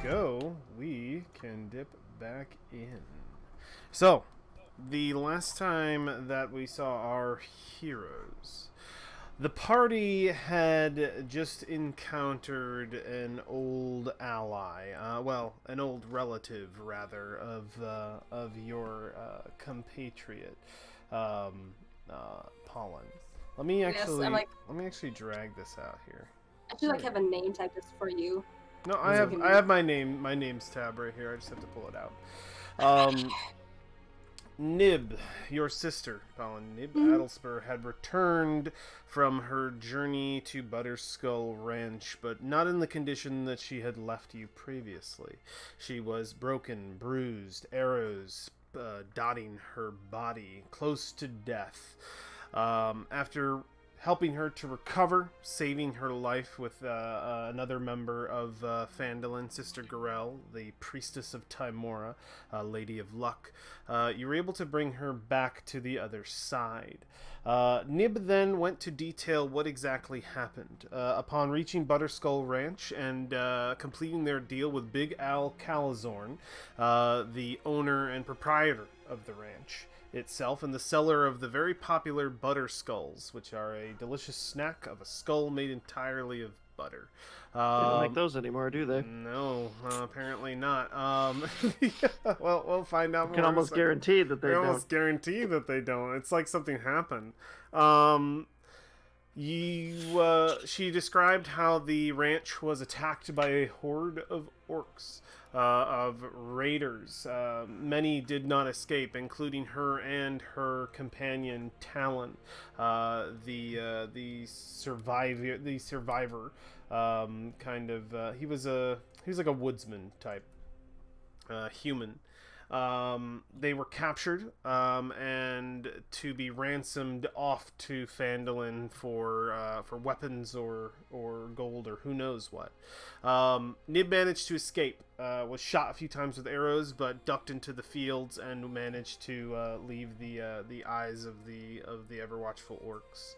Go, we can dip back in. So, the last time that we saw our heroes, the party had just encountered an old ally, an old relative, rather, of your compatriot, Pollen. Let me actually drag this out here. I should have a name tag just for you. No, I have my name's tab right here. I just have to pull it out. Nib, your sister, Pollen, Nib Icespire, had returned from her journey to Butterskull Ranch, but not in the condition that she had left you previously. She was broken, bruised, arrows dotting her body, close to death. After helping her to recover, saving her life with another member of Phandalin, Sister Garel, the priestess of Tymora, Lady of Luck. You were able to bring her back to the other side. Nib then went to detail what exactly happened. Upon reaching Butterskull Ranch and completing their deal with Big Al Calazorn, the owner and proprietor of the ranch itself, and the seller of the very popular butter skulls, which are a delicious snack of a skull made entirely of butter. They don't make those anymore, do they? No, apparently not. Well, we'll find out more. You can almost guarantee that they don't. Almost guarantee that they don't. It's like something happened. She described how the ranch was attacked by a horde of orcs, of raiders. Many did not escape, including her and her companion Talon, the survivor. He was like a woodsman type human. They were captured and to be ransomed off to Phandalin for weapons or gold or who knows what. Nib managed to escape, was shot a few times with arrows, but ducked into the fields and managed to leave the eyes of the ever watchful orcs.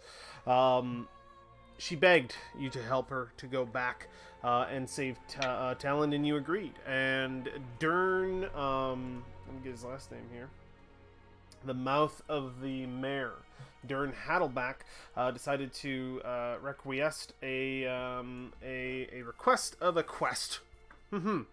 She begged you to help her to go back and save Talon, and you agreed. And Dern, let me get his last name here, the mouth of the mare, Dern Haddleback, decided to request a request of a quest. For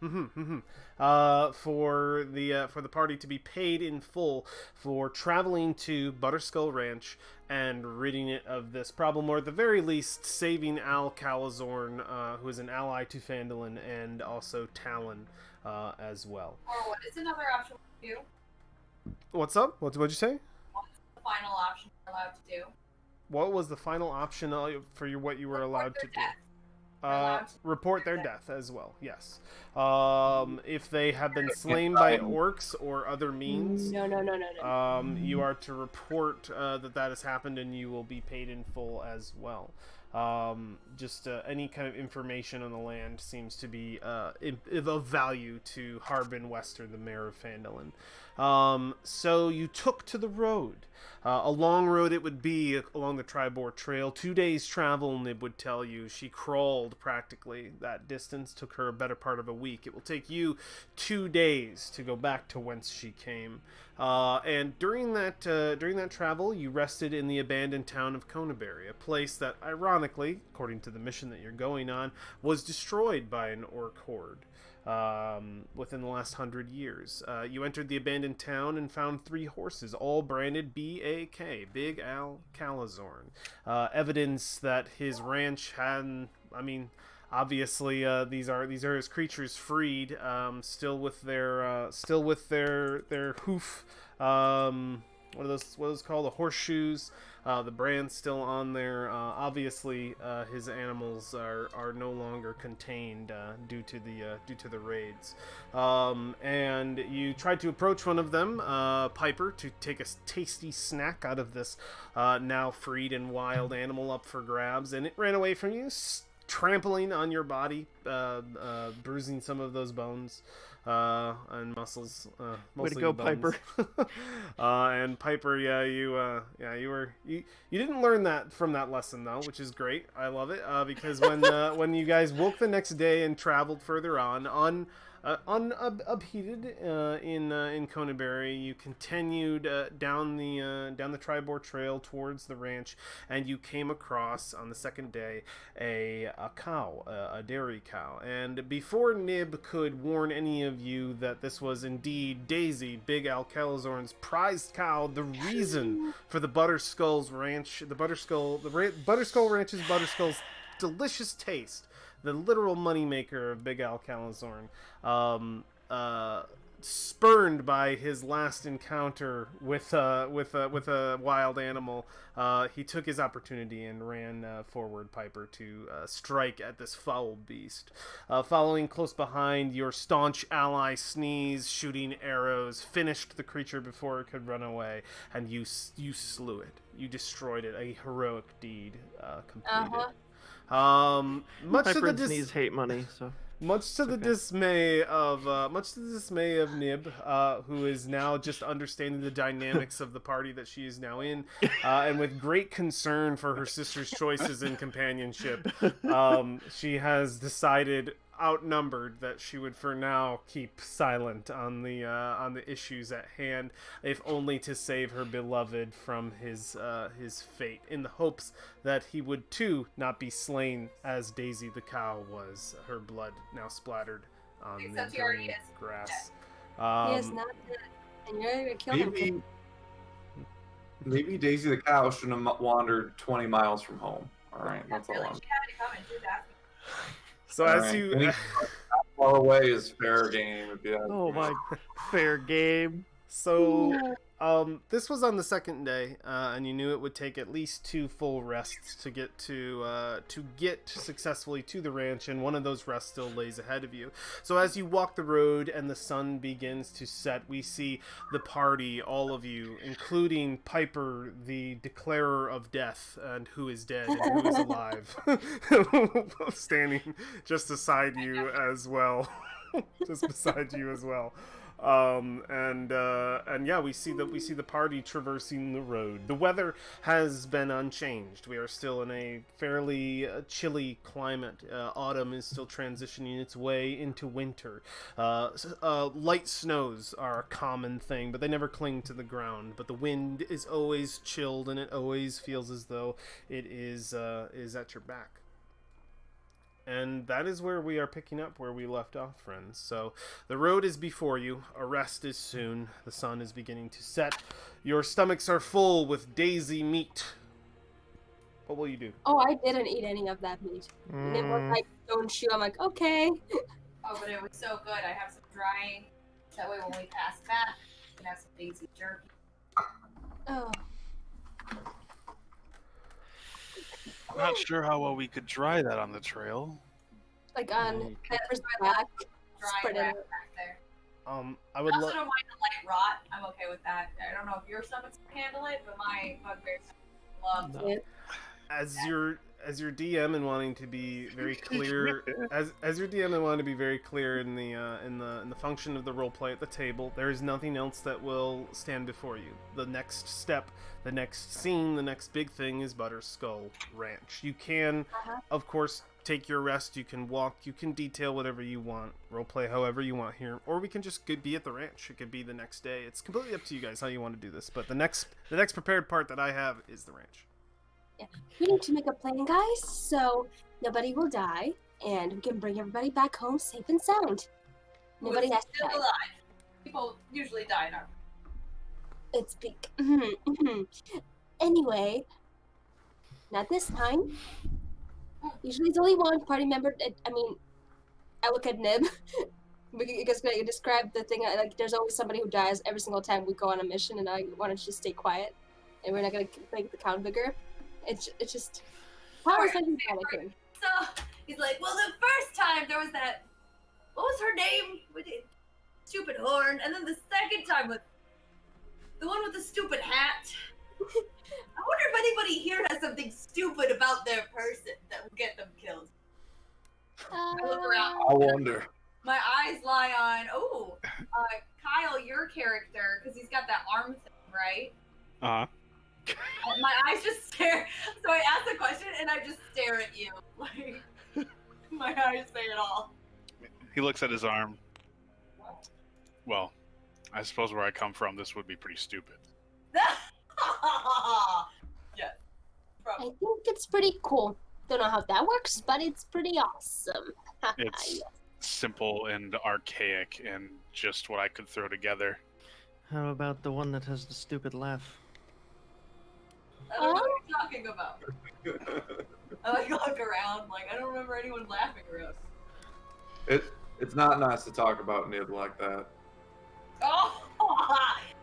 the party to be paid in full for traveling to Butterskull Ranch and ridding it of this problem, or at the very least saving Al Calazorn, who is an ally to Phandalin, and also Talon as well. Or what is another option for you? What's up? What'd you say? What's the final option you're allowed to do? What was the final option for what you were allowed to do? Report their death as well, yes. If they have been slain by orcs or other means, No. You are to report that has happened, and you will be paid in full as well. Just any kind of information on the land seems to be of value to Harbin Wester, the mayor of Phandalin. So you took to the road. A long road it would be along the Tribor Trail. 2 days travel, Nib would tell you. She crawled practically that distance. Took her a better part of a week. It will take you 2 days to go back to whence she came. And during that travel, you rested in the abandoned town of Conaberry, a place that, ironically, according to the mission that you're going on, was destroyed by an orc horde. Within the last 100 years. You entered the abandoned town and found 3 horses, all branded B.A.K., Big Al Calazorn. Evidence that his ranch had, obviously, these are his creatures freed, still with their hoof. What are those called? The horseshoes. The brand's still on there. Obviously, his animals are no longer contained due to the raids. And you tried to approach one of them, Piper, to take a tasty snack out of this now freed and wild animal up for grabs, and it ran away from you, trampling on your body, bruising some of those bones. and muscles. Way Mostly to go, bones. Piper. And Piper, you didn't learn that from that lesson though, which is great. I love it because when you guys woke the next day and traveled further on unheated in Coneybury, you continued down the Tribord Trail towards the ranch, and you came across on the second day a cow, a dairy cow. And before Nib could warn any of you that this was indeed Daisy, Big Al Calazorn's prized cow, the reason for the Butterskull's ranch, Butterskull Ranch's Butterskull's delicious taste, the literal moneymaker of Big Al Calazorn, spurned by his last encounter with a wild animal, he took his opportunity and ran forward, Piper, to strike at this foul beast. Following close behind, your staunch ally Sneeze, shooting arrows, finished the creature before it could run away, and you slew it. You destroyed it. A heroic deed completed. Much Piper to the and Sneeze hate money, so much to the okay. dismay of Nib, who is now just understanding the dynamics of the party that she is now in, and with great concern for her sister's choices in companionship, she has decided, outnumbered, that she would for now keep silent on the issues at hand, if only to save her beloved from his fate, in the hopes that he would too not be slain as Daisy the cow was, her blood now splattered on Except the he already green is. grass. He is not dead, and you're gonna kill him. Maybe Daisy the cow shouldn't have wandered 20 miles from home. All right, that's all. Really, I'm. she had it coming too. That's So All as right. you Any far away is fair game. If you ask Oh me. my, fair game. So, this was on the second day, and you knew it would take at least 2 full rests to get successfully to the ranch, and one of those rests still lays ahead of you. So as you walk the road and the sun begins to set, we see the party, all of you, including Piper, the declarer of death, and who is dead and who is alive, standing just beside you as well. Just beside you as well. And yeah, we see the party traversing the road. The weather has been unchanged. We are still in a fairly chilly climate. Autumn is still transitioning its way into winter. Light snows are a common thing, but they never cling to the ground. But the wind is always chilled, and it always feels as though it is at your back. And that is where we are picking up where we left off, friends. So the road is before you. A rest is soon. The sun is beginning to set. Your stomachs are full with daisy meat. What will you do? Oh, I didn't eat any of that meat. And it was like, don't chew. I'm like, okay. Oh, but it was so good. I have some drying. That way when we pass back, we can have some daisy jerky. Oh. I'm not sure how well we could dry that on the trail. Like on Pepper's back. Dry Spread rack it. back there. I would I also love. don't mind the light rot. I'm okay with that. I don't know if your stomach can handle it, but my bugbear loves No. it. As your DM and wanting to be very clear, as your DM and wanting to be very clear in the function of the role play at the table, there is nothing else that will stand before you. The next step, the next scene, the next big thing is Butterskull Ranch. You can, of course, take your rest. You can walk. You can detail whatever you want. Role play however you want here, or we can just be at the ranch. It could be the next day. It's completely up to you guys how you want to do this. But the next prepared part that I have is the ranch. Yeah. We need to make a plan, guys, so nobody will die, and we can bring everybody back home safe and sound. Nobody Who's has to still die. alive. People usually die in our. It's big. Anyway, not this time. Usually it's only one party member. I look at Nib because I describe the thing. Like, there's always somebody who dies every single time we go on a mission, and I want to just stay quiet, and we're not gonna make the count bigger. It's just how is that panicking? So he's like, well, the first time there was that. What was her name? With the stupid horn, and then the second time with the one with the stupid hat. I wonder if anybody here has something stupid about their person that would get them killed. I look around. I wonder. my eyes lie on, Kyle, your character, because he's got that arm thing, right? My eyes just stare. So I ask the question and I just stare at you. Like, my eyes say it all. He looks at his arm. Well, I suppose where I come from, this would be pretty stupid. Yes. I think it's pretty cool. Don't know how that works, but it's pretty awesome. It's simple and archaic and just what I could throw together. How about the one that has the stupid laugh? I don't know what you're talking about. I look around, like, I don't remember anyone laughing around. It's not nice to talk about Nib like that. Oh,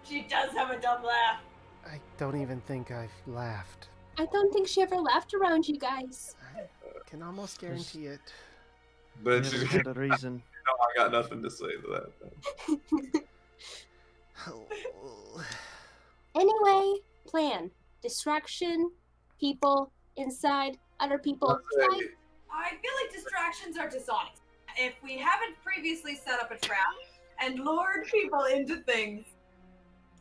she does have a dumb laugh. I don't even think I've laughed. I don't think she ever laughed around you guys. I can almost guarantee it. But Never you had a reason. know, I got nothing to say to that. Anyway, plan. Distraction, people inside, other people outside. I feel like distractions are dishonest. If we haven't previously set up a trap and lured people into things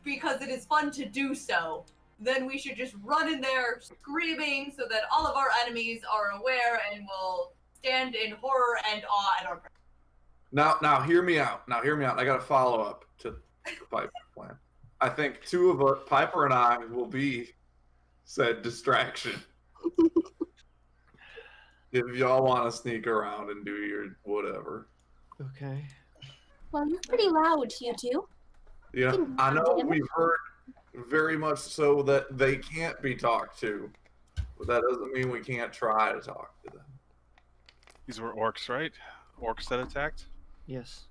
because it is fun to do so, then we should just run in there screaming so that all of our enemies are aware and will stand in horror and awe at our presence. Now, hear me out. I got a follow up to the Piper plan. I think two of us, Piper and I, will be said distraction. If y'all want to sneak around and do your whatever. Okay. Well, you're pretty loud, you two. Yeah, I know we've heard very much so that they can't be talked to, but that doesn't mean we can't try to talk to them. These were orcs, right? Orcs that attacked? Yes.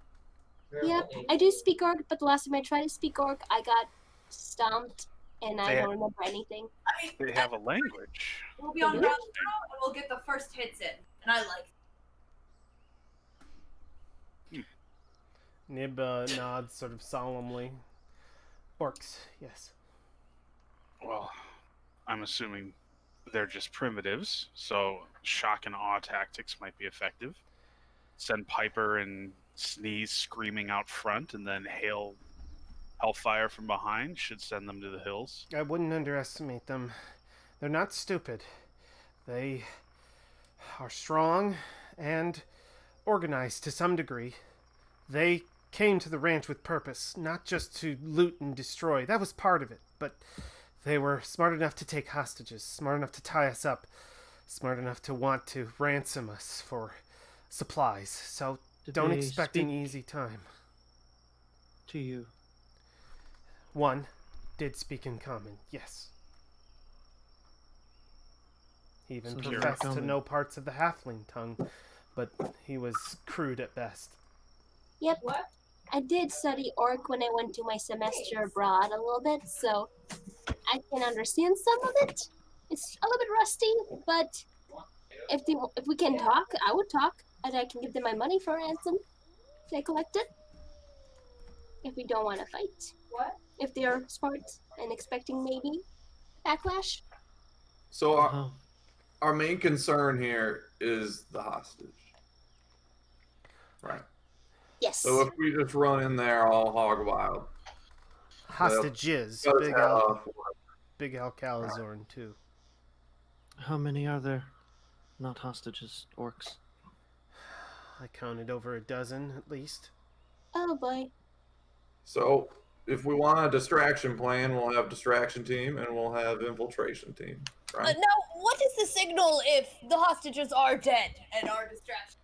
Yep, I do speak Orc, but the last time I tried to speak Orc, I got stomped, and I don't remember anything. I mean, They have a language. we'll be on ground zero and we'll get the first hits in, and I like it. Nib nods sort of solemnly. Orcs, yes. Well, I'm assuming they're just primitives, so shock and awe tactics might be effective. Send Piper and Sneeze screaming out front, and then hail hellfire from behind should send them to the hills. I wouldn't underestimate them. They're not stupid. They are strong and organized to some degree. They came to the ranch with purpose, not just to loot and destroy. That was part of it, but they were smart enough to take hostages, smart enough to tie us up, smart enough to want to ransom us for supplies. So don't expect an easy time. To you. One did speak in common, yes. He even So professed to common. know parts of the halfling tongue, but he was crude at best. Yep, I did study Orc when I went to my semester abroad a little bit, so I can understand some of it. It's a little bit rusty, but if we can talk, I would talk, and I can give them my money for ransom if they collect it. If we don't want to fight. If they are smart and expecting maybe backlash. So Uh-huh. our main concern here is the hostage. Right. Yes. So if we just run in there all hog wild. Hostages, that's Big Al Calazorn too. How many are there? Not hostages, orcs. I counted over a dozen at least. Oh boy. So if we want a distraction plan, we'll have distraction team and we'll have infiltration team. Right? Now, what is the signal if the hostages are dead and are distracted?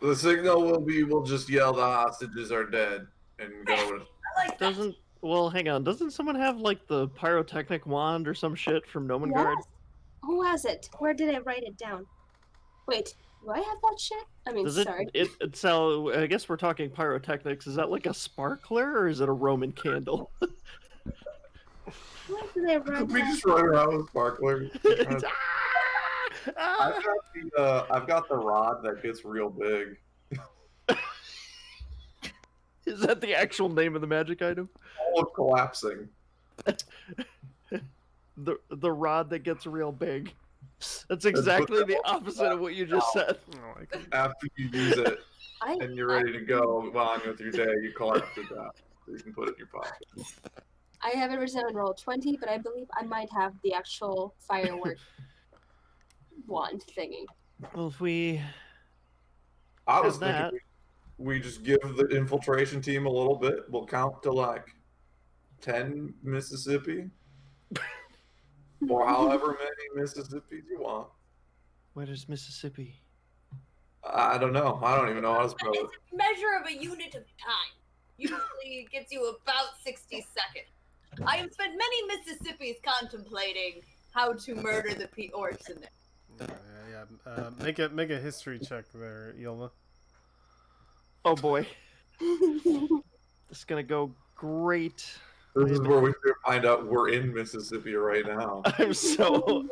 The signal will be we'll just yell the hostages are dead and go. I like that. Well, hang on. Doesn't someone have like the pyrotechnic wand or some shit from Nomengard? Yes. Who has it? Where did I write it down? Wait, do I have that shit? I mean, Does it, sorry. so I guess we're talking pyrotechnics. Is that like a sparkler or is it a Roman candle? Where did I write We that? just run around with sparklers. It's- I've got the rod that gets real big. Is that the actual name of the magic item? All of collapsing. The rod that gets real big. That's exactly the opposite of what you just said. Oh, I could- After you use it, and you're ready to go on with your day, you collect it down. So you can put it in your pocket. I haven't written down Roll20, but I believe I might have the actual firework wand thingy. Well, if we I was have thinking that, we just give the infiltration team a little bit. We'll count to like 10 Mississippi, or however many Mississippis you want. where is Mississippi? I don't know. I don't even know how to spell it. It's a measure of a unit of time. Usually it gets you about 60 seconds. I have spent many Mississippis contemplating how to murder the orcs in there. Yeah. Make a history check there, Yilma. Oh boy, this is gonna go great. This is where we find out we're in Mississippi right now. I'm so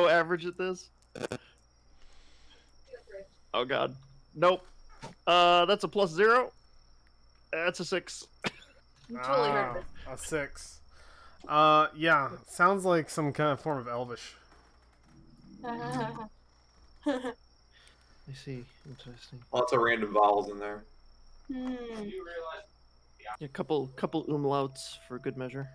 average at this. Oh god, nope. That's a +0. That's a 6. You totally heard this. A 6. Yeah. Sounds like some kind of form of Elvish. I see. Interesting. Lots of random vowels in there. A couple umlauts for good measure.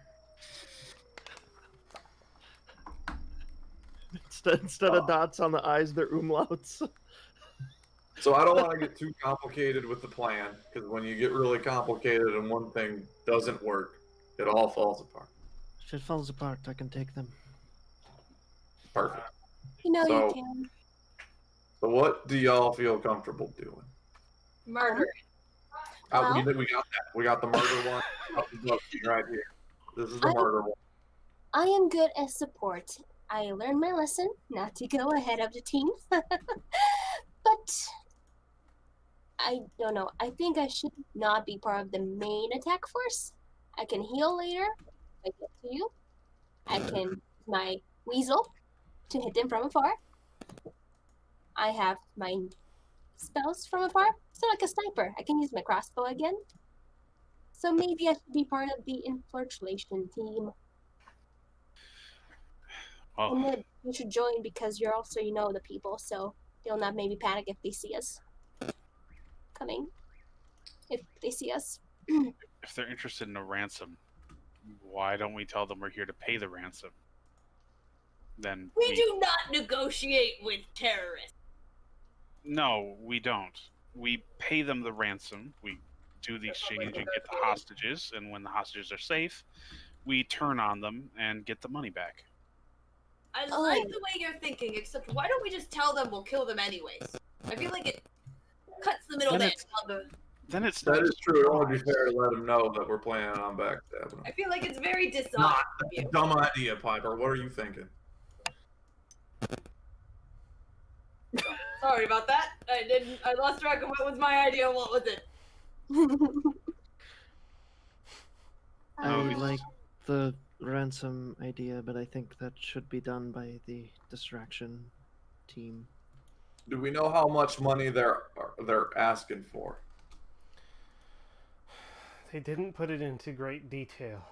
Instead of dots on the eyes, they're umlauts. So I don't want to get too complicated with the plan, because when you get really complicated and one thing doesn't work, it all falls apart. If it falls apart, I can take them. Perfect. You know So- you can. So what do y'all feel comfortable doing? Murder. We Well- got that. We got the murder one right here. This is the murder one. I am good at support. I learned my lesson not to go ahead of the team. But I don't know. I think I should not be part of the main attack force. I can heal later if I get to you. I can use my weasel to hit them from afar. I have my spells from afar. So like a sniper. I can use my crossbow again. So maybe I should be part of the infiltration team. Well, And then you should join because you're also, you know, the people, so they'll not maybe panic if they see us coming. If they see us. if they're interested in a ransom, why don't we tell them we're here to pay the ransom? Then We do not negotiate with terrorists. No, we don't. We pay them the ransom. We do the exchange and get the hostages, and when the hostages are safe, we turn on them and get the money back. I like the way you're thinking, except why don't we just tell them we'll kill them anyways? I feel like it cuts the middleman. Then it's That not is true. It would be fair to let them know that we're planning on backstabbing them. I feel like it's very dishonest Not of you. a dumb idea, Piper. What are you thinking? Sorry about that. I lost track of what was my idea and what was it. I Oh, like the ransom idea, but I think that should be done by the distraction team. Do we know how much money they're asking for? They didn't put it into great detail.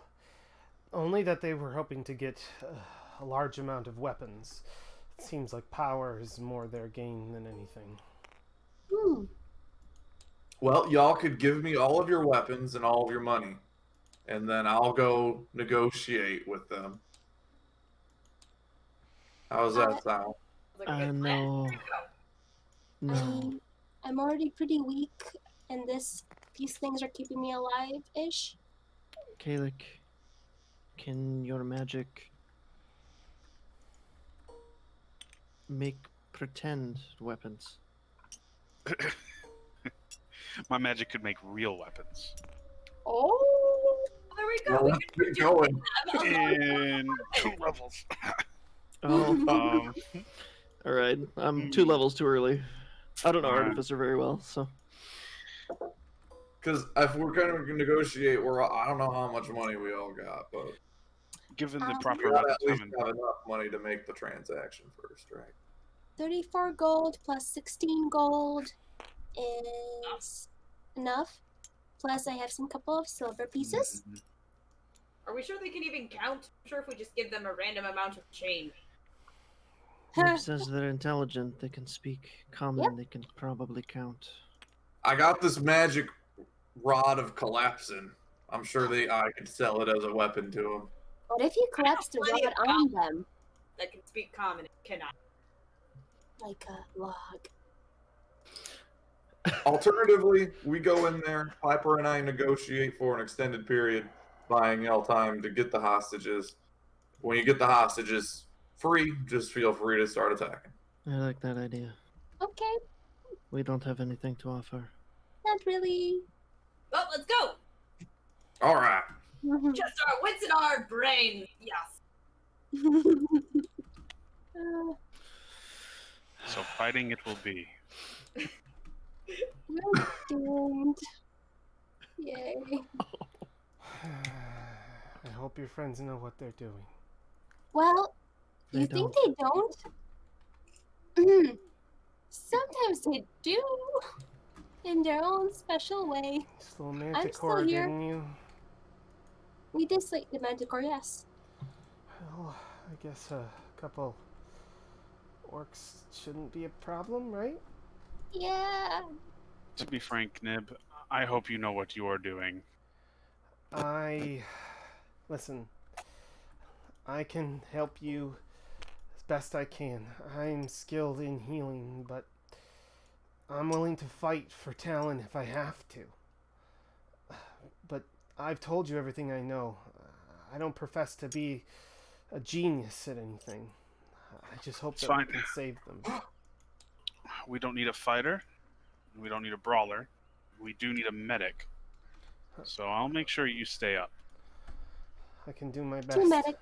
Only that they were hoping to get a large amount of weapons. It seems like power is more their gain than anything. Well, y'all could give me all of your weapons and all of your money, and then I'll go negotiate with them. How does that sound? Like a good plan. No. There you go. No. I'm already pretty weak, and these things are keeping me alive-ish. Kalik, can your magic make pretend weapons? My magic could make real weapons. Oh, There we go. Well, We let's can keep going. In 2 levels. Oh, all right. I'm 2 levels too early. I don't know Alright. Artificer very well, so. Because if we're going to negotiate, I don't know how much money we all got, but Given the We proper we amount gotta of at least time have enough money to make the transaction first, right? 34 gold plus 16 gold is enough. Plus, I have some couple of silver pieces. Are we sure they can even count? I'm sure if we just give them a random amount of change. Nib says they're intelligent. They can speak common. Yep. They can probably count. I got this magic rod of collapsing. I'm sure I could sell it as a weapon to them. What if you collapse the plenty rod of on them? That can speak common and cannot. Like a log. Alternatively, we go in there, Piper and I negotiate for an extended period, buying y'all time to get the hostages. When you get the hostages free, just feel free to start attacking. I like that idea. Okay, We don't have anything to offer. not really. Well, let's go. All right. Just our wits and our brain. Yes. So fighting it will be. We're doomed. Yay. I hope your friends know what they're doing. Well, They you think don't. they don't? Sometimes they do. In their own special way. Stole still Manticore, here. didn't you? We dislike the Manticore, yes. Well, I guess a couple orcs shouldn't be a problem, right? Yeah. To be frank, Nib, I hope you know what you are doing. Listen, I can help you as best I can. I'm skilled in healing, but I'm willing to fight for Talon if I have to. But I've told you everything I know. I don't profess to be a genius at anything. I just hope It's that fine. we can save them. We don't need a fighter. We don't need a brawler. We do need a medic. So I'll make sure you stay up. I can do my best. 2 medics.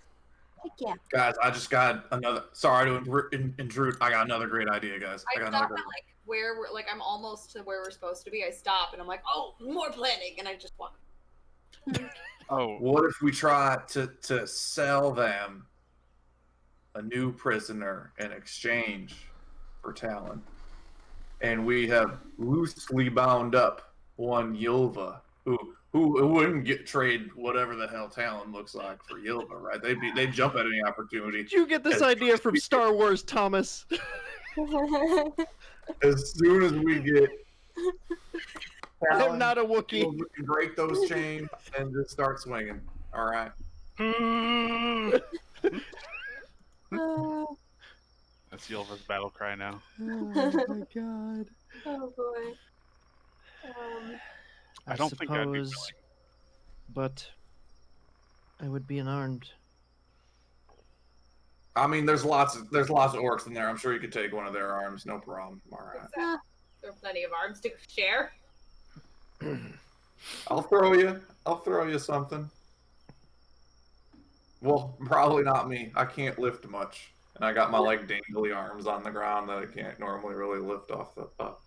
Heck yeah. Guys, I just got another. Sorry to intrude. I got another great idea, guys. I got stop another at like where we're like I'm almost to where we're supposed to be. I stop and I'm like, oh, more planning, and I just walk. Oh, What if we try to sell them a new prisoner in exchange for Talon? And we have loosely bound up one Yilva who wouldn't get trade whatever the hell Talon looks like for Yilva, right? They'd jump at any opportunity. Did you get this idea from Star Wars, Thomas? As soon as we get I'm Talon, not a Wookiee. we can break those chains and just start swinging. All right. that's Yulva's battle cry now. Oh my god. Oh boy. I don't think I'd be willing. But I would be unarmed. I mean, there's lots of orcs in there. I'm sure you could take one of their arms, no problem. All right. There are plenty of arms to share. I'll throw you something. Well, probably not me. I can't lift much, and I got my like dangly arms on the ground that I can't normally really lift off the up.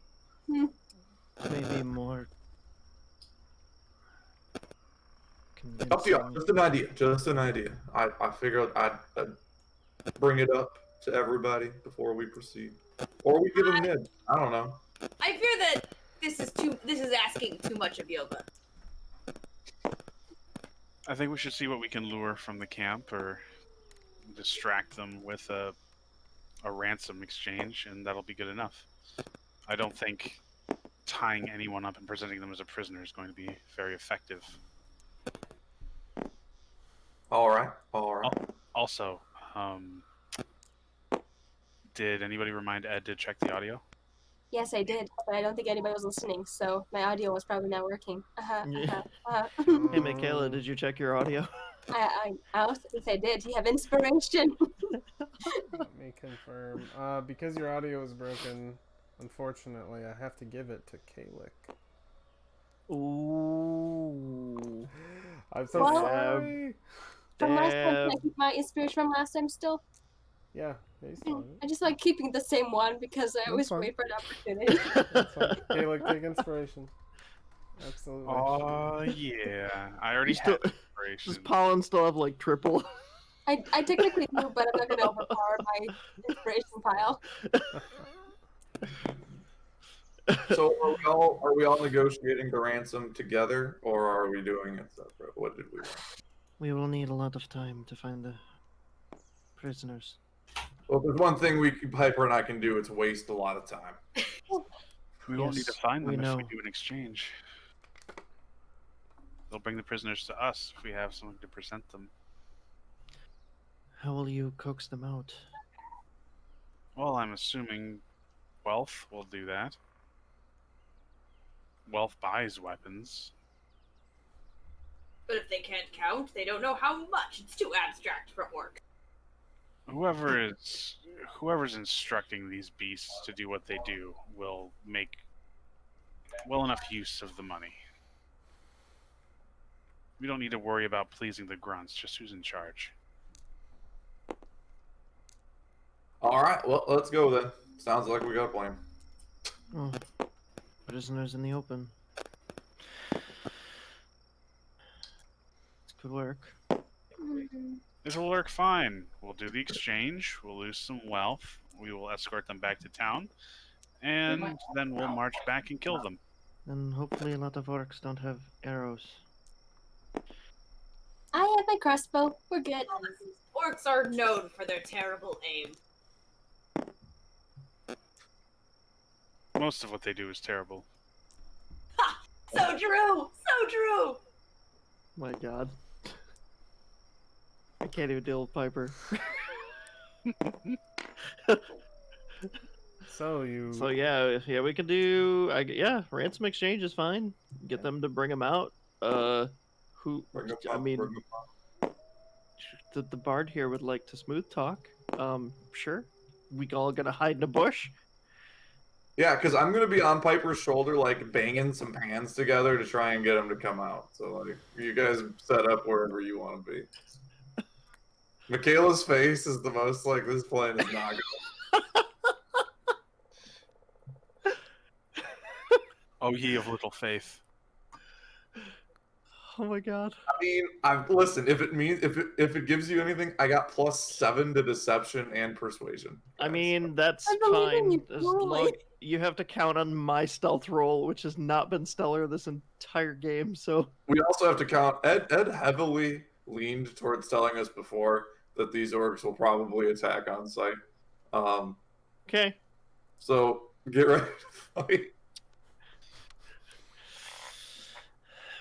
Maybe more. Up to you. convincing. Just an idea. I figured I'd bring it up to everybody before we proceed, or we give them Nib. I don't know. I fear that this is asking too much of Yoba. I think we should see what we can lure from the camp or distract them with a ransom exchange, and that'll be good enough. I don't think tying anyone up and presenting them as a prisoner is going to be very effective. All right. Also, did anybody remind Ed to check the audio? Yes, I did, but I don't think anybody was listening, so my audio was probably not working. Yeah. I Hey, Michaela, did you check your audio? also think I did. You have inspiration. Let me confirm. Because your audio is broken, unfortunately, I have to give it to Kalik. Ooh. I'm so Well, sorry. From last time, can I Damn. keep my inspiration from last time still? Yeah, he's fine. I just like keeping the same one because I always fine. wait for an opportunity. That's fine. Kalik, take inspiration. Absolutely. Oh yeah, I already You still- have inspiration. Does Pollen still have like triple? I technically do, but I'm not going to overpower my inspiration pile. So are we all negotiating the ransom together, or are we doing it separate? What did we? We will need a lot of time to find the prisoners. Well, if there's one thing Piper and I can do, it's waste a lot of time. We won't need to Yes, find we them if we know. do an exchange. They'll bring the prisoners to us if we have something to present them. How will you coax them out? Well, I'm assuming wealth will do that. Wealth buys weapons. But if they can't count, they don't know how much. It's too abstract for orc. Whoever's instructing these beasts to do what they do will make well enough use of the money. We don't need to worry about pleasing the grunts, just who's in charge. All right, well, let's go then. Sounds like we got a plan. Oh, prisoners in the open. This could work. It'll work fine. We'll do the exchange, we'll lose some wealth, we will escort them back to town, and then we'll march back and kill them. And hopefully a lot of orcs don't have arrows. I have my crossbow. We're good. Orcs are known for their terrible aim. Most of what they do is terrible. Ha! So true! So true! My god. I can't even deal with Piper. So you. So yeah, we can do. Yeah, ransom exchange is fine. Get them to bring him out. Who? Bring 'em I up, mean, bring 'em up. the bard here would like to smooth talk. Sure. We all gonna hide in a bush. Yeah, because I'm gonna be on Piper's shoulder, like banging some pans together to try and get him to come out. So like, you guys set up wherever you want to be. Michaela's face is the most like this plan is not good. Oh, ye of little faith. Oh my god. I mean, listen. If it gives you anything, I got +7 to deception and persuasion. I guys. mean, that's I believe in fine. you, As totally. long you have to count on my stealth roll, which has not been stellar this entire game. So We also have to count. Ed heavily leaned towards telling us before that these orcs will probably attack on sight. okay. So get ready to fight.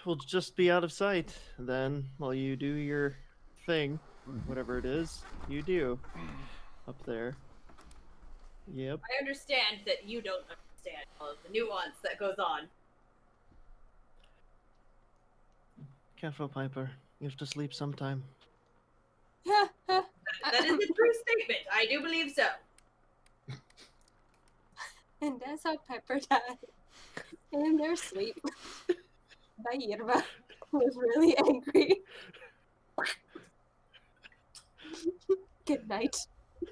We'll just be out of sight then while you do your thing, whatever it is you do up there. Yep. I understand that you don't understand all of the nuance that goes on. Careful, Piper. You have to sleep sometime. That is a true statement. I do believe so. And that's how Pepper died. In their sleep. Bayirba was really angry. Good night.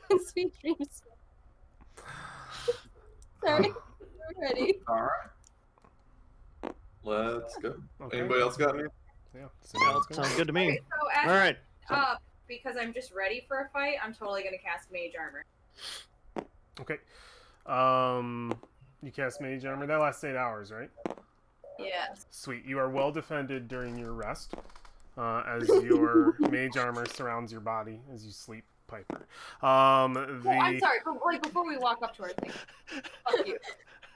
And sweet dreams. Sorry. We're ready. All right. Let's go. Okay. Anybody else got any? Yeah. So now let's go. Sounds good to me. Okay, so as, All right. because I'm just ready for a fight, I'm totally gonna cast Mage Armor. Okay. You cast Mage Armor. That lasts 8 hours, right? Yes. Sweet. You are well defended during your rest, as your Mage Armor surrounds your body as you sleep, Piper. Oh, I'm sorry, but like before we walk up to our thing. Fuck you.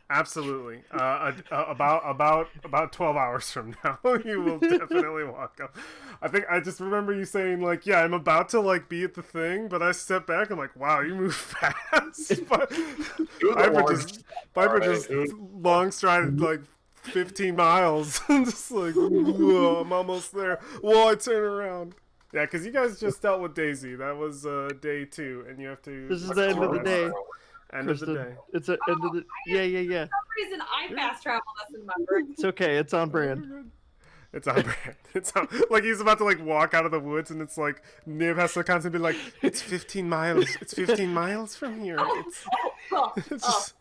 Absolutely. About 12 hours from now, you will definitely walk up. I just remember you saying like, "Yeah, I'm about to like be at the thing," but I step back. I'm like, "Wow, you move fast." But Piper just long strided like 15 miles, just like, whoa, I'm almost there. Whoa, I turn around. Yeah, because you guys just dealt with Daisy. That was day 2, and you have to. This is the end of the day. End of the Kristen. day. It's the end of the. Yeah. For some reason, I fast travel less in my brain. It's okay. It's on brand. It's on brand. It's on, like he's about to like walk out of the woods, and it's like Nib has to constantly be like, "It's 15 miles. It's 15 miles from here. It's just."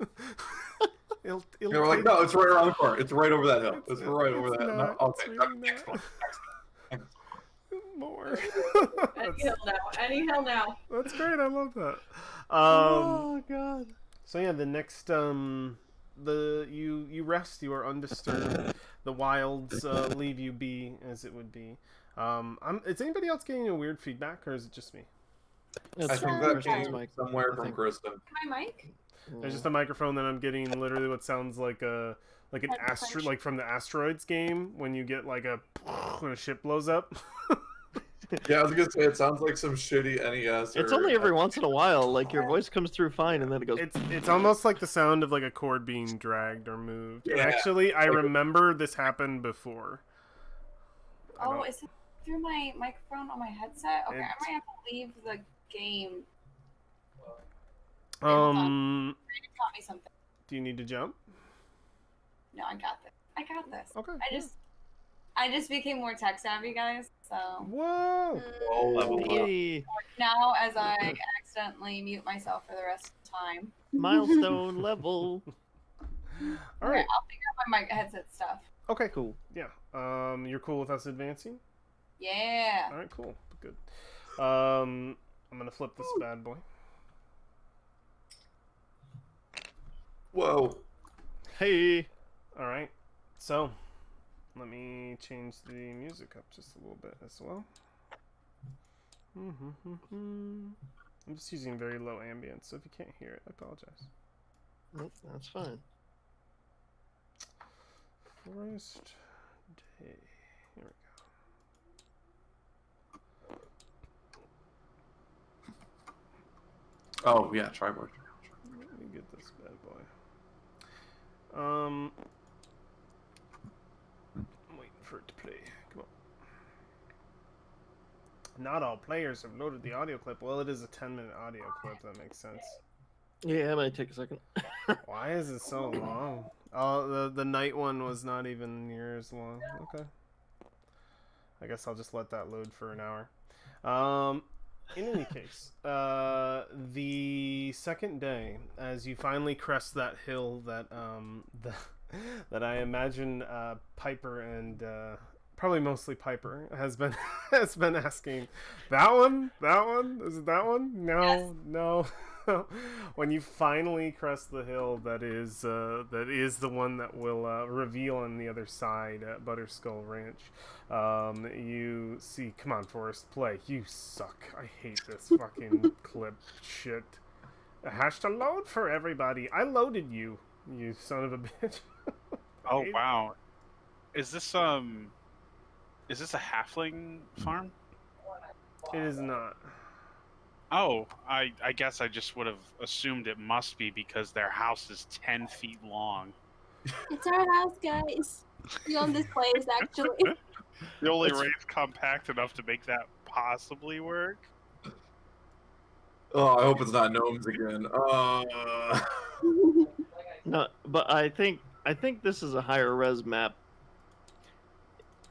It'll We're like, no, it's right around the corner. It's right over that hill. It's right over that. not. No, okay, It's really next not. one. More. Any hill now. Any hill now. That's great. I love that. Oh god. So yeah, the next you rest. You are undisturbed. The wilds leave you be as it would be. Is anybody else getting a weird feedback, or is it just me? I It's think from that Kristen's came mic. somewhere I from think. Kristen. My mic? There's just a microphone that I'm getting literally what sounds like an astro, like from the Asteroids game when you get like when a ship blows up. Yeah, I was gonna say it sounds like some shitty NES. It's or- only every once in a while, like your voice comes through fine, and then it goes. It's almost like the sound of like a cord being dragged or moved. And Yeah. actually, I remember this happened before. I Oh, don't- is it through my microphone on my headset? Okay, I It's- might have to leave the game. hold on. You taught me something. Do you need to jump? No, I got this. I got this. Okay. I just became more tech savvy, guys. So Whoa! Oh, Hey, now, as I accidentally mute myself for the rest of the time, milestone level. All right. I'll figure out my headset stuff. Okay. Cool. Yeah. You're cool with us advancing? Yeah. All right. Cool. Good. I'm gonna flip this bad boy. Whoa. Hey. All right. So, let me change the music up just a little bit as well. I'm just using very low ambience, so if you can't hear it, I apologize. Nope, that's fine. Forest Day. Here we go. Oh yeah, Triboard. Let me get this bad boy. I'm waiting for it to play. Come on. Not all players have loaded the audio clip. Well, it is a 10-minute audio clip. That makes sense. Yeah, it might take a second. Why is it so long? Oh, the night one was not even near as long. Okay. I guess I'll just let that load for an hour. In any case, the second day, as you finally crest that hill that that I imagine Piper and probably mostly Piper has been asking, that one, is it that one? No, Yes. no. When you finally crest the hill, that is the one that will reveal on the other side at Butterskull Ranch. You see, come on, Forrest, play. You suck. I hate this fucking clip shit. A hash to load for everybody. I loaded you, you son of a bitch. Oh wow, is this a halfling farm? It is not. Oh, I guess I just would have assumed it must be because their house is 10 feet long. It's our house, guys. We own this place, actually. The only race compact enough to make that possibly work. Oh, I hope it's not gnomes again. No, but I think this is a higher res map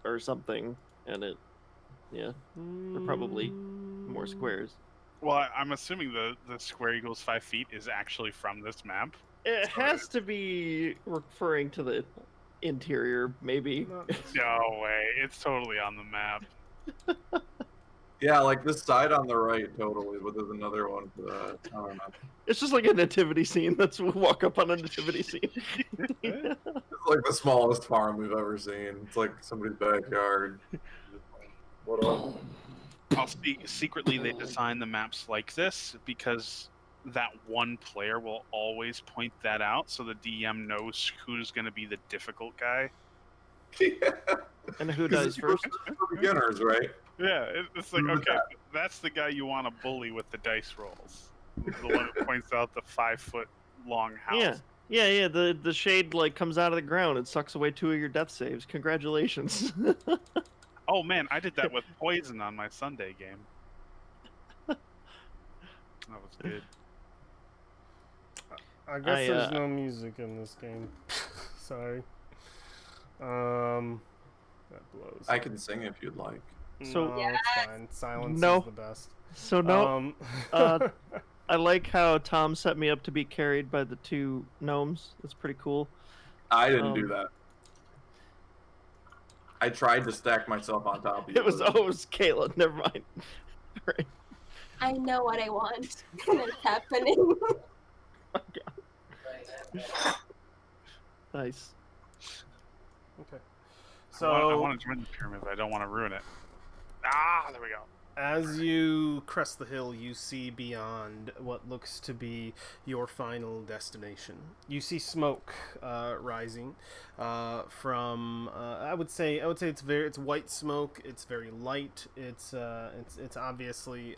or something, and it, yeah, they're probably more squares. Well, I'm assuming the square equals 5 feet is actually from this map. It has to be referring to the interior, maybe. Not No way, it's totally on the map. Yeah, like this side on the right, totally. But there's another one for the tower map. It's just like a nativity scene. Let's walk up on a nativity scene. It's like the smallest farm we've ever seen. It's like somebody's backyard. What up? Secretly, they designed the maps like this because that one player will always point that out, so the DM knows who's going to be the difficult guy. Yeah. And who dies first? For beginners, right? Yeah, it's like, Who's okay, that? that's the guy you want to bully with the dice rolls. The one who points out the 5-foot long house. Yeah. The shade like comes out of the ground and sucks away 2 of your death saves. Congratulations. Oh man, I did that with poison on my Sunday game. That was good. I guess I, there's no music in this game. Sorry. That blows. I can sing if you'd like. So- no, it's fine. Silence No. is the best. So no, I like how Tom set me up to be carried by the 2 gnomes. That's pretty cool. I didn't do Um, that. I tried to stack myself on top of you. It was Kayla. Never mind. Right. I know what I want, and it's happening. Nice. Okay. I So want to join the pyramid, but I don't want to ruin it. Ah, there we go. As you crest the hill, you see beyond what looks to be your final destination. You see smoke rising from. I would say it's white smoke. It's very light. It's obviously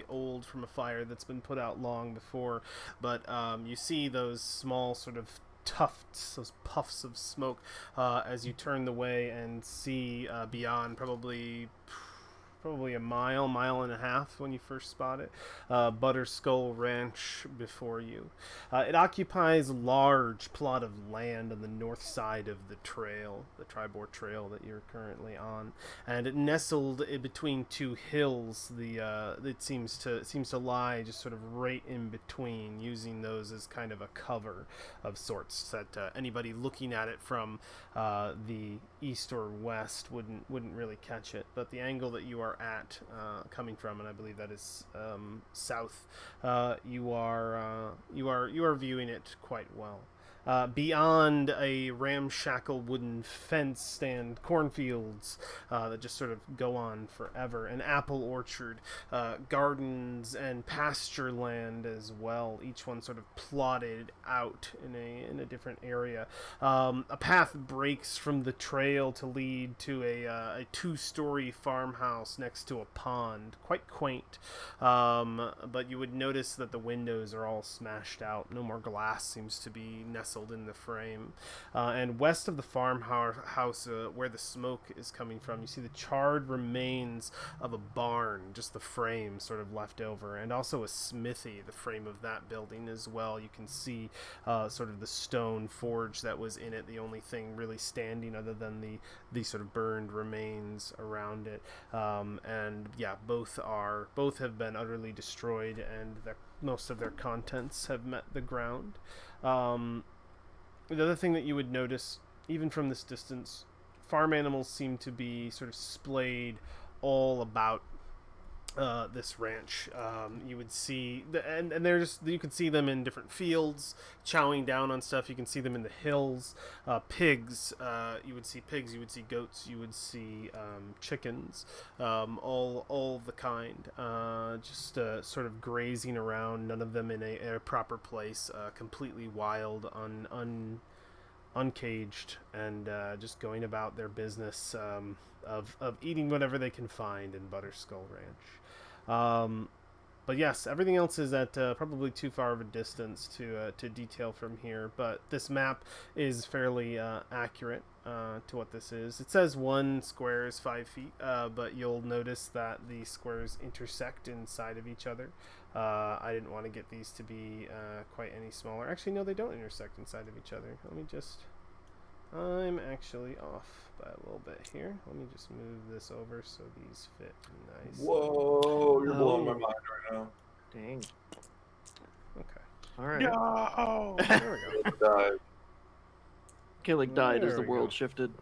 old from a fire that's been put out long before. But you see those small sort of tufts, those puffs of smoke as you turn the way and see beyond probably a mile and a half when you first spot it. Butter Skull Ranch before you. It occupies a large plot of land on the north side of the trail, the Tribord Trail that you're currently on, and it nestled in between two hills. It seems to lie just sort of right in between, using those as kind of a cover of sorts that anybody looking at it from the east or west wouldn't really catch it. But the angle that you are at coming from, and I believe that is south, you are viewing it quite well. Beyond a ramshackle wooden fence stand cornfields that just sort of go on forever, an apple orchard, gardens and pasture land as well, each one sort of plotted out in a different area. A path breaks from the trail to lead to a two-story farmhouse next to a pond, quite quaint, but you would notice that the windows are all smashed out. No more glass seems to be nestled in the frame. And west of the farmhouse, where the smoke is coming from, you see the charred remains of a barn, just the frame sort of left over, and also a smithy, the frame of that building as well. You can see sort of the stone forge that was in it, the only thing really standing other than the sort of burned remains around it. And yeah, both have been utterly destroyed, and most of their contents have met the ground. The other thing that you would notice, even from this distance, farm animals seem to be sort of splayed all about this ranch. You would see and they're just, you can see them in different fields chowing down on stuff. You can see them in the hills. Pigs, you would see pigs, you would see goats, you would see chickens, all of the kind, just sort of grazing around, none of them in a proper place, completely wild, uncaged, and just going about their business of eating whatever they can find in Butter Skull Ranch. But yes, everything else is at probably too far of a distance to detail from here. But this map is fairly accurate to what this is. It says 1 square is 5 feet, but you'll notice that the squares intersect inside of each other. I didn't want to get these to be quite any smaller. Actually, no, they don't intersect inside of each other. Let me just... I'm actually off by a little bit here. Let me just move this over so these fit nice. Whoa, you're blowing my mind right now. Dang. Okay. All right. No! There we go. Killick died There as the we world go. shifted.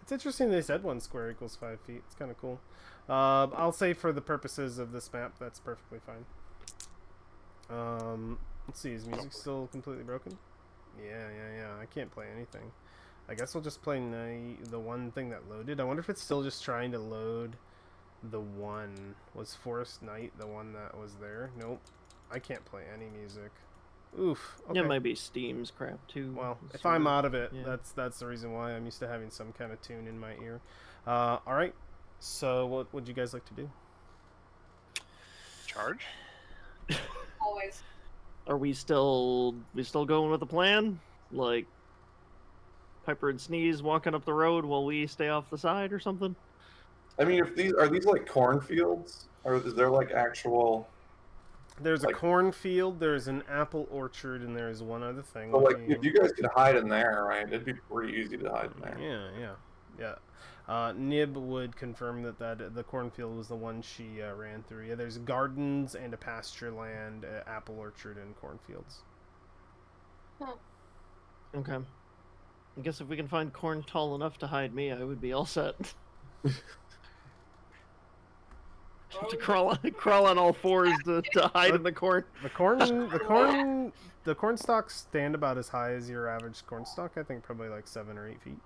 It's interesting they said 1 square equals 5 feet. It's kind of cool. I'll say for the purposes of this map, that's perfectly fine. Let's see, is music still completely broken? Yeah. I can't play anything. I guess we'll just play the one thing that loaded. I wonder if it's still just trying to load the one. Was Forest Night the one that was there? Nope. I can't play any music. Oof. Okay. Yeah, it might be Steam's crap too. Well, if sort I'm of. out of it, yeah. that's the reason why. I'm used to having some kind of tune in my ear. All right. So, what would you guys like to do? Charge? Always. Are we still going with the plan? Like Piper and Sneeze walking up the road while we stay off the side or something? I mean, if these are these like cornfields, or is there like actual? There's a Like- cornfield, there's an apple orchard, and there's one other thing. So, Let like, me- if you guys could hide in there, right? It'd be pretty easy to hide in there. Yeah. Nib would confirm that the cornfield was the one she ran through. Yeah, there's gardens and a pasture land, apple orchard, and cornfields. Okay. I guess if we can find corn tall enough to hide me, I would be all set. Have to crawl on all fours to hide in the corn. The corn stalks stand about as high as your average corn stalk. I think probably like 7 or 8 feet.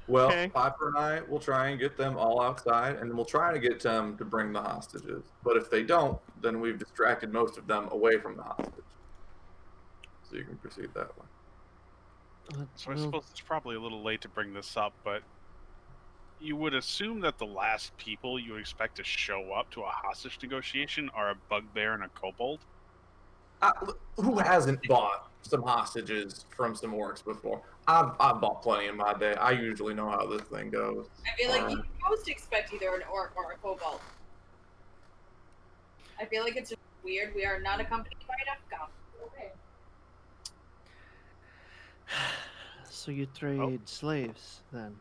Well, Okay. Piper and I will try and get them all outside, and we'll try to get them to bring the hostages. But if they don't, then we've distracted most of them away from the hostage. So you can proceed that way. So I suppose it's probably a little late to bring this up, but you would assume that the last people you expect to show up to a hostage negotiation are a bugbear and a kobold. Who hasn't bought some hostages from some orcs before? I've bought plenty in my day. I usually know how this thing goes. I feel like you're supposed to expect either an orc or a kobold. I feel like it's just weird. We are not accompanied by enough goblins. Okay. So you trade slaves then?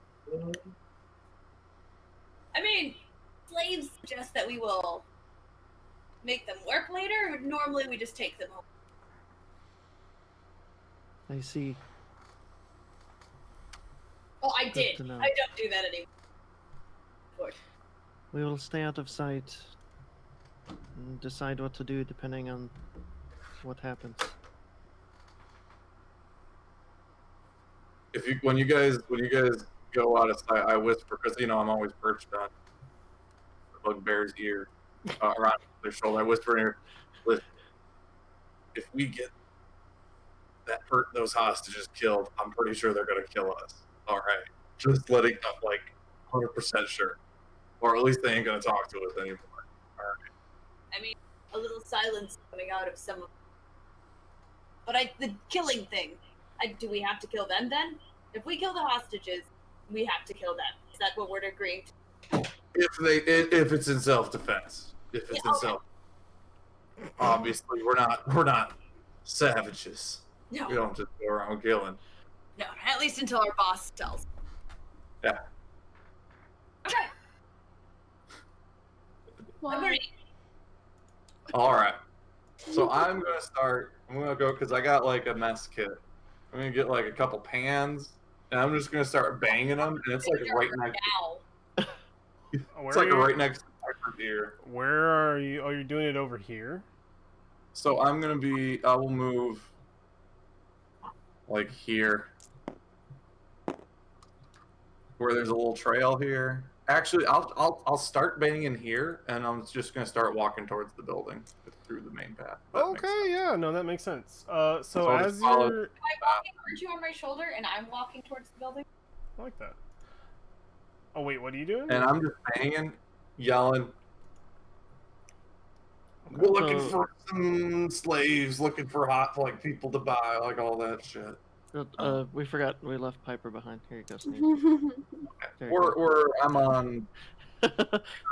I mean, slaves suggest that we will make them work later. Normally, we just take them home. I see. Oh, I Good did. to know. I don't do that anymore. We will stay out of sight and decide what to do depending on what happens. When you guys go out of sight, I whisper because I'm always perched on the bugbear's ear, around their shoulder. I whisper in her, "Listen, if we get those hostages killed, I'm pretty sure they're gonna kill us. All right, just letting up, like 100% sure, or at least they ain't gonna talk to us anymore. All right." I mean, a little silence coming out of some of. But the killing thing. Do we have to kill them then? If we kill the hostages, we have to kill them. Is that what we're agreeing to? If it's in self-defense, obviously we're not savages. No. We don't just go around killing. No, at least until our boss tells. Yeah. Okay. I'm ready. All right. So I'm gonna go because I got like a mess kit. I'm gonna get like a couple pans, and I'm just gonna start banging them, and it's like right next. Now. It's like right next to Piper's ear. Where are you? Oh, you're doing it over here? So I will move like here, where there's a little trail here. Actually, I'll start banging here, and I'm just gonna start walking towards the building through the main path. Okay, yeah, no, that makes sense. So So as just follow- you're, Am I walking towards you on my shoulder, and I'm walking towards the building? I like that. Oh wait, what are you doing? And I'm just banging, yelling. We're looking for some slaves, looking for people to buy, like all that shit. We forgot we left Piper behind. Here you go, Sneak. I'm on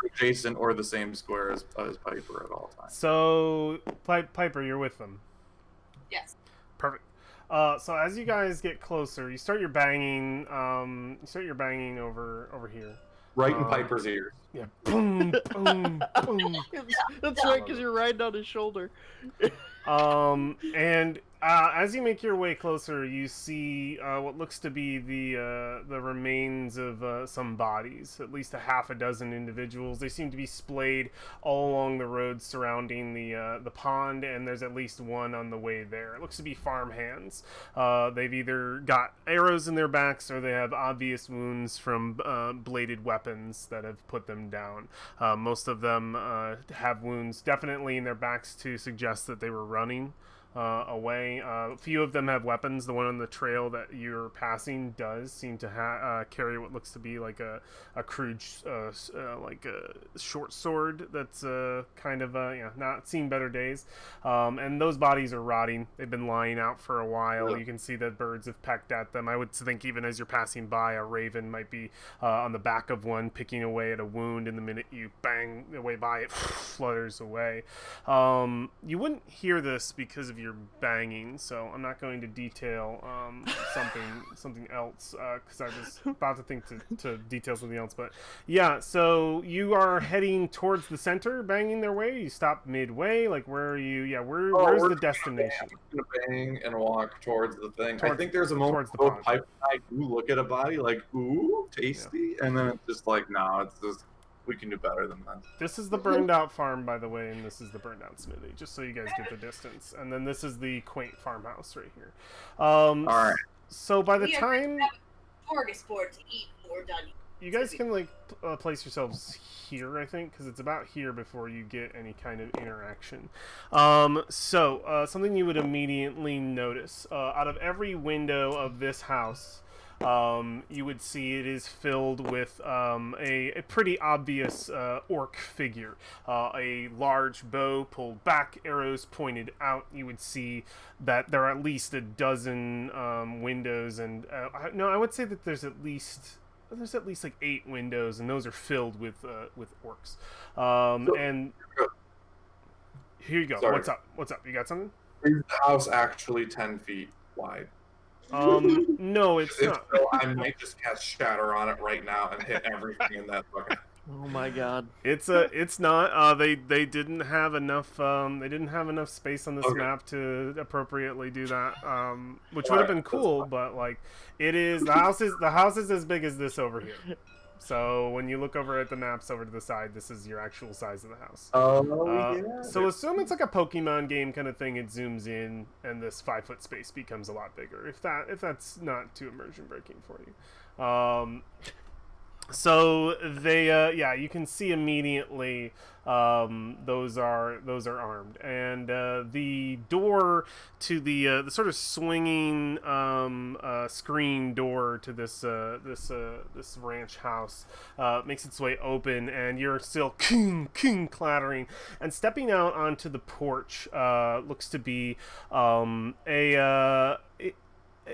adjacent or the same square as Piper at all times. So Piper, you're with them. Yes. Perfect. So as you guys get closer, you start your banging. Over here. Right in Piper's ears. Yeah. Boom, boom, boom. That's right, because you're riding on his shoulder. And as you make your way closer, you see what looks to be the remains of some bodies, at least a half a dozen individuals. They seem to be splayed all along the road surrounding the pond, and there's at least one on the way there. It looks to be farmhands. They've either got arrows in their backs or they have obvious wounds from bladed weapons that have put them down. Most of them have wounds definitely in their backs to suggest that they were running away. A few of them have weapons. The one on the trail that you're passing does seem to carry what looks to be like a crude, like a short sword that's kind of not seen better days. And those bodies are rotting. They've been lying out for a while. You can see that birds have pecked at them. I would think even as you're passing by, a raven might be on the back of one picking away at a wound, and the minute you bang away by, it flutters away. You wouldn't hear this because of your banging, so I'm not going to detail something else because I was about to think to detail something else. But yeah, so you are heading towards the center, banging their way. You stop midway. Like, where are you? Yeah, where's the destination? I'm gonna bang and walk towards the thing. I think there's a towards moment the where pond. Piper and I do look at a body like, ooh, tasty, and then it's just like, no, it's just we can do better than that. This is the burned out farm, by the way, and this is the burned out smithy, just so you guys get the distance. And then this is the quaint farmhouse right here. All right. So by the We are time, smorgasbord to eat when we're done. You guys can like place yourselves here, I think, because it's about here before you get any kind of interaction. So something you would immediately notice out of every window of this house, you would see it is filled with a pretty obvious orc figure. A large bow pulled back, arrows pointed out. You would see that there are at least a dozen windows, and no, I would say that there's at least like 8 windows, and those are filled with orcs. And here you go. Sorry. What's up? You got something? Is the house actually 10 feet wide? No, it's If not. so, I might just cast Shatter on it right now and hit everything in that fucking. Oh my god. It's not. They didn't have enough. They didn't have enough space on this Okay. map to appropriately do that. Which All would have right, been that's cool, fine. but like, it is the house is as big as this over here. So when you look over at the maps over to the side, this is your actual size of the house. Oh yeah. So assume it's like a Pokemon game kind of thing. It zooms in, and this 5-foot space becomes a lot bigger. If that's not too immersion breaking for you. So they, you can see immediately those are armed, and the door to the sort of swinging screen door to this ranch house makes its way open, and you're still king clattering, and stepping out onto the porch looks to be an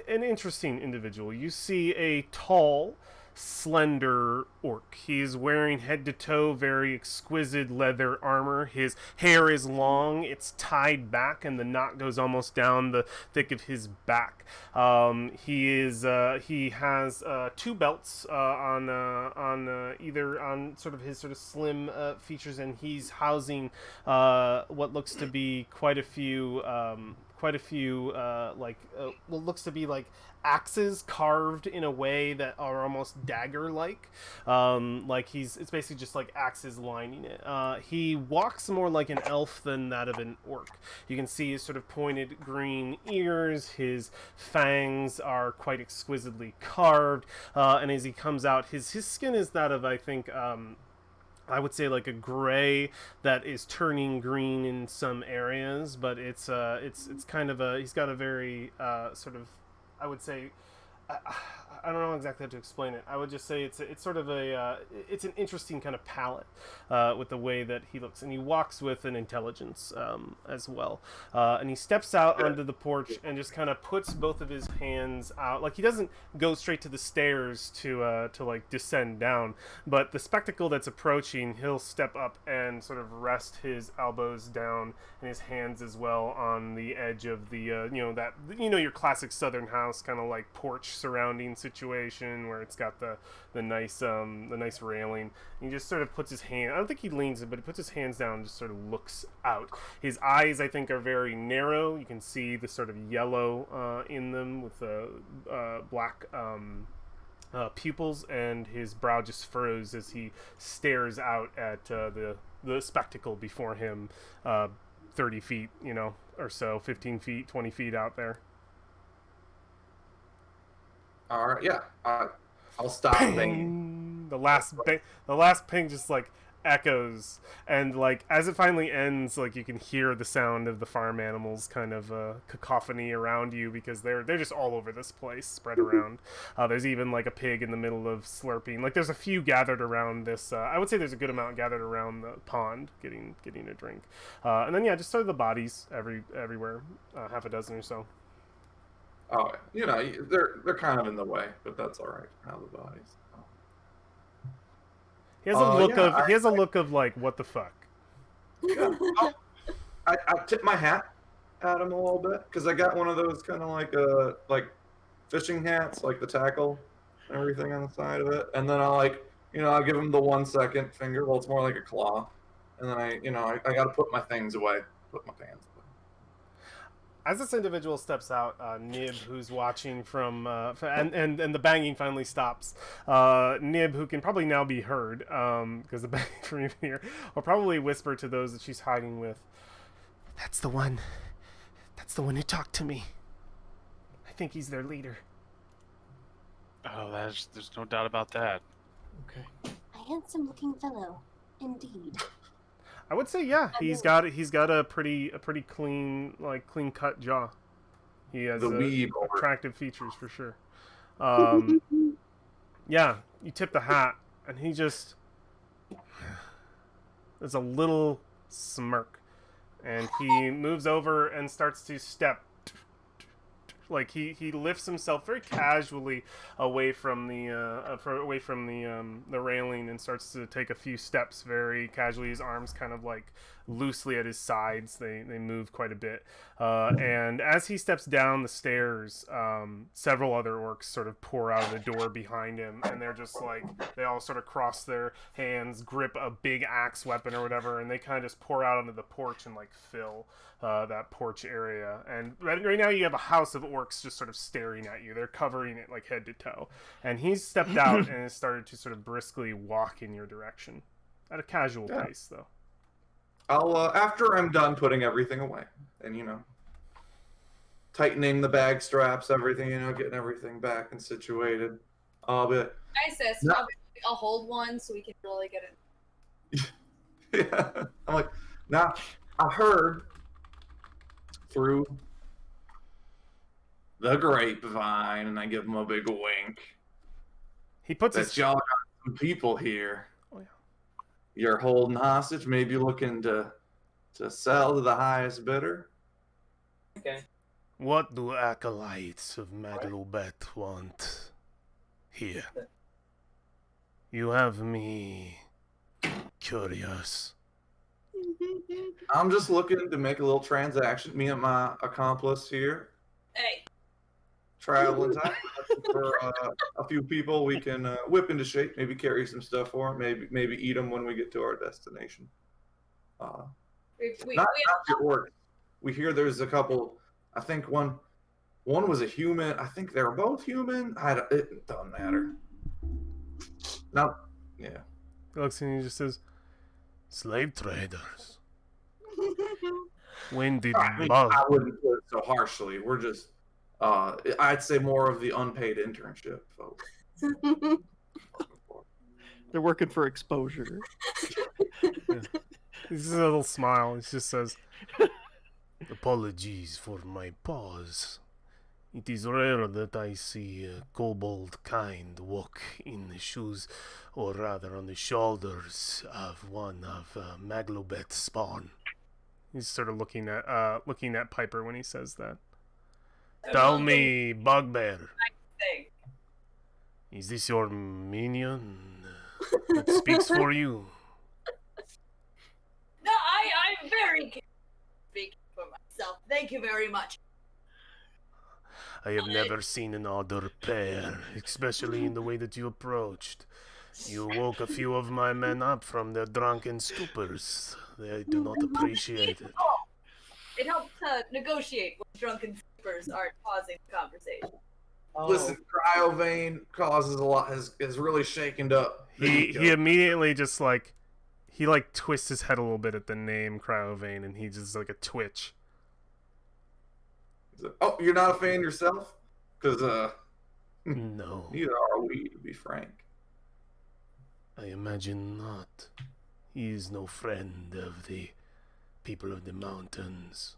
interesting individual. You see a tall, slender orc. He's wearing head to toe very exquisite leather armor. His hair is long, it's tied back, and the knot goes almost down the thick of his back. He has 2 belts on his sort of slim features, and he's housing what looks to be quite a few what looks to be like axes carved in a way that are almost dagger-like. It's basically just like axes lining it. He walks more like an elf than that of an orc. You can see his sort of pointed green ears. His fangs are quite exquisitely carved. And as he comes out, his skin is that of, I think, I would say like a gray that is turning green in some areas, but it's kind of he's got a very sort of, I would say, I don't know exactly how to explain it. I would just say it's sort of it's an interesting kind of palette with the way that he looks, and he walks with an intelligence as well. And he steps out onto the porch and just kind of puts both of his hands out. Like, he doesn't go straight to the stairs to like descend down, but the spectacle that's approaching, he'll step up and sort of rest his elbows down and his hands as well on the edge of the your classic southern house kind of like porch surrounding situation where it's got the nice railing. And he just sort of puts his hand, I don't think he leans it, but he puts his hands down and just sort of looks out. His eyes, I think, are very narrow. You can see the sort of yellow in them with the black pupils, and his brow just furrows as he stares out at the spectacle before him, 30 feet, or so, 15 feet, 20 feet out there. All right, yeah. I'll stop banging. The last ping just like echoes, and like as it finally ends, like you can hear the sound of the farm animals kind of cacophony around you, because they're just all over this place, spread around. There's even like a pig in the middle of slurping. Like, there's a few gathered around this. I would say there's a good amount gathered around the pond, getting a drink. And then just sort of the bodies everywhere, half a dozen or so. Oh, they're kind of in the way, but that's all right. Now the bodies. He has a look of like, what the fuck. Yeah. I tip my hat at him a little bit, because I got one of those kind of like fishing hats, like the tackle and everything on the side of it, and then I'll give him the 1 second finger. Well, it's more like a claw, and then I got to put my things away, put my pants away. As this individual steps out, Nib, who's watching from, and the banging finally stops. Nib, who can probably now be heard, because the banging from even here, will probably whisper to those that she's hiding with, That's the one who talked to me. I think he's their leader. Oh, there's no doubt about that. Okay. A handsome-looking fellow, indeed. I would say, yeah, he's got a pretty clean cut jaw. He has The weeb over. attractive features for sure. Yeah, you tip the hat, and he just there's a little smirk, and he moves over and starts to step. Like he lifts himself very casually away from the railing and starts to take a few steps very casually. His arms kind of like loosely at his sides. They move quite a bit. And as he steps down the stairs, several other orcs sort of pour out of the door behind him, and they're just like they all sort of cross their hands, grip a big axe weapon or whatever, and they kind of just pour out onto the porch and like fill that porch area. And right now you have a house of orcs just sort of staring at you. They're covering it like head to toe. And he's stepped out and has started to sort of briskly walk in your direction at a casual pace, though. I'll after I'm done putting everything away and tightening the bag straps, everything, getting everything back and situated. But Nicest. I'll hold one so we can really get it. yeah, I'm like, now I heard through the grapevine, and I give him a big wink. He puts that his y'all got some people here. Oh, yeah. You're holding hostage, maybe looking to sell to the highest bidder. Okay. What do acolytes of Maglubet want here? You have me curious. I'm just looking to make a little transaction. Me and my accomplice here, Hey. traveling time for a few people we can whip into shape. Maybe carry some stuff for them. Maybe eat them when we get to our destination. Not your orcs. We hear there's a couple. I think one was a human. I think they were both human. It doesn't matter. No, yeah. He looks and he just says, "Slave traders." When did I wouldn't put it so harshly. We're just, I'd say more of the unpaid internship folks. They're working for exposure. Yeah. He's a little smile. He just says, "Apologies for my pause. It is rare that I see a kobold kind walk in the shoes, or rather on the shoulders of one of Maglubet spawn." He's sort of looking at Piper when he says that. Tell me, Bugbear, Thing. is this your minion that speaks for you? No, I'm very speaking for myself. Thank you very much. I have never seen an odder pair, especially in the way that you approached. You woke a few of my men up from their drunken stupors. They do not appreciate it. It helps to negotiate when drunken sleepers aren't pausing the conversation. Oh. Listen, Cryovane causes a lot. Has really shaken up. He immediately just he twists his head a little bit at the name Cryovane, and he just like a twitch. Oh, you're not a fan yourself? Because No, neither are we, to be frank. I imagine not. He is no friend of the people of the mountains.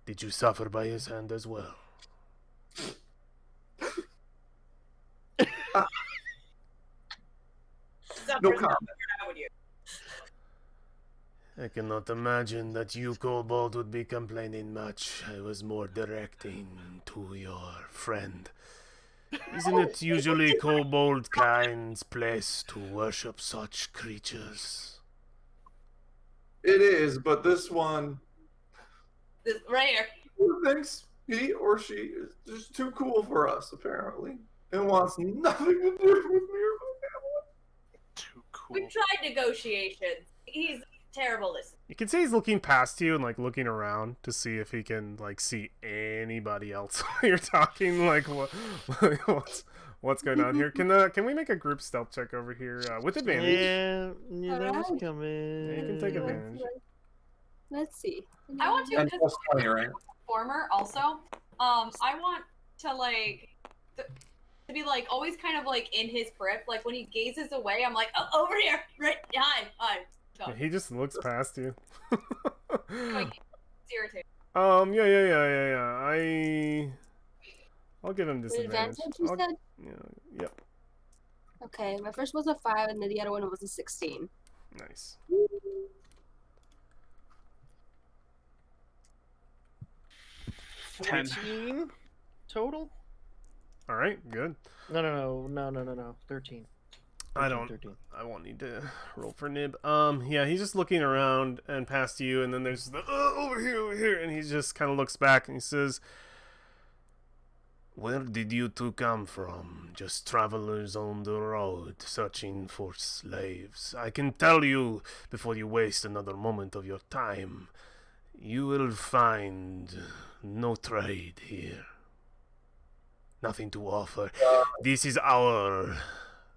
Did you suffer by his hand as well? No comment. I cannot imagine that you, Kobold, would be complaining much. I was more directing to your friend. Isn't it usually Kobold kind's place to worship such creatures? It is, but this one This right here. thinks he or she is just too cool for us, apparently, and wants nothing to do with me or my family. Too cool. We've tried negotiations. He's terrible listener. You can see he's looking past you and looking around to see if he can see anybody else while you're talking. What's going on here? Can we make a group stealth check over here with advantage? Yeah, that was coming. Yeah, you can take advantage. Let's see. I want to And because plus 20, right? performer also. I want to to be like always kind of like in his grip. Like when he gazes away, I'm like, oh, over here, right? Hi. Yeah, he just looks past you. Like, it's irritating. Yeah. I'll give him With disadvantage. advantage, you said? Yep. Okay, my first was a 5, and then the other one was a 16. Nice. Ten. 14 total? All right, good. No. 13. I 13. won't need to roll for Nib. Yeah, he's just looking around and past you, and then there's the over here, and he just kind of looks back and he says, "Where did you two come from? Just travelers on the road, searching for slaves. I can tell you, before you waste another moment of your time, you will find no trade here. Nothing to offer. This is our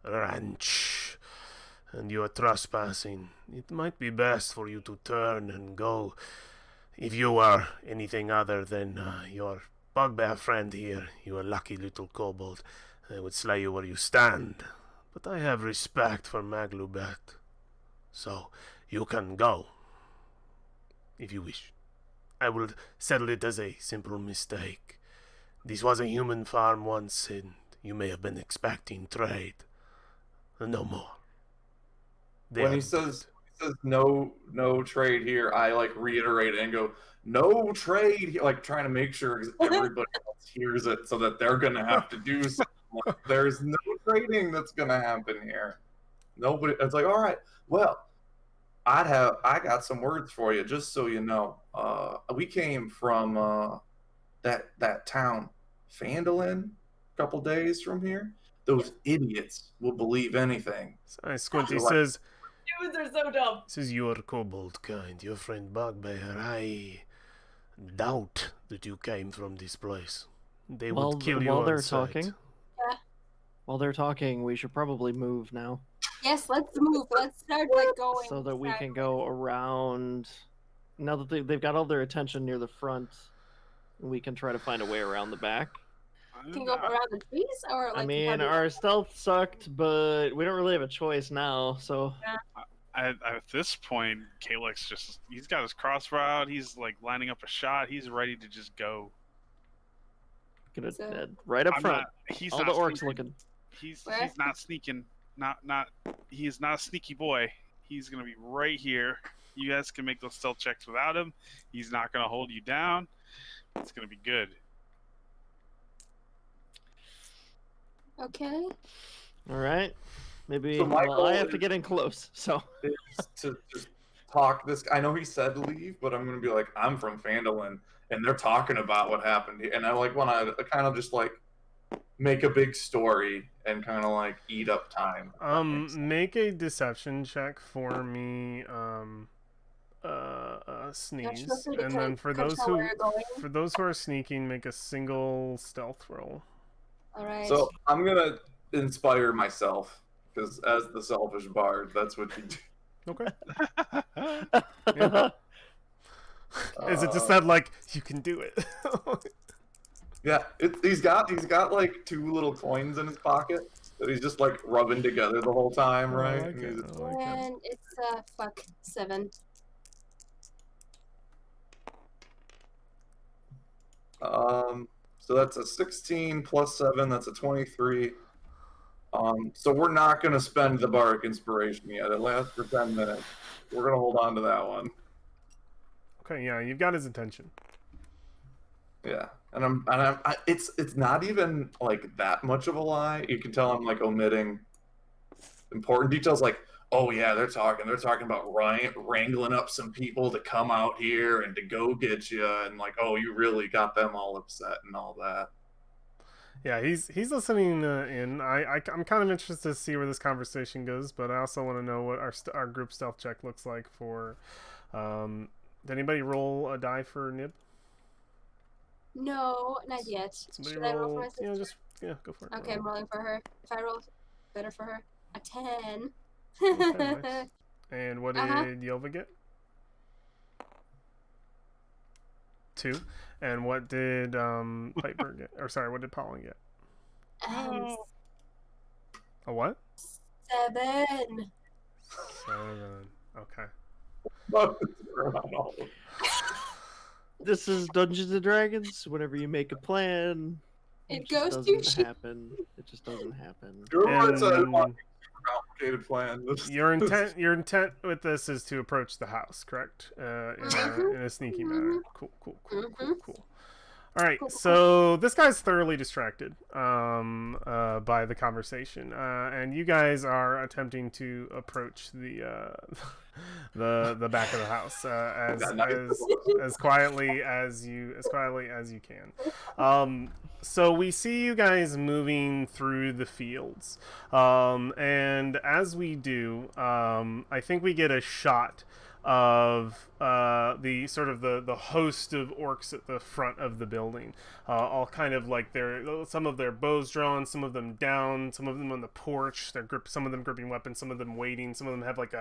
ranch, and you are trespassing. It might be best for you to turn and go. If you are anything other than your bugbear friend here, you are lucky little kobold. I would slay you where you stand. But I have respect for Maglubet, so you can go, if you wish. I will settle it as a simple mistake. This was a human farm once, and you may have been expecting trade. No more. When he says no trade here, I like reiterate it and go, no trade here, like trying to make sure everybody else hears it so that they're gonna have to do something. Like, there's no trading that's gonna happen here. Nobody. It's like, all right, well, I got some words for you, just so you know. We came from that town, Fandolin, a couple days from here. Those idiots will believe anything. So Squinty Like- says, Humans are so dumb. "This is your kobold kind, your friend Bugbear. I doubt that you came from this place. They would kill you while on they're sight." talking. Yeah. While they're talking, we should probably move now Yes, let's move. Let's start like going. so that we Start- can go around. Now that they've got all their attention near the front, we can try to find a way around the back. Can you go around the trees or like? I mean, how do you- our stealth sucked, but we don't really have a choice now. So At this point, Calyx he's got his crossbow out. He's like lining up a shot. He's ready to just go. gonna So- right up I'm front. he's All not the orcs sneaking. looking. He's Where? not sneaking. He is not a sneaky boy. He's gonna be right here. You guys can make those stealth checks without him. He's not gonna hold you down. It's gonna be good. Okay. All right. Maybe So my well, I goal have to is- get in close. So Is to just talk this. I know he said leave, but I'm gonna be like, I'm from Fandolin, and they're talking about what happened here, and I like want to kind of just like make a big story and kind of like eat up time. if that makes sense. Make a deception check for me. Sneeze, feel free to and then control where you're going. for those who are sneaking, make a single stealth roll. All right. So I'm gonna inspire myself because as the selfish bard, that's what you do. Okay. Yeah. Is it just that like you can do it? Yeah, he's got like 2 little coins in his pocket that he's just like rubbing together the whole time, Oh, I right? like And it. he's- I like it. And it's 7. So that's a 16 plus 7. That's a 23. So we're not gonna spend the bardic inspiration yet. It lasts for 10 minutes. We're gonna hold on to that one. Okay, yeah, you've got his attention. Yeah, and it's not even like that much of a lie. You can tell I'm like omitting important details, like, oh yeah, they're talking about wrangling up some people to come out here and to go get you, and like, oh, you really got them all upset and all that. Yeah, he's listening in. I'm kind of interested to see where this conversation goes, but I also want to know what our group stealth check looks like for. Did anybody roll a die for Nib? No, not yet. Somebody Should I roll for my sister? Go for it. Okay, I'm rolling for her. If I roll better for her, a 10. Okay, nice. And what did Uh-huh. Yelva get? 2. And what did Piper get? Or sorry, what did Pollen get? Um, A what? 7. 7. Okay. This is Dungeons and Dragons. Whenever you make a plan, It just goes too doesn't shit. happen. It just doesn't happen. You're right, so I don't want And a complicated plan. your intent with this is to approach the house, correct? In a sneaky manner. Cool. All right, Cool. so this guy's thoroughly distracted by the conversation, and you guys are attempting to approach the back of the house as quietly as you can. So we see you guys moving through the fields, and as we do, I think we get a shot of the sort of the host of orcs at the front of the building, all kind of like some of their bows drawn, some of them down, some of them on the porch. Some of them gripping weapons, some of them waiting, some of them have like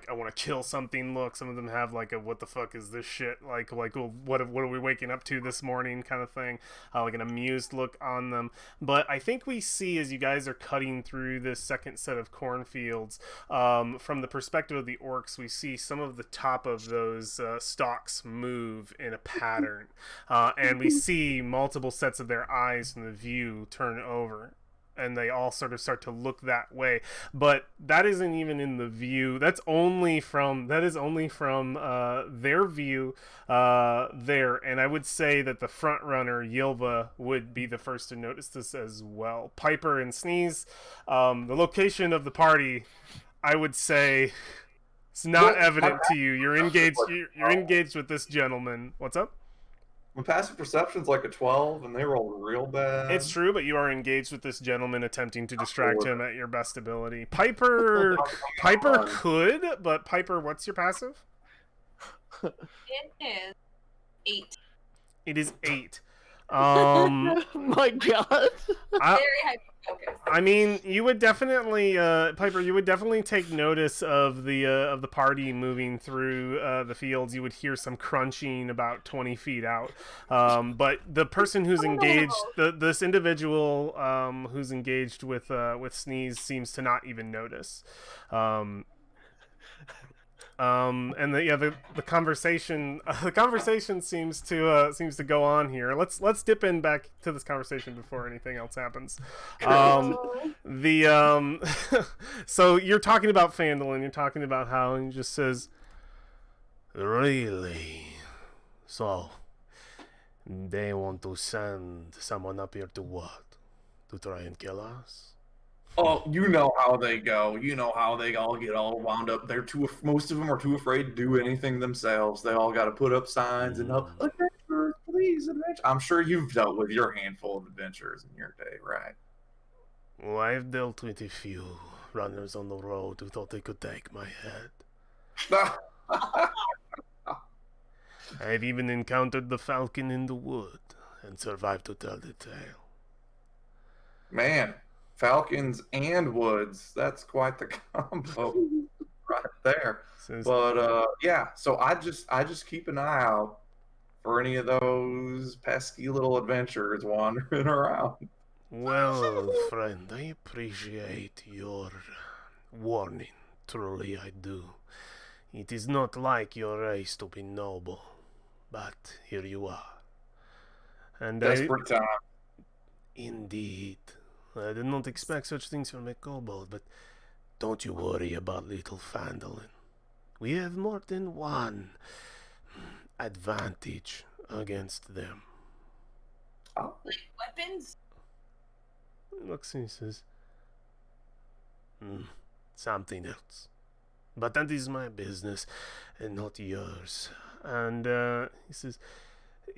I want to kill something look. Some of them have like a what the fuck is this shit, like well, what are we waking up to this morning kind of thing, like an amused look on them. But I think we see as you guys are cutting through this second set of cornfields, from the perspective of the orcs, we see some of the top of those stalks move in a pattern, and we see multiple sets of their eyes from the view turn over, and they all sort of start to look that way. But that isn't even in the view. That is only from their view there. And I would say that the front runner, Yilva, would be the first to notice this as well. Piper and Sneeze, the location of the party, I would say, it's not evident to you. You're engaged. You're engaged with this gentleman. What's up? My passive perception's like a 12, and they rolled real bad. It's true, but you are engaged with this gentleman, attempting to distract him at your best ability. Piper could, but Piper, what's your passive? It is 8. It is 8. Oh my god. Very high focus. I mean, you would definitely, Piper. You would definitely take notice of the party moving through the fields. You would hear some crunching about 20 feet out. But the person who's engaged, this individual who's engaged with Sneeze, seems to not even notice. And the conversation seems to go on here. Let's dip in back to this conversation before anything else happens. So you're talking about Fandolin. You're talking about how he just says, "Really? So they want to send someone up here to what? To try and kill us?" Oh, you know how they go. You know how they all get all wound up. Most of them are too afraid to do anything themselves. They all got to put up signs and adventurers, please, adventure. I'm sure you've dealt with your handful of adventurers in your day, right? Well, I've dealt with a few runners on the road who thought they could take my head. I've even encountered the falcon in the wood and survived to tell the tale. Man, falcons and woods. That's quite the combo right there. But yeah, so I just keep an eye out for any of those pesky little adventurers wandering around. Well, friend, I appreciate your warning. Truly, I do. It is not like your race to be noble, but here you are. And Desperate time. Indeed. I did not expect such things from a kobold, but don't you worry about little Fandolin. We have more than one advantage against them. Oh. Like weapons? Looks and he says, something else. But that is my business and not yours. And he says,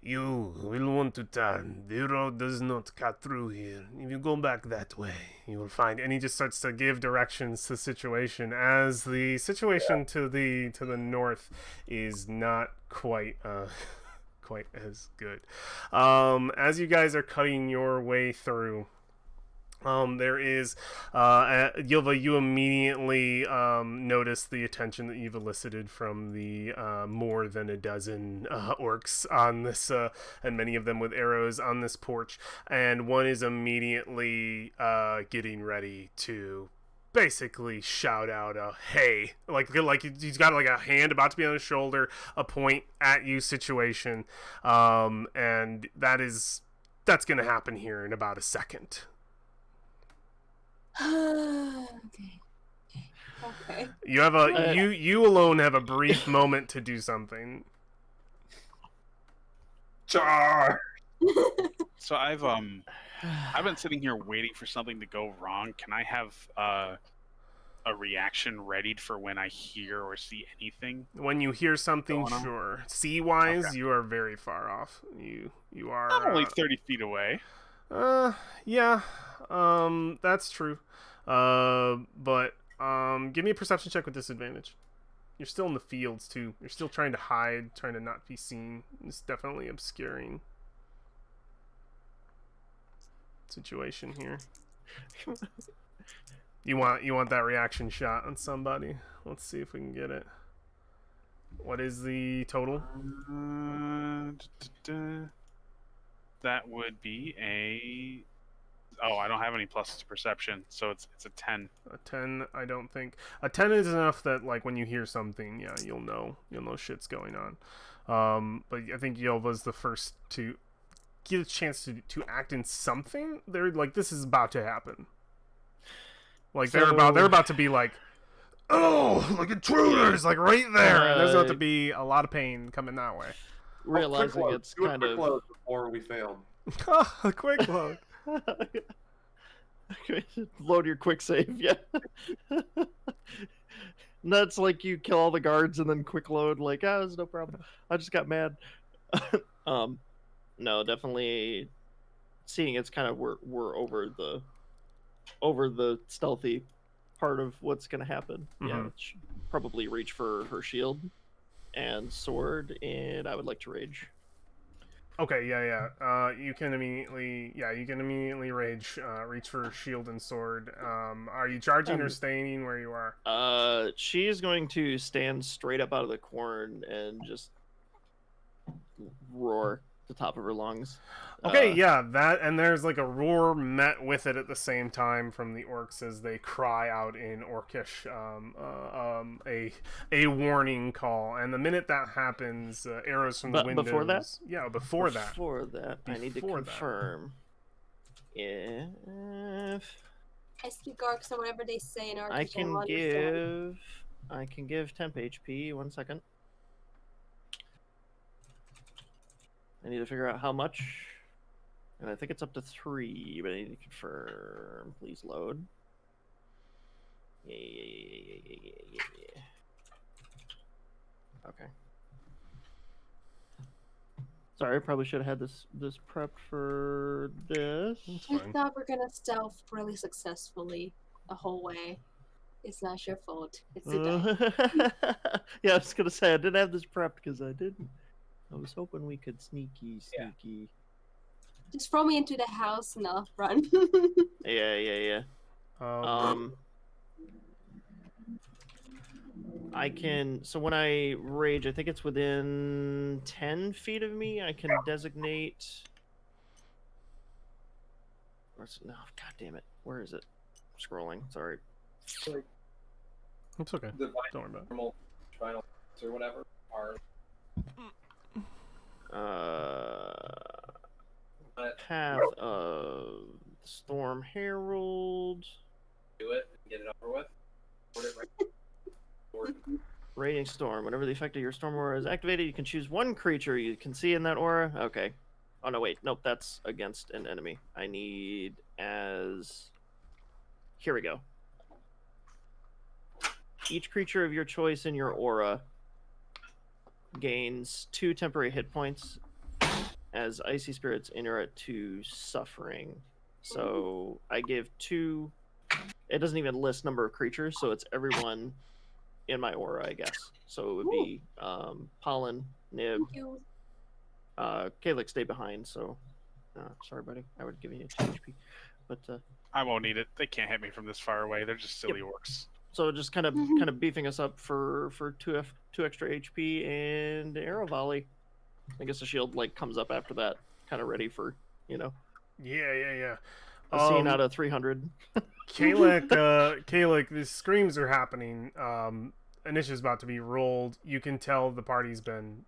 you will want to turn. The road does not cut through here. If you go back that way, you will find. And he just starts to give directions to the situation, as the situation to the north is not quite quite as good. As you guys are cutting your way through, There is, Yilva, you immediately notice the attention that you've elicited from the more than a dozen orcs on this, and many of them with arrows on this porch, and one is immediately getting ready to basically shout out a hey, like he's got like a hand about to be on his shoulder, a point at you situation, and that's gonna happen here in about a second. Okay. Okay. You have you alone have a brief moment to do something. Charge! So I've been sitting here waiting for something to go wrong. Can I have a reaction readied for when I hear or see anything? When you hear something, Going on? sure. Sea-wise, Okay. you are very far off. You are. I'm only 30 feet away. Yeah. That's true. But give me a perception check with disadvantage. You're still in the fields too. You're still trying to hide, trying to not be seen. It's definitely obscuring situation here. You want that reaction shot on somebody? Let's see if we can get it. What is the total? That would be a. Oh, I don't have any pluses to perception, so it's a 10. A 10, I don't think. A 10 is enough that like when you hear something, yeah, you'll know shit's going on. But I think Yelva's the first to get a chance to act in something. They're like, this is about to happen. Like they're about to be like, oh, like intruders, like right there. And there's about to be a lot of pain coming that way. Realizing it's Do a kind quick of load before we failed. A quick load. load your quick save, yeah. That's like you kill all the guards and then quick load, like, it's no problem. I just got mad. No, definitely seeing it's kind of we're over the stealthy part of what's gonna happen. Yeah, should probably reach for her shield and sword, and I would like to rage. Okay, yeah. You can immediately rage, reach for shield and sword. Are you charging or staying where you are? She is going to stand straight up out of the corn and just roar at the top of her lungs. Okay, yeah, that, and there's like a roar met with it at the same time from the orcs as they cry out in Orcish, a warning call. And the minute that happens, arrows from the windows. Before that? Yeah, before that. I need to confirm if I speak Orc, so whatever they say in Orc, I can give temp HP. 1 second. I need to figure out how much. And I think it's up to 3, but I need to confirm. Please load. Yeah. Okay. Sorry, I probably should have had this prepped for this. We thought we're gonna stealth really successfully the whole way. It's not your fault. It's the die. Yeah, I was gonna say I didn't have this prepped because I didn't. I was hoping we could sneaky. Just throw me into the house and I'll run. Yeah. I can. So when I rage, I think it's within 10 feet of me. I can designate. No, god damn it. Where is it? I'm scrolling. Sorry. It's okay. The Don't worry about it. normal final or whatever are Path of Storm Herald. do it and get it over with. Record it right. Raging Storm. Whenever the effect of your Storm Aura is activated, you can choose one creature you can see in that aura. Okay. Oh, no, wait. Nope, that's against an enemy. I need as... Here we go. Each creature of your choice in your aura gains 2 temporary hit points as Icy Spirits interact to Suffering. So I give 2... It doesn't even list number of creatures, so it's everyone in my aura, I guess. So it would be Pollen, Nib, Thank you. Kalik stay behind, so sorry buddy, I would give you 2 HP. But I won't need it. They can't hit me from this far away. They're just silly orcs. So just kind of beefing us up for two extra HP and arrow volley. I guess the shield like comes up after that, kind of ready for Yeah. a scene out of 300. Kalek, these screams are happening. Initiative's about to be rolled. You can tell the party's been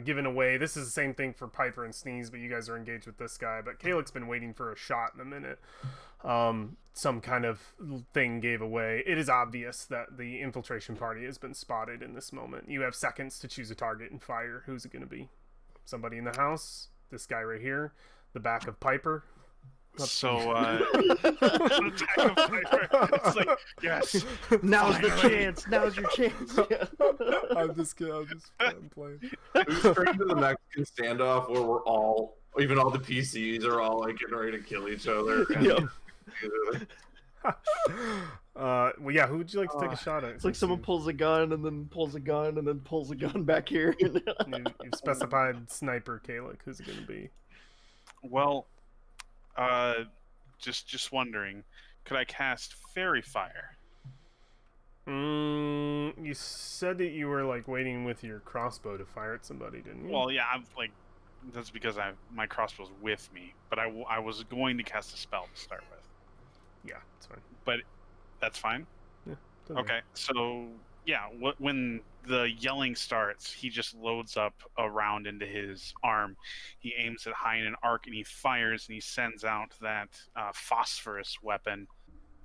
given away. This is the same thing for Piper and Sneeze, but you guys are engaged with this guy. But Kalek's been waiting for a shot in a minute. Some kind of thing gave away. It is obvious that the infiltration party has been spotted in this moment. You have seconds to choose a target and fire. Who's it going to be? Somebody in the house? This guy right here? The back of Piper? So, the attack of Piper. It's like, yes. Now's the chance. Now's your chance. I'm just kidding. I'm playing. Who's straight to the Mexican standoff where we're all, even all the PCs are all like getting ready to kill each other. And Well, yeah. Who would you like to take a shot at? It's like someone pulls a gun and then pulls a gun and then pulls a gun back here. You've specified sniper, Kalek. Who's it going to be? Well, just wondering, could I cast Fairy Fire? You said that you were like waiting with your crossbow to fire at somebody, didn't you? Well, yeah, I'm like, that's because my crossbow's with me, but I was going to cast a spell to start with. Yeah, it's fine. But that's fine? Yeah. Okay, so, yeah, when the yelling starts, he just loads up a round into his arm. He aims it high in an arc, and he fires, and he sends out that phosphorus weapon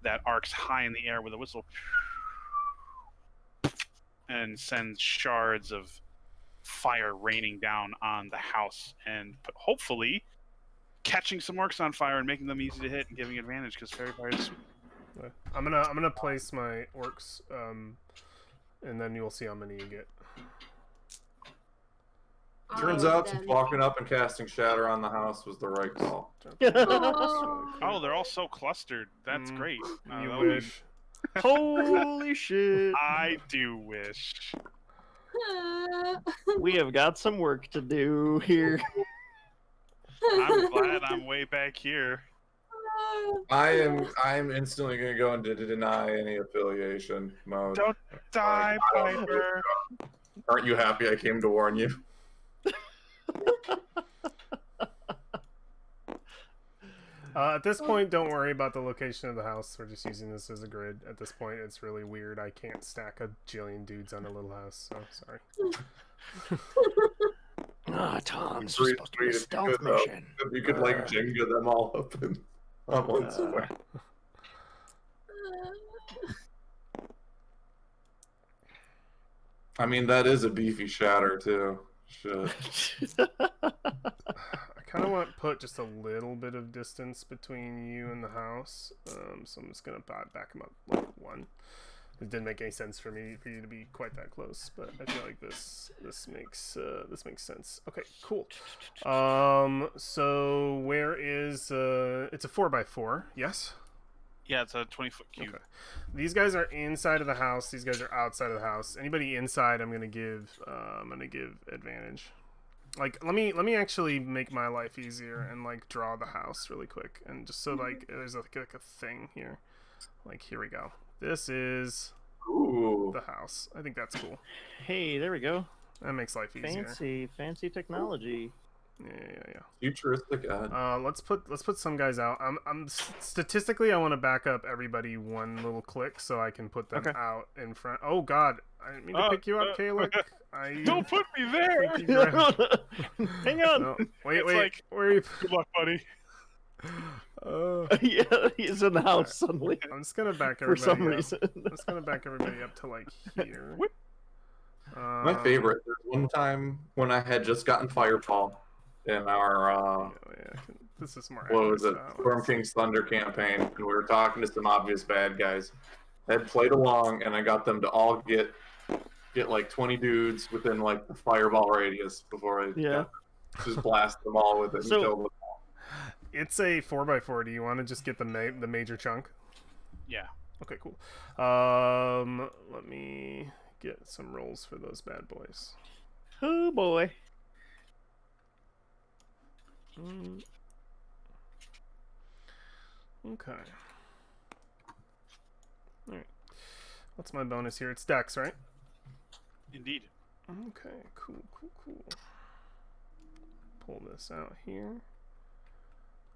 that arcs high in the air with a whistle, and sends shards of fire raining down on the house, and hopefully catching some orcs on fire and making them easy to hit and giving advantage, because fairy fire is sweet. I'm gonna place my orcs, and then you'll see how many you get. turns out walking up and casting Shatter on the house was the right call. Oh, they're all so clustered. That's great. You wish. Holy shit! I do wish. We have got some work to do here. I'm glad I'm way back here. I am instantly gonna go into deny any affiliation mode. Don't die, Piper. Aren't you happy I came to warn you? At this point, don't worry about the location of the house. We're just using this as a grid. At this point, it's really weird. I can't stack a jillion dudes on a little house, so sorry. Tom's Three- supposed to be a three, stealth mission. You could like Jenga them all up on one square. I mean, that is a beefy Shatter too. Shit. I kind of want to put just a little bit of distance between you and the house, so I'm just gonna back him up like 1. It didn't make any sense for you to be quite that close, but I feel like this makes sense. Okay, cool. So where is it's a 4x4? Yes. Yeah, it's a 20-foot cube. Okay. These guys are inside of the house. These guys are outside of the house. Anybody inside, I'm gonna give advantage. Like, let me actually make my life easier and like draw the house really quick, and just so like there's like a thing here. Like, here we go. This is the house. I think that's cool. Hey, there we go. That makes life easier. Fancy technology. Yeah. Futuristic ad. Let's put some guys out. I'm statistically I want to back up everybody 1 little click so I can put them out in front. Oh God, I didn't mean to pick you up, Caleb. Don't put me there. Hang on. No, wait. Like, where are you? Good luck, buddy. Yeah, he's in the house suddenly. I'm just gonna back for everybody some up. reason. I'm just gonna back everybody up to like here. My favorite. There's one time when I had just gotten Fireball in our this is more. what was it? accurate Storm King's Thunder campaign, and we were talking to some obvious bad guys. I had played along, and I got them to all get like 20 dudes within like the fireball radius before I just blast them all with it and kill them. It's a 4x4. Do you want to just get the major chunk? Yeah. Okay, cool. Let me get some rolls for those bad boys. Oh boy. Okay. What's my bonus here? It's Dex, right? Indeed. Okay, cool. Pull this out here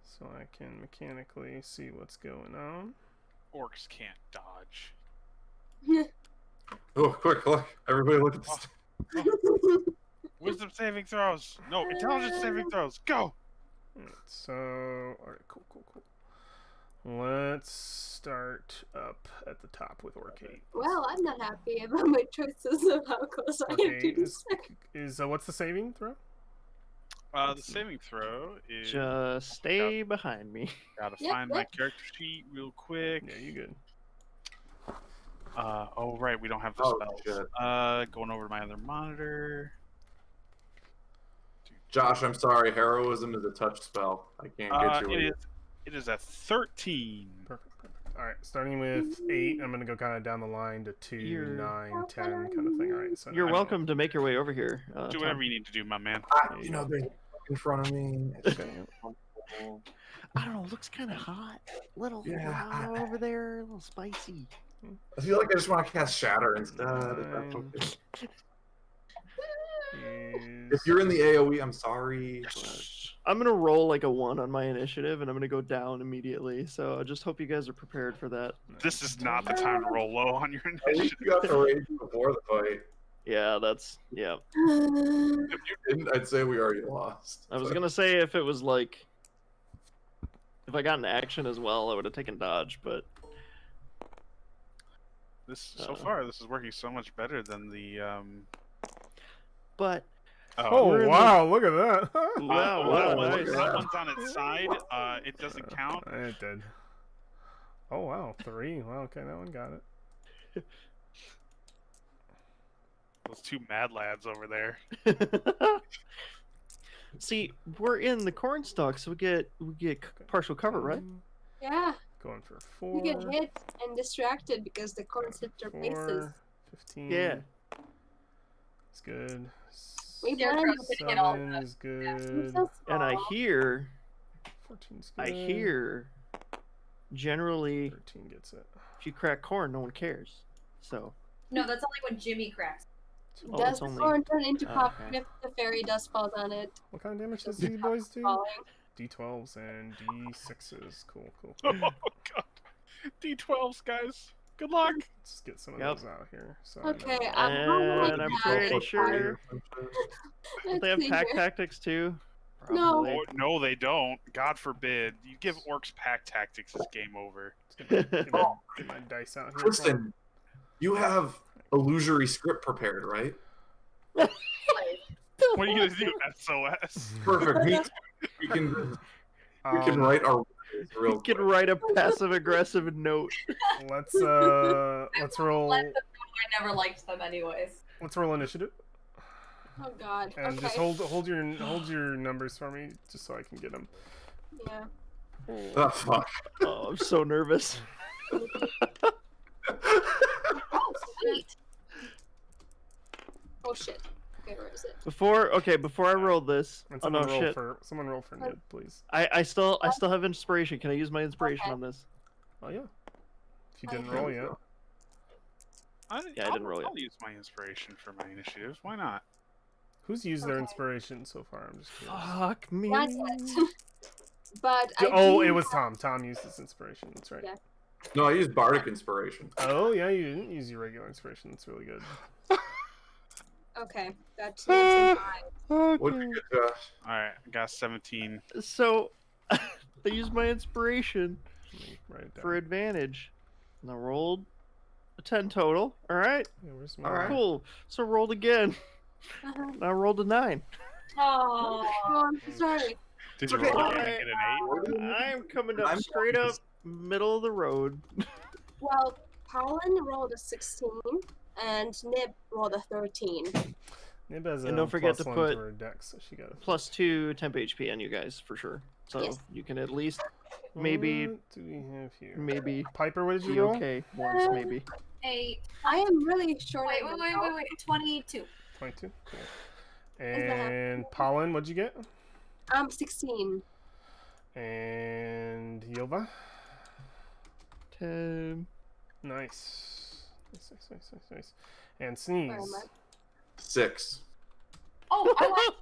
so I can mechanically see what's going on. Orcs can't dodge. Oh, quick, look. Everybody look at this. Wisdom saving throws. No, intelligence saving throws. Go. Alright, so, alright, cool. Let's start up at the top with Orc 8. Well, I'm not happy about my choices of how close I Orc am 8 to this. is what's the saving throw? The saving throw is. Just stay behind me. Gotta Yep, find my character sheet real quick. Yeah, you good. Oh right, we don't have the Oh, spells. shit. Going over to my other monitor. Josh, I'm sorry. Heroism is a touch spell. I can't get you with it. It is a 13. Perfect. Alright, starting with 8, I'm gonna go kind of down the line to 2, You're- 9, 10 kind of thing. Alright, so You're now- welcome to make your way over here. Do whatever you need to do, my man. You know, there's in front of me. Okay. I don't know. Looks kind of hot. Little hot over there. A little spicy. I feel like I just want to cast Shatter instead. Nine. If Is- you're in the AoE, I'm sorry. But... I'm gonna roll like a 1 on my initiative, and I'm gonna go down immediately. So I just hope you guys are prepared for that. This is not the time to roll low on your At least initiative. you got the rage before the fight. Yeah, that's yeah. If you didn't, I'd say we already lost. I was gonna say if it was like if I got an action as well, I would have taken dodge, but So far, this is working so much better than the. but Oh We're in wow! Look at that. wow, that nice. one's on its side. It doesn't count. It did. Oh wow, 3. Wow, okay, that one got it. Those two mad lads over there. See, we're in the corn stalk, so we get partial cover, right? Yeah, Going for you 4. get hit and distracted because the corns hit your faces. 4, 15. Yeah. It's good. We Scarecrow's blend gonna get all 7 the- is You're good. so And I small. hear 14's good. I hear generally 13 gets it. if you crack corn, no one cares. So No, that's only when Jimmy cracks. Oh, Does it's the only- corn turn into popcorn okay. if the fairy dust falls on it? What kind of damage does these boys do? Falling. D12s and D6s. Cool. Oh god. D12s, guys. Good luck. Let's get some of Yep. those out here. So I know. Okay, And I'm now pretty it's sure Let's they have see pack here. tactics too. No. Probably. Oh, no, they don't. God forbid. You give orcs pack tactics, it's game over. Let's get my dice out here. Kristen, you have illusory script prepared, right? What are you gonna do? SOS. Perfect. We can write our words real You can quick. write a passive aggressive note. Let's roll. Let them know I never liked them anyways. Let's roll initiative. Oh god. And Okay. just hold your numbers for me, just so I can get them. Yeah. Oh, fuck. Oh, I'm so nervous. Oh, sweet. Oh shit. Okay, where is it? Before I roll this. And Oh no, roll shit. someone roll for Nid, please. I still have inspiration. Can I use my inspiration Okay. on this? Oh yeah. If you I didn't think roll yet. Yeah, I didn't roll yet. I'll use my inspiration for my initiatives. Why not? Who's used their Okay. inspiration so far? I'm just curious. Fuck me. Not yet. But I Oh, do it was have- Tom. Tom used his inspiration. That's right. Yeah. No, I used Bardic Inspiration. Oh yeah, you didn't use your regular inspiration. That's really good. Okay, that's fine. What did you get, Josh? Alright, I got 17. So, I used my inspiration Let me write it down. for advantage. And I rolled a 10 total. All right. Yeah, where's my... All right. Cool. So rolled again. Uh-huh. And I rolled a 9. Oh. Oh, I'm sorry. Did you Okay. roll again and get an 8? I'm coming up I'm straight going up middle of the road. Well, Colin rolled a 16, and Nib rolled a 13. Nib has And a don't forget plus to 1 put to her dex, so she got a Plus 2 temp HP on you guys for sure. So Yes. you can at least maybe What do we have here? maybe Piper, what did be you roll? okay once maybe. 8. I am really short. Wait, on wait, wait, health. wait, wait. 22. 22. Cool. that And Pollen, what'd you get? 16. And Yova? 10. Nice. Nice. And Where Sneeze. am I? 6. Oh, I want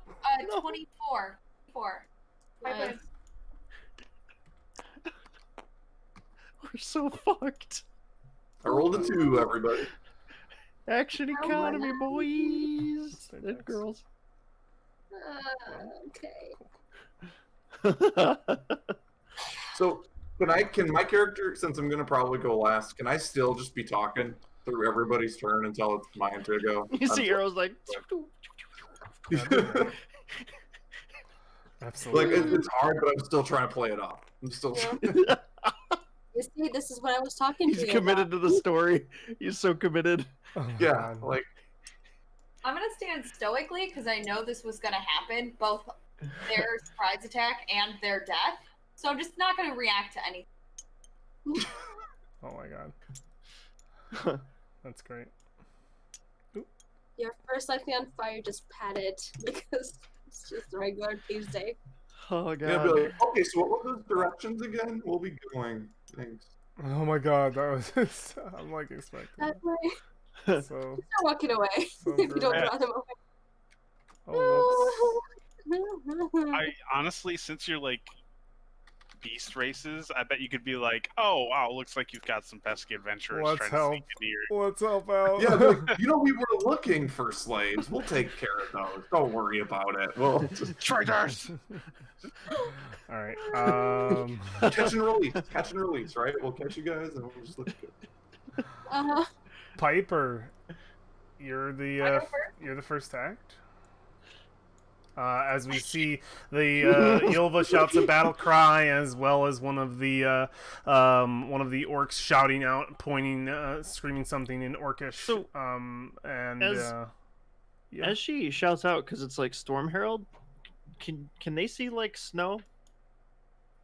No. 24. 4. Nice. We're so fucked. I rolled a 2, everybody. Action Oh my economy, God. boys Stay and back. girls. Okay. So can my character, since I'm gonna probably go last, can I still just be talking through everybody's turn until it's mine to go? You see arrows like. Absolutely. Like it's hard, but I'm still trying to play it off. I'm still. Yeah. You see, this is what I was talking He's to you committed about. to the story. He's so committed. Oh my Yeah, God. like I'm gonna stand stoically because I know this was gonna happen, both their surprise attack and their death. So I'm just not gonna react to anything. Oh my God. That's great. Your first lighting on fire, just pat it because it's just a regular Tuesday. Oh yeah, god. be like, okay, so what were those directions again? We'll be going. Thanks. Oh my God. That was. I'm like expecting. That way, So. start walking away So if you don't dramatic. draw them away. Oh, I honestly, since you're like beast races, I bet you could be like, oh wow, looks like you've got some pesky adventurers Let's trying help. to sneak into your. whoops. Let's help out. Yeah, like, we were looking for slaves. We'll take care of those. Don't worry about it. We'll just Traitors! All right. catch and release, right? We'll catch you guys, and we'll just look good. Piper, you're the I go first? you're the first act. As we see the Ylva shouts a battle cry, as well as one of the orcs shouting out, pointing, screaming something in Orcish. So, and yeah. As she shouts out, because it's like Storm Herald, can they see like snow,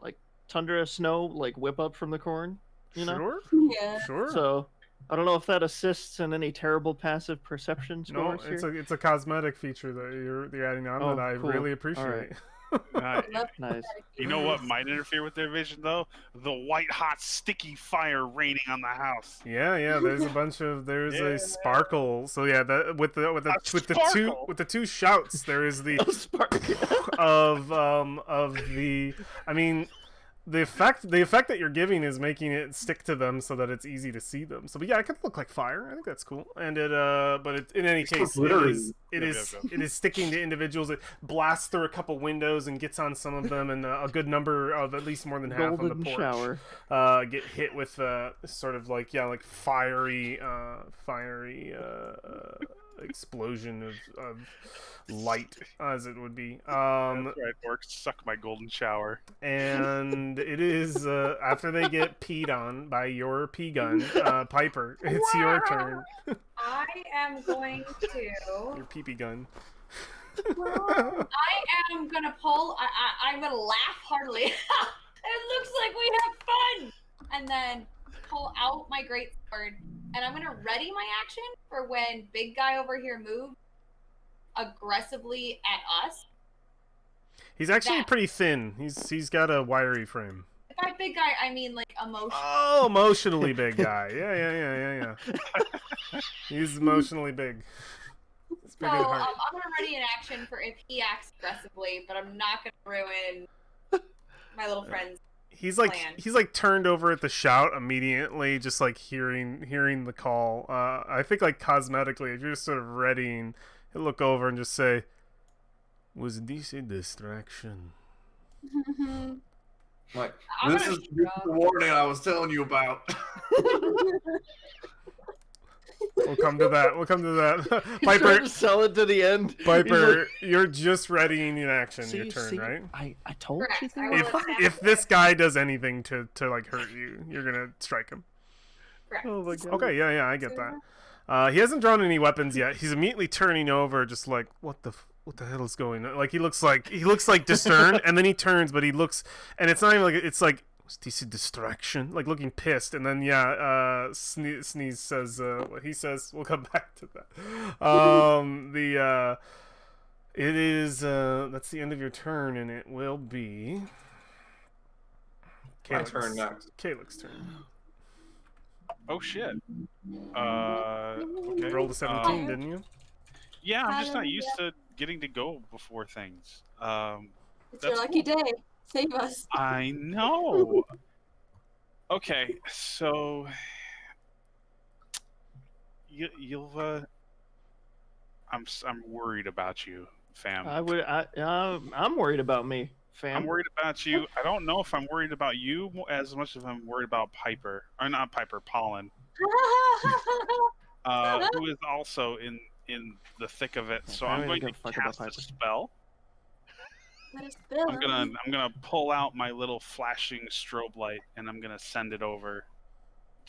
like tundra snow, like whip up from the corn? You know. Sure, Yeah. sure. So I don't know if that assists in any terrible passive perception No, scores it's here. a cosmetic feature that you're adding on Oh, that I cool. really appreciate. Alright. Nice. You know what might interfere with their vision though? The white hot sticky fire raining on the house. Yeah. There's a bunch of Yeah. a sparkle. So yeah, that with the two shouts, there is the of the. I mean, the effect that you're giving is making it stick to them so that it's easy to see them. So, but yeah, it could look like fire. I think that's cool. And in any case, it is sticking to individuals. It blasts through a couple windows and gets on some of them, and a good number of at least more than half on the Golden porch shower. get hit with sort of like fiery explosion of light, as it would be. That's right, orcs suck my golden shower. And it is after they get peed on by your pea gun, Piper. It's your turn. I am going to. Your pee gun. I am gonna pull. I'm gonna laugh heartily. It looks like we have fun. And then pull out my great sword, and I'm gonna ready my action for when big guy over here moves aggressively at us. He's actually pretty thin. He's got a wiry frame. By big guy, I mean like emotional. Oh, emotionally big guy. Yeah. He's emotionally big. It's So big at heart. I'm gonna ready an action for if he acts aggressively, but I'm not gonna ruin my little friend's He's plan. turned over at the shout immediately, just like hearing the call. I think like cosmetically, if you're just sort of readying, he'll look over and just say, "Was this a distraction?" Like, I'm this gonna is the warning I was telling you about. We'll come to that. He's trying Piper, to sell it to the end. Piper, you're just readying in action. Your turn, right? I told Correct. you. I That. will If this guy does anything to like hurt you, you're gonna strike him. Correct. Oh my god. Okay, yeah, I get that. He hasn't drawn any weapons yet. He's immediately turning over, just like, what the hell is going on? Like he looks like discerned, and then he turns, but he looks, and it's not even like it's like, was this a distraction? Like looking pissed, and then Sneeze says what he says. We'll come back to that. It is that's the end of your turn, and it will be My turn next. Kalix's turn. Oh shit. You Okay. rolled a 17, didn't you? Yeah, I'm just not Hallelujah. used to getting to go before things. It's your That's lucky cool. day. Save us. I know. Okay, so Ylva, I'm worried about you, fam. I'm worried about me, I'm fam. worried about you. I don't know if I'm worried about you as much as I'm worried about Piper, or not Piper, Pollen, who is also in the thick of it. Yeah, So I don't I'm even going to give a fuck about cast a Piper. spell. What a spill. I'm gonna pull out my little flashing strobe light, and I'm gonna send it over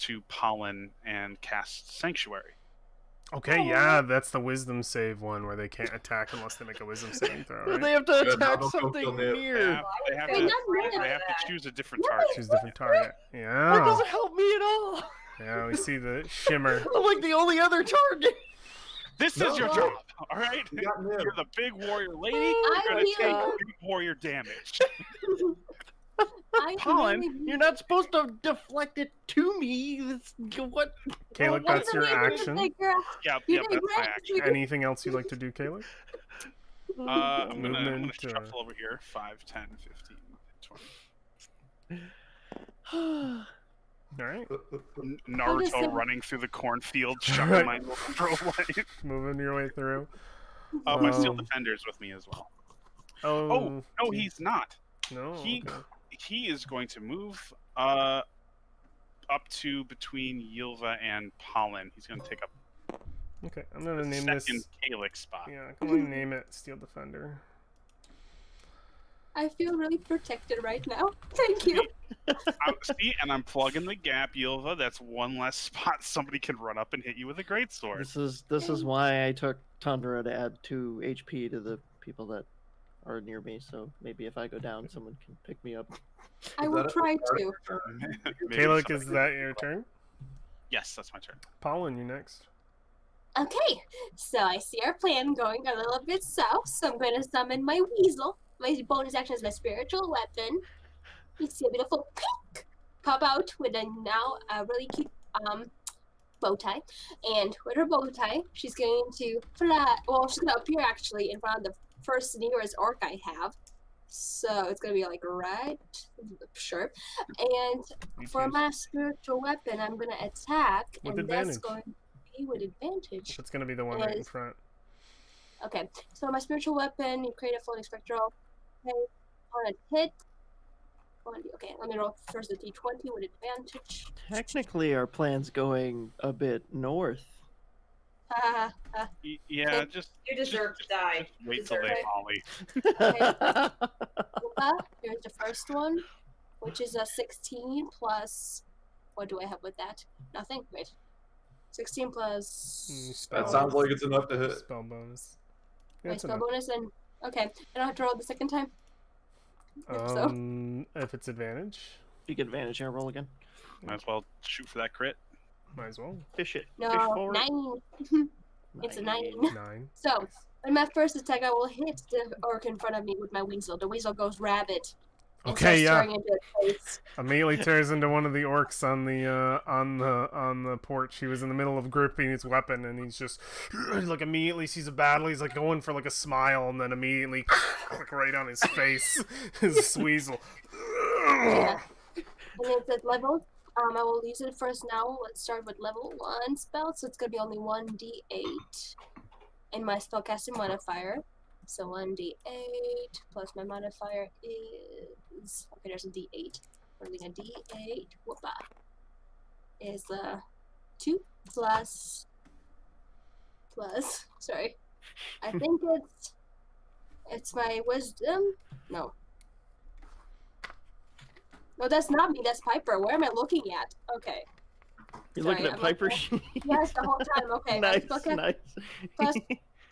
to Pollen and cast Sanctuary. Okay, yeah, that's the wisdom save one where they can't attack unless they make a wisdom saving throw, right? They have to Good, attack now don't go something kill Nib. They near. have, they have Wait, to not Nib. they have to choose a different No, target. Choose a different target. That Yeah. doesn't help me at all. Yeah, we see the shimmer. I'm like the only other target. This No, is your no. job, all right? You got Nib. You're the big warrior lady. I You're gonna take feel- big warrior damage. I Pollen, really- you're not supposed to deflect it to me. What? Caleb, Well, that's your Wait, action. figure out- Yep, you yep, that's my digress. action. Anything else you'd like to do, Caleb? I'm gonna Movement, shuffle over here. 5, 10, 15, 20. All right. Understand. Naruto running through the cornfield, chucking my little strobe light. Moving your way through. My Steel Um, Defender's with me as well. Oh, Oh, no, he's not. no. He Okay. he is going to move up to between Ylva and Pollen. He's going to take up Okay, I'm gonna the name second this. Calyx spot. Yeah, I'm gonna name it Steel Defender. I feel really protected right now. Thank you. See, and I'm plugging the gap, Ylva. That's one less spot somebody can run up and hit you with a greatsword. This is why I took Tundra to add 2 HP to the people that are near me. So maybe if I go down, someone can pick me up. I will try to. Maybe Caleb, somebody- is that your turn? Yes, that's my turn. Pollen, you next. Okay, so I see our plan going a little bit south, so I'm going to summon my weasel. My bonus action is my spiritual weapon. You see a beautiful pink pop out with a now really cute bow tie. And with her bow tie, she's going to fly. Well, she's going to appear actually in front of the first nearest orc I have. So it's going to be like right, sure. And You for choose. my spiritual weapon, I'm going to attack, With and that's advantage. going to be with advantage. It's gonna be the one right in Yes. front. Okay, so my spiritual weapon, you create a floating spectral. Okay, on a hit. Okay, let me roll first the d20 with advantage. Technically, our plan's going a bit north. Yeah, just You deserve to die. just wait till they Deserve it. volley. Here's the first one, which is a 16 plus. What do I have with that? Nothing. Wait. 16 plus. Spell. That sounds like it's enough to hit. Spell bonus. my That's spell enough. bonus and okay. I don't have to roll the second time. So If it's advantage, You get advantage. Yeah, roll again. Might as well shoot for that crit. might as well. Fish it. Fish no forward. 9. It's a 9. 9. So, in my first attack, I will hit the orc in front of me with my weasel. The weasel goes rabid. And Okay, starts yeah. tearing into its face. Immediately tears into one of the orcs on the porch. He was in the middle of gripping his weapon, and he's just he's like immediately sees a battle. He's like going for like a smile, and then immediately like right on his face, his weasel. Yeah. And it's at level. I will use it first now. Let's start with level 1 spell, so it's gonna be only 1d8 in my spellcasting modifier. So 1d8 plus my modifier is okay. There's a d8. Rolling a d8. Whoopa is 2 plus. Sorry, I think it's my wisdom. No. No, that's not me. That's Piper. Where am I looking at? Okay. You're Sorry, looking at I'm Piper. Yes, the whole time. Okay. Nice, Okay. nice. Plus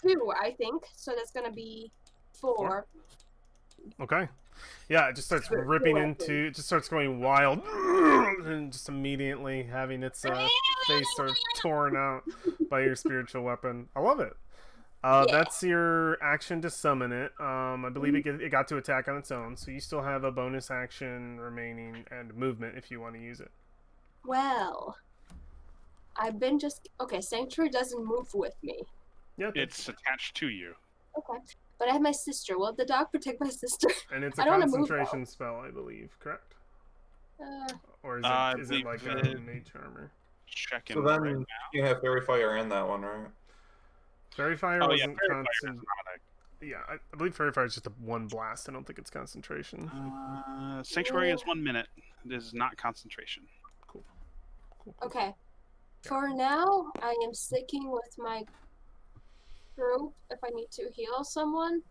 2, I think. So that's gonna be 4. Okay. Yeah, it just starts ripping into. It just starts going wild, and just immediately having its face sort of torn out by your spiritual weapon. I love it. Yeah. That's your action to summon it. I believe it got to attack on its own, so you still have a bonus action remaining and movement if you want to use it. Well, I've been just okay. Sanctuary doesn't move with me. Yeah, It's attached to you. Okay, but I have my sister. Will the dog protect my sister? and it's a I don't wanna move, concentration spell, I believe. Correct? Or is I it like a believe mage armor? Checking So right then now. you have Fairy Fire in that one, right? Fairy Fire Oh yeah, wasn't Fairy Fire constant. is automatic. Yeah, I believe Fairy Fire is just a one blast. I don't think it's concentration. Sanctuary is 1 minute. It is not concentration. Cool. Okay. For now, I am sticking with my group if I need to heal someone.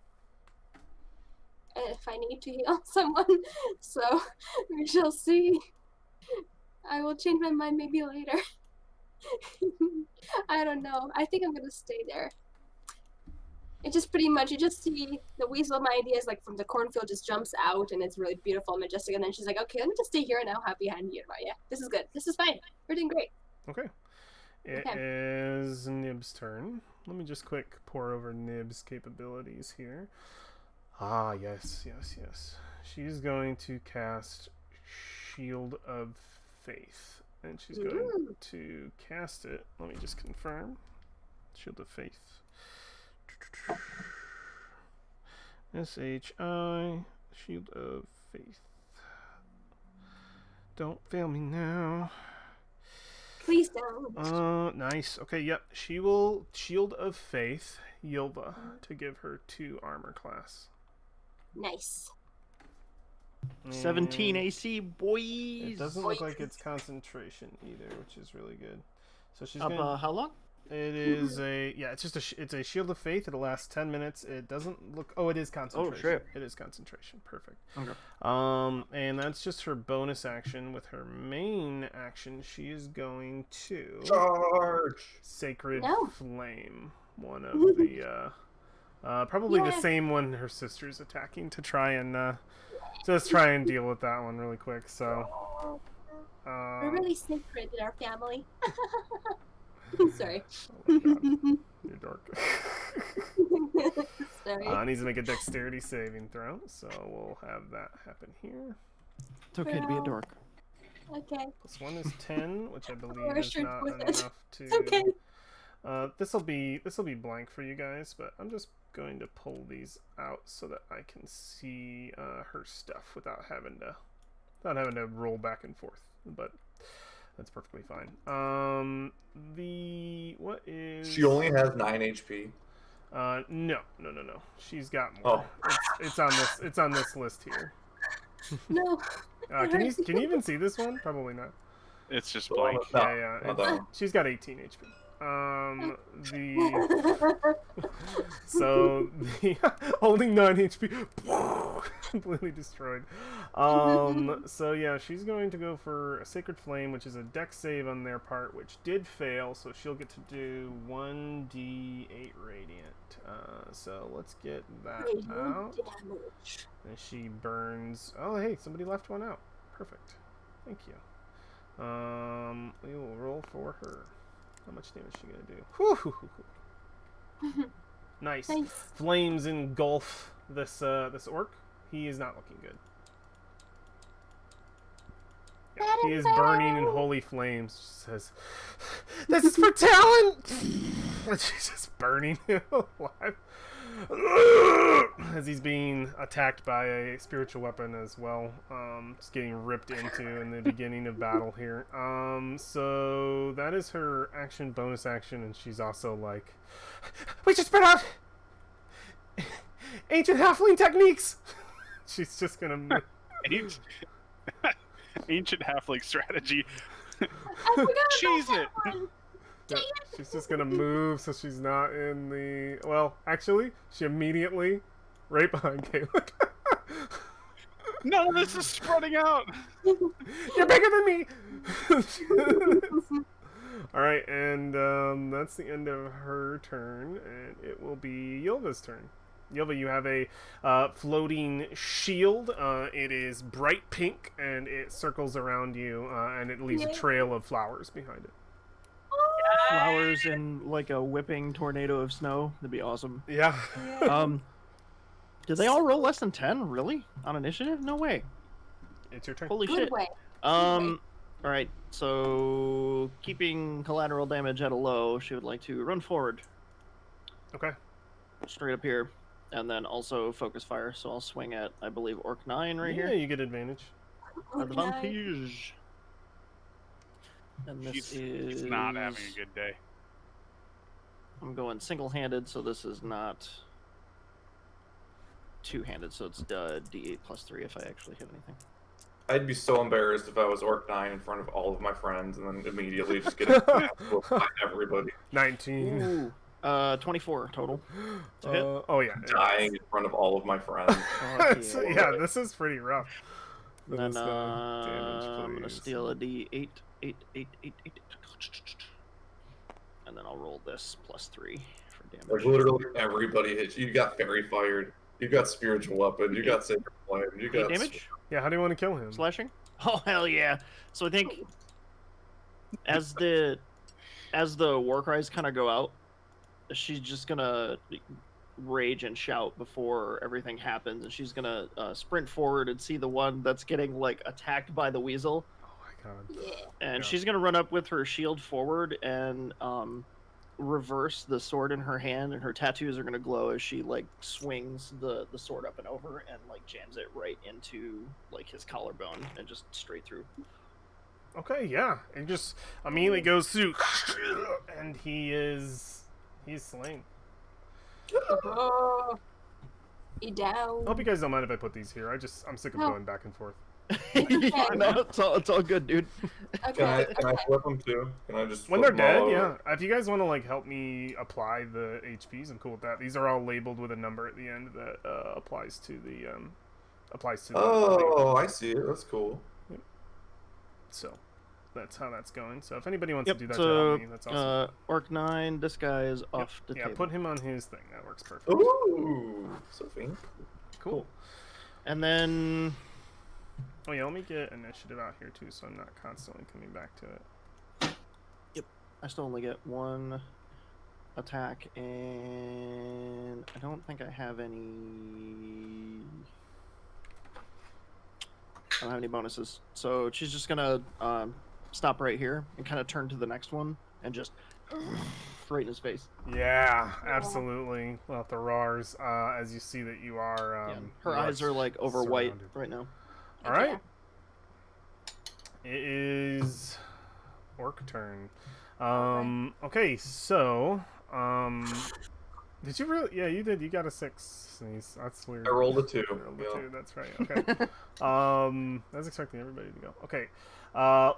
And if I need to heal someone. So, we shall see. I will change my mind maybe later. I don't know. I think I'm gonna stay there. It just pretty much, you just see the weasel of my ideas, like from the cornfield, just jumps out, and it's really beautiful and majestic. And then she's like, "Okay, let me just stay here now, happy behind you." Yeah, this is good. This is fine. We're doing great. Okay. It Okay. is Nib's turn. Let me just quick pour over Nib's capabilities here. Ah, yes. She's going to cast Shield of Faith. And she's going to cast it. Let me just confirm. Shield of Faith. SHI. Shield of Faith. Don't fail me now. Please don't. Nice. Okay, yep. She will Shield of Faith Yilva to give her 2 armor class. Nice. 17 And AC, boys. It doesn't look like it's concentration either, which is really good. So she's Up, gonna. how long? It is it's just it's a Shield of Faith. It'll last 10 minutes. It doesn't look. Oh, it is concentration. shit. It is concentration. Perfect. Okay. And that's just her bonus action. With her main action, she is going to Charge! Sacred No. Flame. One of the probably the Yeah. same one her sister's attacking to try and just try and deal with that one really quick. So We're really sacred in our family. Sorry. oh my God, you're dark. Sorry. Needs to make a dexterity saving throw, so we'll have that happen here. It's okay to be a dork. Okay. Plus 1 is 10, which I believe We're is sure not with it. enough to. It's okay. This will be blank for you guys, but I'm just going to pull these out so that I can see her stuff without having to roll back and forth. But that's perfectly fine. What is? She only has 9 HP. No. She's got more. Oh. It's on this. It's on this list here. No. Can you even see this one? Probably not. It's just Oh, blank. no, Yeah. not that one. She's got 18 HP. So the holding 9 HP, completely destroyed. So yeah, she's going to go for a Sacred Flame, which is a dex save on their part, which did fail, so she'll get to do 1d8 radiant. So let's get that out. Damage. And she burns. Oh hey, somebody left one out. Perfect. Thank you. We will roll for her. How much damage is she gonna do? Nice. Nice. Flames engulf this orc. He is not looking good. Yeah, he is burning in holy flames. She says, "This is for Talon." And she's just burning him alive as he's being attacked by a spiritual weapon as well. Just getting ripped into in the beginning of battle here. So that is her action, bonus action, and she's also like, "We should spread out ancient halfling techniques." She's just gonna move. Ancient halfling strategy. I forgot Cheese about it. that one. Yeah, she's just gonna move so she's not in the. Well, actually, she immediately right behind Caleb. No, this is spreading out. You're bigger than me. All right, and that's the end of her turn, and it will be Yilva's turn. Yilva, you have a floating shield. It is bright pink, and it circles around you, and it leaves a trail of flowers behind it. Flowers in like a whipping tornado of snow. That'd be awesome. Yeah. Did they all roll less than 10? Really? On initiative? No way. It's your turn. Holy Good shit. way. All right. So keeping collateral damage at a low, she would like to run forward Okay. straight up here, and then also focus fire. So I'll swing at, I believe, Orc 9 right Yeah, here. you get advantage. Advantage. And this He's not having a good day. I'm going single-handed, so this is not two-handed, so it's D8 plus 3 if I actually hit anything. I'd be so embarrassed if I was Orc 9 in front of all of my friends and then immediately just get a by everybody. 19. Ooh, 24 total. To hit. Oh yeah. Dying in front of all of my friends. So, yeah, this is pretty rough. And then Damage, I'm gonna please. steal a D8, 8, 8, 8, 8, and then I'll roll this plus 3 for damage. Like literally everybody hits you. You got Fairy Fired. You got Spiritual Weapon. You got Sacred Flame. You 8 got damage? Yeah, how do you want to kill him? Slashing? Oh hell yeah! So I think as the war cries kind of go out, she's just gonna rage and shout before everything happens, and she's gonna sprint forward and see the one that's getting like attacked by the weasel, Oh my god. Yeah. and Yeah. she's gonna run up with her shield forward and reverse the sword in her hand, and her tattoos are gonna glow as she like swings the sword up and over and like jams it right into like his collarbone and just straight through. Okay, yeah. It just immediately goes through and he's slain. Oh, he down. I hope you guys don't mind if I put these here. I'm sick of No. going back and forth. No, it's all good, dude. Okay. Can I flip them too? Can I just When flip they're them all dead, over? yeah. If you guys want to like help me apply the HPs, I'm cool with that. These are all labeled with a number at the end that applies to the Oh, I see it. That's cool. So that's how that's going. So if anybody wants Yep. to do that to So help me, that's awesome. Orc 9, this guy is off the Yeah, table. put him on his thing. That works perfect. Ooh, Sophie. Cool. And then Oh yeah, let me get initiative out here too, so I'm not constantly coming back to it. I still only get one attack, and I don't think I have any. I don't have any bonuses, so she's just gonna stop right here and kind of turn to the next one and just right in his face. Yeah, absolutely. Well, the roars, as you see that you are. Her you eyes are like over white surrounded. right now. All right. It is orc turn. Okay, so did you really? Yeah, you did. You got a 6. Sneeze. That's weird. I rolled a 2. You rolled a Yeah. 2, that's right. Okay. I was expecting everybody to go. Okay.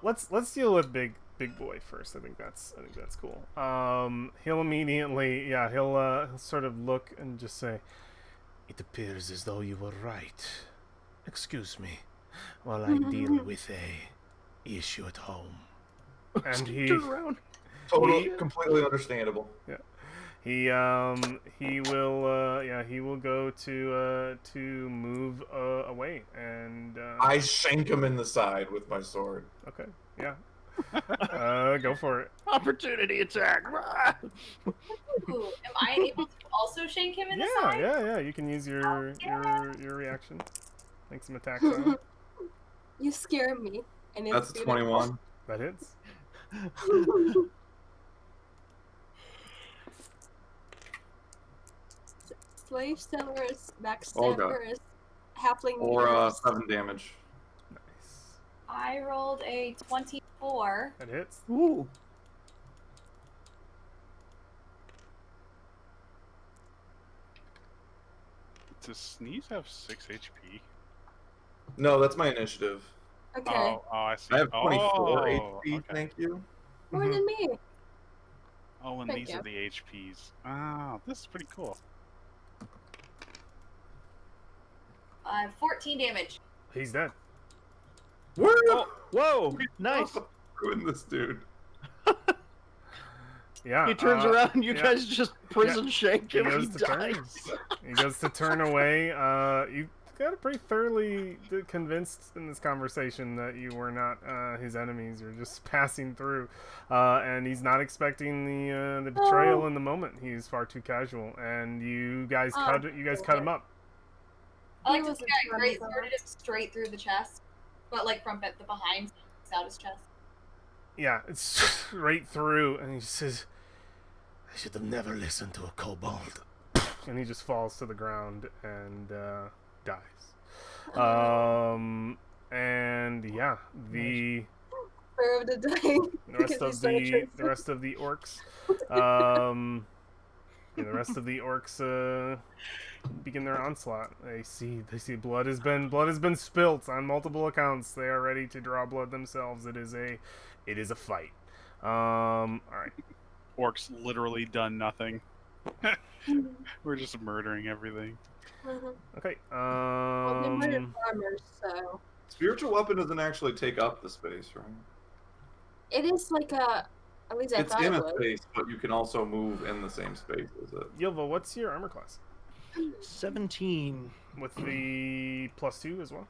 Let's deal with big boy first. I think that's cool. He'll immediately, he'll sort of look and just say, "It appears as though you were right. Excuse me, while I deal with a issue at home." And he Turn around. Totally, completely understandable. he will go to move away and I shank him in the side with my sword. okay, yeah. Go for it. Opportunity attack. Ooh, am I able to also shank him in the side? Yeah. You can use your reaction. Make some attacks on him. You scare me. And it's That's a beautiful. 21. That hits. Slave sellers, Oh, backstabbers, halfling Or leaders. 7 damage. Nice. I rolled a 24. That hits. Ooh. Does Sneeze have 6 HP? No, that's my initiative. Okay. Oh, I see. I have 24 oh, HP, okay. thank you. More than me. Oh, and Thank these you. are the HPs. Oh, this is pretty cool. 14 damage. He's dead. Woo! Oh, whoa! Nice. Ruin this dude. Yeah. He turns around. You yeah. guys just prison shank He him. He goes to turn. dies. He goes to turn away. You got pretty thoroughly convinced in this conversation that you were not his enemies. You're just passing through, and he's not expecting the betrayal in the moment. He's far too casual, and you guys cut him up. I like He to was think a I great tremor. sworded him straight through the chest, but like from the behind, out his chest. Yeah, it's right through, and he says, "I should have never listened to a kobold." And he just falls to the ground and dies. And yeah, the Fear of the dying. the rest of the orcs, the rest of the orcs begin their onslaught. They see blood has been spilt on multiple accounts. They are ready to draw blood themselves. It is a fight. All right. Orcs literally done nothing. We're just murdering everything. Okay. Well, they murdered farmers, so Spiritual weapon doesn't actually take up the space, right? it is like a. At least I It's thought in it a was. space, but you can also move in the same space as it. Yilva, what's your armor class? 17. With the +2 as well?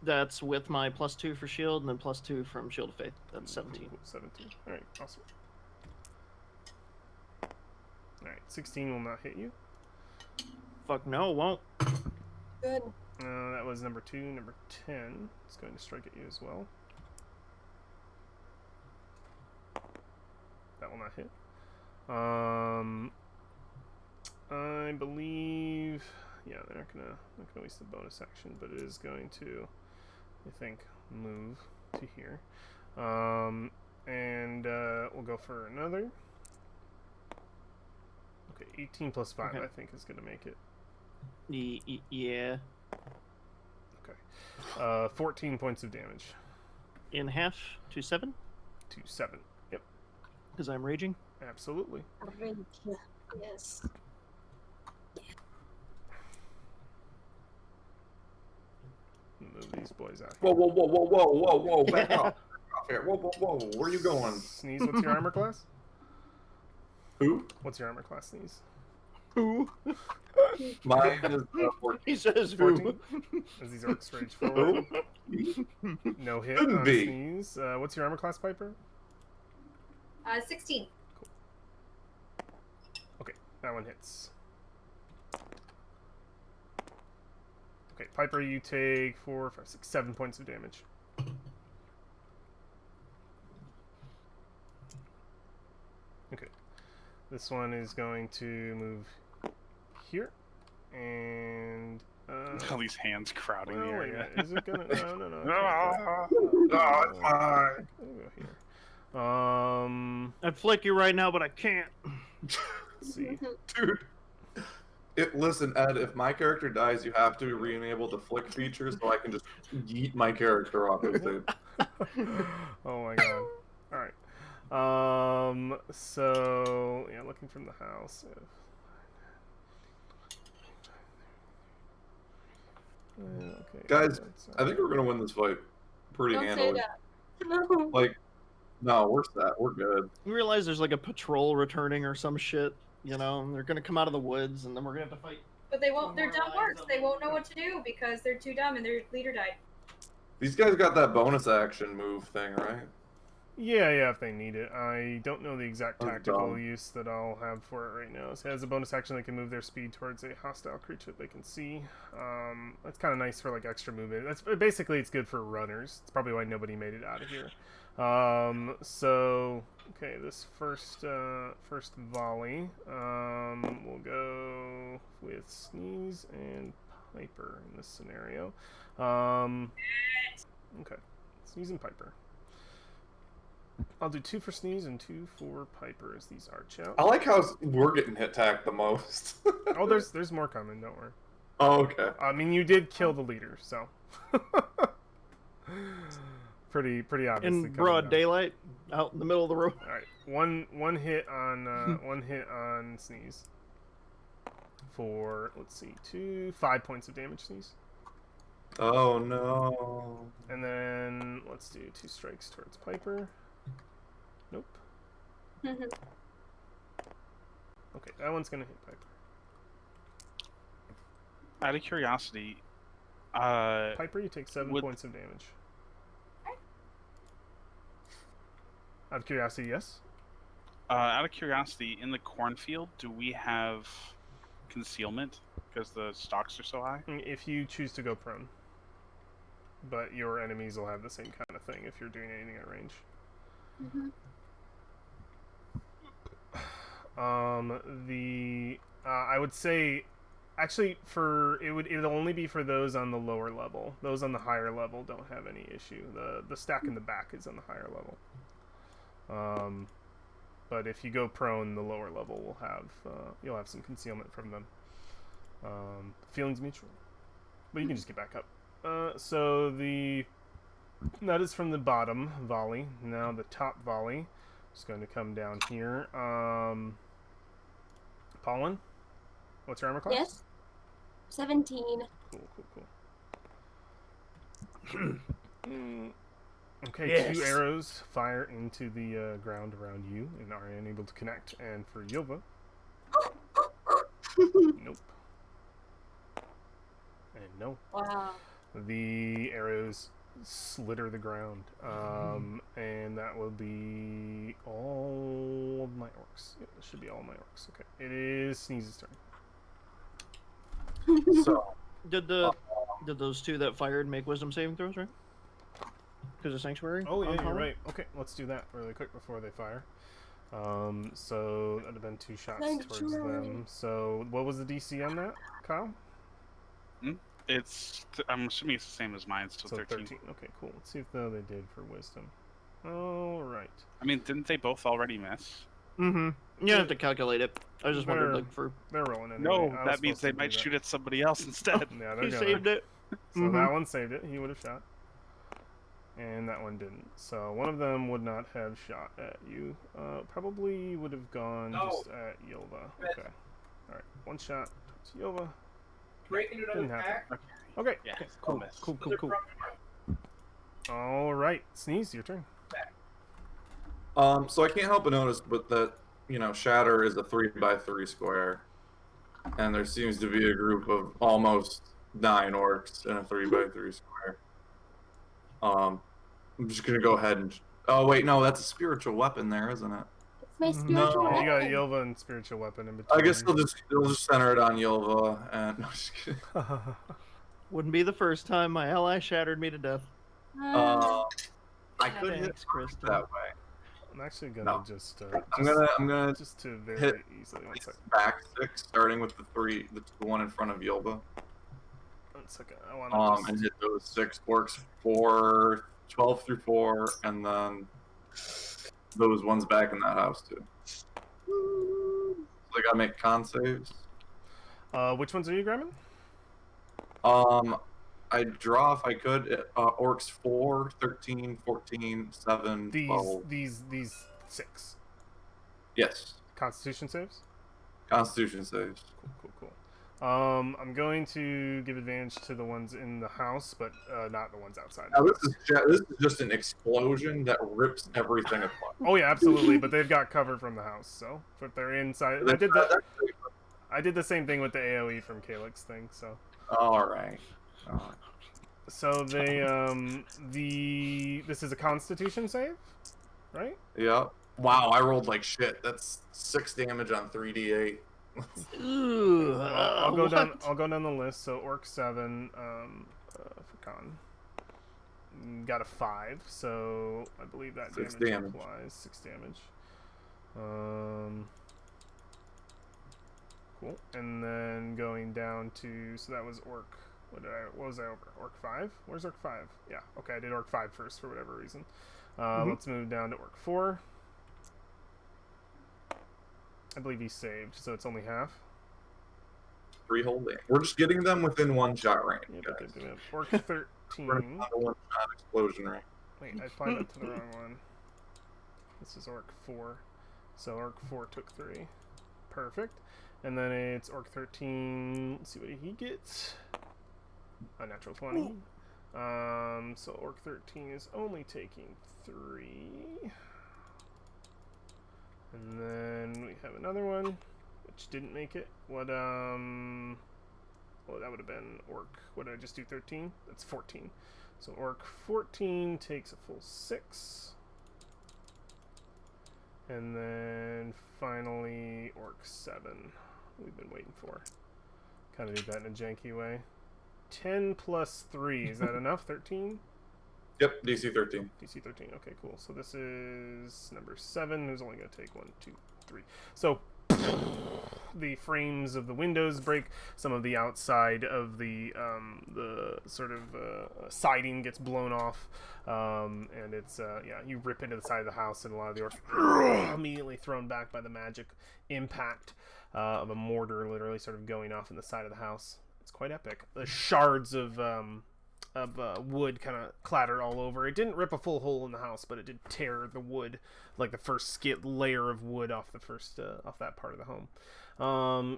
That's with my +2 for shield and then +2 from Shield of Faith. That's 17. Cool, 17. Alright, awesome. Alright, 16 will not hit you. Fuck no, it won't. Good. That was number 2. Number 10 is going to strike at you as well. That will not hit. I believe, yeah, they're not gonna waste the bonus action, but it is going to, I think, move to here. And we'll go for another. Okay, 18 plus 5, Okay. I think, is gonna make it. Yeah. Okay. 14 points of damage In half to 7, to 7. Yep, because I'm raging. absolutely. Rage. Yes. Move these boys out Whoa, here. whoa! Back off! Back off here! Whoa! Where are you going? Sneeze, what's your armor class? Who? What's your armor class, Sneeze? Who? Mine is 14. He says 14? As these orcs rage forward. Who? No hit Couldn't on be. Sneeze. What's your armor class, Piper? 16. Okay, that one hits. Okay, Piper, you take 4, 5, 6, 7 points of damage. Okay, this one is going to move here, and All these hands crowding the well, wait a area. minute. Is it gonna? No. Ah. Oh, it's fine. I'll go here. I'd flick you right now, but I can't. Let's see. Dude. Listen, Ed, if my character dies, you have to re-enable the flick feature so I can just yeet my character off the table. Oh my god. Alright. So yeah, looking from the house. Okay. Guys, that's, I think we're gonna win this fight pretty Don't say handily. that. No. Like, no, we're set. We're good. You realize there's like a patrol returning or some shit, you know? And they're gonna come out of the woods, and then we're gonna have to fight. But they won't. They're More dumb lines orcs. of They them. won't know what to do because they're too dumb and their leader died. These guys got that bonus action move thing, right? Yeah, if they need it. I don't know the exact That's tactical dumb. use that I'll have for it right now. So it has a bonus action they can move their speed towards a hostile creature that they can see. That's kind of nice for like extra movement. That's basically it's good for runners. It's probably why nobody made it out of here. So okay, this first volley, we'll go with Sneeze and Piper in this scenario. Okay, Sneeze and Piper. I'll do 2 for Sneeze and 2 for Piper as these arch out. I like how we're getting hit tacked the most. Oh, there's more coming. Don't worry. Oh, okay. I mean, you did kill the leader, so pretty obvious. In broad daylight, out in the middle of the road. All right, one hit on one hit on Sneeze for let's see, 5 points of damage, Sneeze, Oh no. and then let's do 2 strikes towards Piper. Nope. Okay, that one's gonna hit Piper. Out of curiosity, Piper, you take 7 would- points of damage. Out of curiosity, yes. out of curiosity, in the cornfield, do we have concealment because the stalks are so high? If you choose to go prone, but your enemies will have the same kind of thing if you're doing anything at range. Mhm. I would say, actually, it'll only be for those on the lower level. Those on the higher level don't have any issue. The stack in the back is on the higher level. But if you go prone, the lower level will have you'll have some concealment from them. Feelings mutual, but you can just get back up. So that is from the bottom volley. Now the top volley is going to come down here. Pollen, what's your armor class? Yes. 17. Cool. Okay, Yes. 2 arrows fire into the ground around you and are unable to connect. And for Yova, nope. And no. Wow. The arrows slitter the ground. And that will be all of my orcs. Yeah, it should be all my orcs. Okay. It is Sneeze's turn. So, Did those two that fired make wisdom saving throws, right? Because of sanctuary. Oh yeah, on you're Pollen? right. Okay, let's do that really quick before they fire. So that'd have been 2 shots towards Sanctuary. them. So what was the DC on that, Kyle? I'm assuming it's the same as mine, so 13. Okay, cool. Let's see if they did for wisdom. All right. I mean, didn't they both already miss? Mm-hmm. You don't have to calculate it. I just wondered, like, for They're rolling anyway. No, I was that means supposed they to do might that. shoot at somebody else instead. Yeah, they're he gonna. saved it. So Mhm. that one saved it. He would have shot. And that one didn't. So one of them would not have shot at you. Probably would have gone No. just at Yova. Okay. Alright. 1 shot towards Yova. Break into another Didn't happen. pack. Okay. Yeah, okay, I'll cool. miss. Cool. Alright. Sneeze, your turn. so I can't help but notice, but that Shatter is a 3x3 square, and there seems to be a group of almost 9 orcs in a 3x3 square. I'm just gonna go ahead and. Oh wait, no, that's a spiritual weapon there, isn't it? It's my spiritual No. You got weapon. Yova and spiritual weapon in between. I guess they'll just center it on Yova, and no, just kidding. Wouldn't be the first time my ally shattered me to death. I could hit Thanks, Kristen. that way. I'm actually gonna No. just I'm gonna just to very hit easily. One second. back 6, starting with the one in front of Yova. 1 second. I want to And hit those 6 orcs for 12 through 4, and then those ones back in that house too. So I gotta make con saves. Which ones are you grabbing? I'd draw if I could. Orcs 4, 13, 14, 7, 12. These 6 Yes. Constitution saves. Constitution saves. Cool. I'm going to give advantage to the ones in the house, but not the ones outside. Now this is just an explosion that rips everything apart. Oh yeah, absolutely. But they've got cover from the house, so if they're inside, I did the same thing with the AOE from Calyx thing. So. All right. So they this is a Constitution save, right? Yeah. Wow, I rolled like shit. That's 6 damage on 3d8. Ooh, I'll go what? down. I'll go down the list. So Orc 7, for con, got a 5. So I believe that 6 damage damage. applies. 6 damage. Cool. And then going down to that was Orc. What was I over? Orc 5? Where's Orc 5? Yeah. Okay, I did Orc 5 first for whatever reason. Let's move down to Orc 4. I believe he saved, so it's only half. 3 whole damage. We're just getting them within 1 shot range, Yep, guys. yep. Orc 13. We're not a 1 shot explosion range. Wait, I applied that to the wrong one. This is Orc 4. So Orc 4 took 3. Perfect. And then it's Orc 13. Let's see what he gets. A natural 20. So Orc 13 is only taking 3. And then we have another one, which didn't make it. What, well, that would have been Orc. What did I just do, 13? That's 14. So Orc 14 takes a full 6. And then finally Orc 7. We've been waiting for. Kind of did that in a janky way. 10 plus 3, is that enough? 13? Yep, DC 13. DC 13. Okay, cool. So this is number 7, who's only going to take 1, 2, 3. So the frames of the windows break. Some of the outside of the sort of siding gets blown off, and it's you rip into the side of the house, and a lot of the orcs immediately thrown back by the magic impact of a mortar literally sort of going off in the side of the house. It's quite epic. The shards of wood kind of clattered all over. It didn't rip a full hole in the house, but it did tear the wood, like the first layer of wood off the first off that part of the home.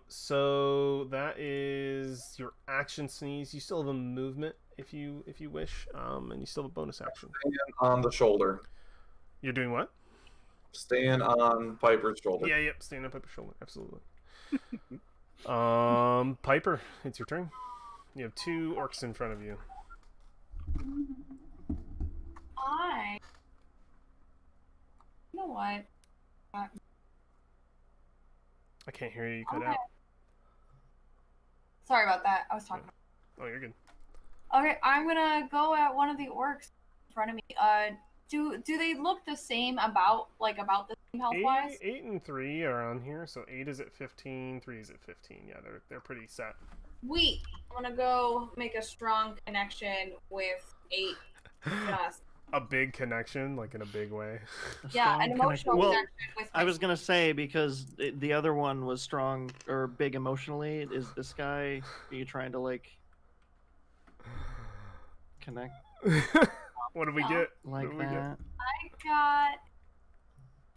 So that is your action, Sneeze. You still have a movement if you wish, and you still have a bonus action. Stand on the shoulder. You're doing what? Stand on Piper's shoulder. Yeah, yep. Stand on Piper's shoulder. Absolutely. Piper, it's your turn. You have 2 orcs in front of you. You know what? I can't hear you. Cut out. Sorry about that. I was talking. Oh, you're good. Okay, I'm gonna go at one of the orcs in front of me. Do they look the same about the same health wise? 8 and 3 are on here, so 8 is at 15, 3 is at 15. Yeah, they're pretty set. I'm gonna go make a strong connection with 8. Just A big connection, like in a big way. yeah, an emotional Well, connection with. I was gonna say, because the other one was strong or big emotionally. Is this guy? Are you trying to like connect What do we No. get? like What do we get? that? I got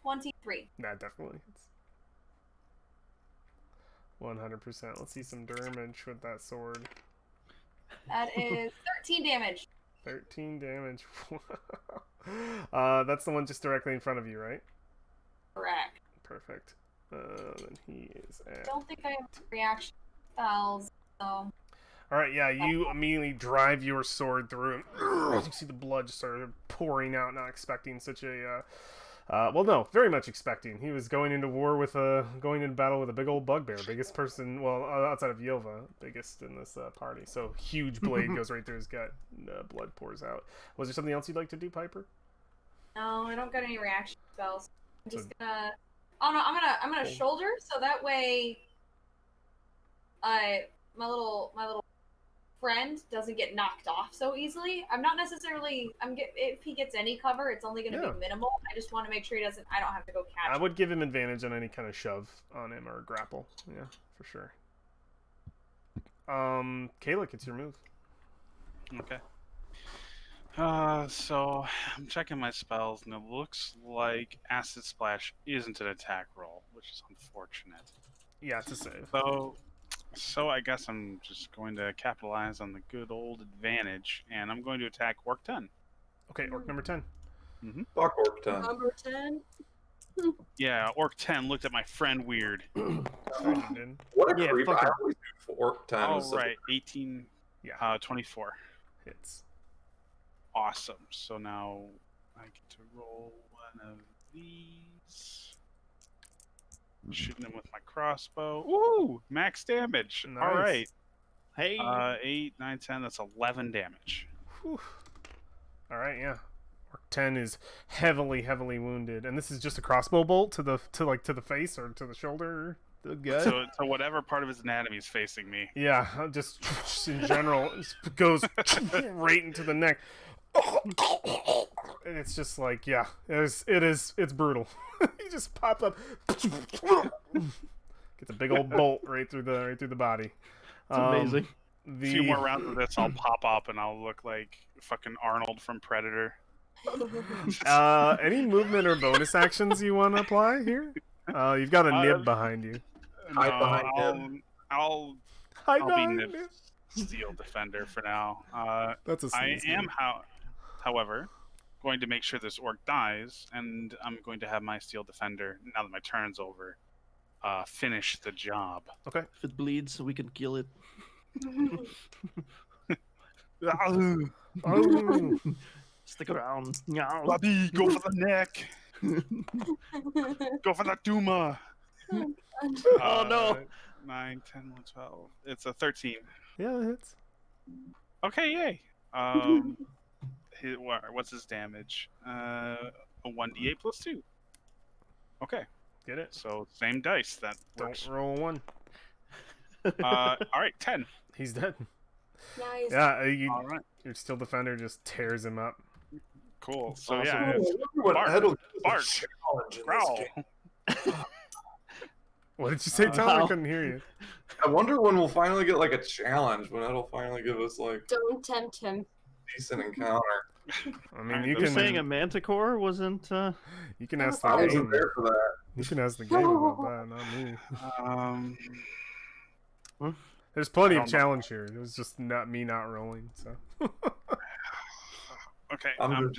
23. Nah, definitely. It's 100%. Let's see some damage with that sword. That is 13 damage. 13 damage. That's the one just directly in front of you, right? Correct. Perfect. Then he is I at... don't think I have reaction spells, so. Alright, yeah, you immediately drive your sword through, and you see the blood just sort of pouring out, not expecting such a, well, no, very much expecting. He was going into battle with a big old bugbear, biggest person, well, outside of Yova, biggest in this party. So, huge blade goes right through his gut, and blood pours out. Was there something else you'd like to do, Piper? No, I don't got any reaction spells. I'm So- just gonna. Oh no, I'm gonna shoulder, so that way, my little friend doesn't get knocked off so easily. I'm not necessarily. If he gets any cover, it's only gonna Yeah. be minimal. I just want to make sure he doesn't. I don't have to go catch. I would give him advantage on any kind of shove on him or grapple. Yeah, for sure. Kalik, it's your move. Okay. So I'm checking my spells, and it looks like Acid Splash isn't an attack roll, which is unfortunate. Yeah, it's a save. So I guess I'm just going to capitalize on the good old advantage, and I'm going to attack Orc 10. Okay, orc number 10. Fuck Orc 10. Number 10. Yeah, Orc 10 looked at my friend weird. Sorry, you didn't. What a Yeah, creep. fucking- I always do for Orc 10. Oh, was such a- right, 18, Yeah, 24. hits. Awesome. So now I get to roll one of these. Shooting him with my crossbow. Ooh, max damage. Nice. All right. Hey, 8, 9, 10. That's 11 damage. Whew. All right, yeah. Orc 10 is heavily in and this is just a crossbow bolt to the face or to the shoulder, the gut. So whatever part of his anatomy is facing me. Yeah, just in general, it just goes right into the neck. And it's just like, yeah, it's brutal. He just popped up, gets a big old bolt right through the body. it's amazing. A few more rounds of this, I'll pop up and I'll look like fucking Arnold from Predator. Any movement or bonus actions you want to apply here? You've got a nib behind you. Hide behind him. I'll Hide be behind Nib's him. Steel Defender for now. That's a I sneeze am, move. however, going to make sure this orc dies, and I'm going to have my Steel Defender, now that my turn's over, finish the job. Okay. If it bleeds, we can kill it. Oh. Stick around. Meow. Bobby, go for the neck! Go for that Duma! Oh, no. 9, 10, 11, 12. It's a 13. Yeah, it hits. Okay, yay. What's his damage? A 1d8 plus 2. Okay, Get it? so same dice. That Don't works. roll 1. All right, 10. He's dead. Nice. Yeah, All right, your steel defender just tears him up. cool. So Awesome. yeah, it's What Bart, Ed'll give us a Bart, challenge in this growl. game. What did you say, Tom? I Wow. couldn't hear you. I wonder when we'll finally get like a challenge. When Ed'll finally give us like Don't tempt him. a decent encounter. I mean, Alright, you those You're can saying a manticore wasn't? you can ask the I game. wasn't there for that. You can ask the game about that, not me. There's plenty I of don't know. challenge here. It was just not me not rolling. So. Okay, I'm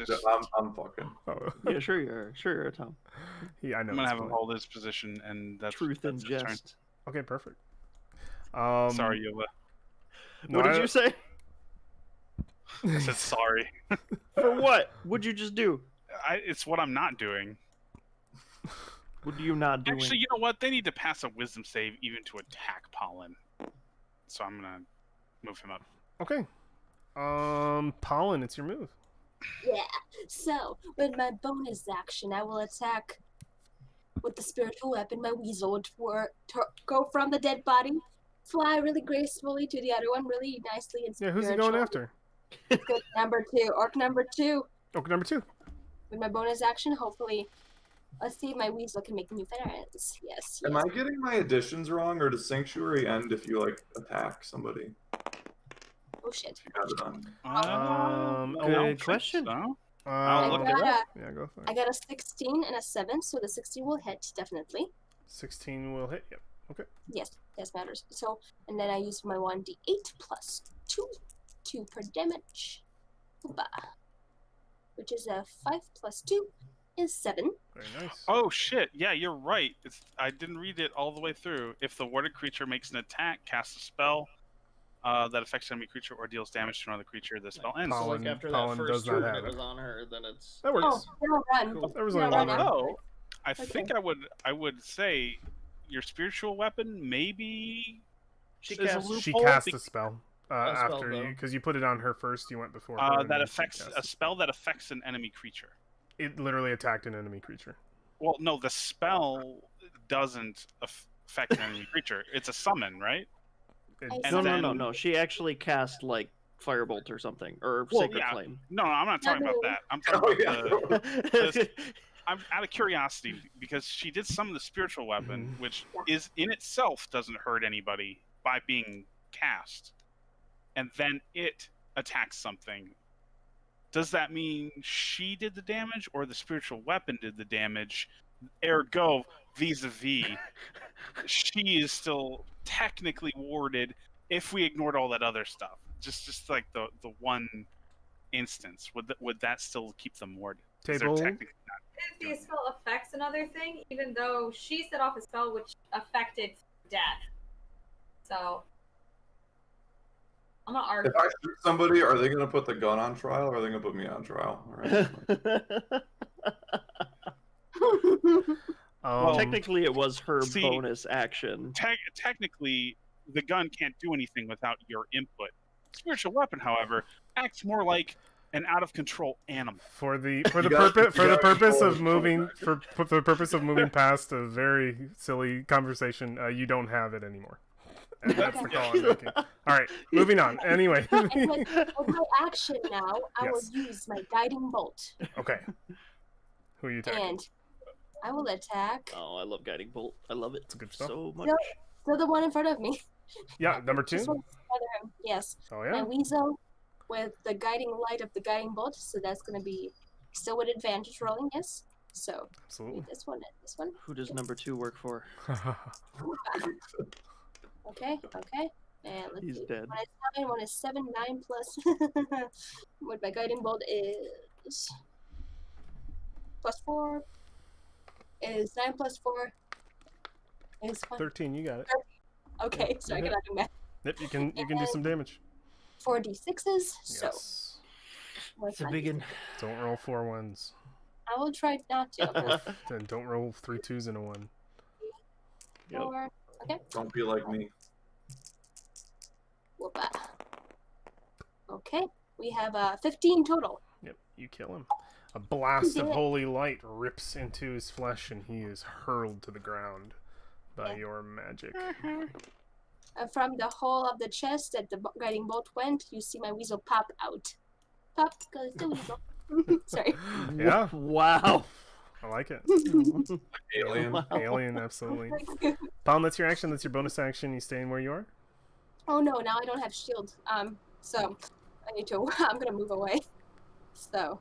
fucking. Oh. Yeah, sure you are. Sure you are, Tom. I know. I'm gonna it's have him plenty. hold his position, and that's Truth and his turn. jest. Okay, perfect. Sorry, Yola. no, What did I- you say? I said sorry. For what? What'd you just do? It's what I'm not doing. What are you not doing? Actually, you know what? They need to pass a wisdom save even to attack Pollen. So I'm gonna move him up. Okay. Pollen, it's your move. Yeah. So, with my bonus action, I will attack with the spiritual weapon, my weasel, to go from the dead body, fly really gracefully to the other one, really nicely and Yeah, who's he spiritually. going after? Let's go to number 2. Orc number 2. Oh, number 2. With my bonus action, hopefully, let's see if my weasel can make new friends. Yes. Am yes. I getting my additions wrong, or does Sanctuary end if you like attack somebody? Oh shit. You have it on. I Oh, don't good think question. so. I look I got a, Yeah, go for I it. got a 16 and a 7, so the 16 will hit, definitely. 16 will hit. Yep. Yes, that matters. So, and then I use my 1d8 plus 2 per damage. Hoopa. Which is a 5 plus 2 is 7. Very nice. Oh shit! Yeah, you're right. I didn't read it all the way through. If the warded creature makes an attack, casts a spell that affects an enemy creature, or deals damage to another creature, the spell ends. Pollen- So like after Pollen that does first not turn have it it. was on her, then it's That works. Oh, no run. Cool. There was No only one run. run. Although, I Okay. think I would say your spiritual weapon maybe She is a cast- She loophole cast be- a spell spell, after you, though. because you put it on her first. You went before her. and that then she affects cast a it. spell that affects an enemy creature. It literally attacked an enemy creature. Well, no, the spell doesn't affect an enemy creature. It's a summon, right? It- I No, see. no, no, no. She actually cast like Firebolt or something, or Well, Sacred yeah. Flame. No, I'm not talking about that. I'm talking Oh, about yeah. the. I'm out of curiosity because she did summon the spiritual weapon, which is in itself doesn't hurt anybody by being cast, and then it attacks something. Does that mean she did the damage, or the spiritual weapon did the damage? Ergo, vis-a-vis, she is still technically warded if we ignored all that other stuff. Just like the one instance, would that still keep them warded? 'Cause they're Table. technically not. If the spell affects another thing, even though she set off a spell which affected death. So I'm not If arguing. I shoot somebody, are they gonna put the gun on trial, or are they gonna put me on trial? All right. Technically, it was her see- bonus action. Technically, the gun can't do anything without your input. Spiritual weapon, however, acts more like an out of control animal. for the You gotta- purpose you gotta purpose control of it. moving for the purpose of moving past a very silly conversation, you don't have it anymore. And that's the call I'm making. All right, moving on. Anyway. And with my action now, I Yes. will use my guiding bolt. Okay. Who are you attacking? And I will attack Oh, I love Guiding Bolt. I love it It's good stuff. so much. No. still the one in front of me. Yeah, number Just 2. one other him. Yes. Oh My yeah. weasel with the guiding light of the guiding bolt, so that's gonna be still with advantage rolling, yes. So Absolutely. this one and this one. Who does number 2 work for? Okay, okay. And let's He's see. dead. One is 9, one is 7, 9 plus what my guiding bolt is plus 4 is 9 plus 4 is 1. 13. You got it. Okay, so I Okay. cannot do math. Yep. You can do some damage. 4 d6s, so Yes. what's It's a my big one. Don't roll 4 1s. I will try not to. Okay. Then don't roll 3 2s and a 1. Yep. 4. Okay. Don't be like me. Whoopa. Okay. We have 15 total. Yep. You kill him. A blast of did it. holy light rips into his flesh, and he is hurled to the ground by your magic. From the hole of the chest that the guiding bolt went, you see my weasel pop out. Pop goes the weasel. Sorry. Yeah, Wow. I like it. Alien. Wow. Alien, absolutely. Pound, that's your action. That's your bonus action. You staying where you are? Oh no, now I don't have shield. So I need to. I'm gonna move away. So,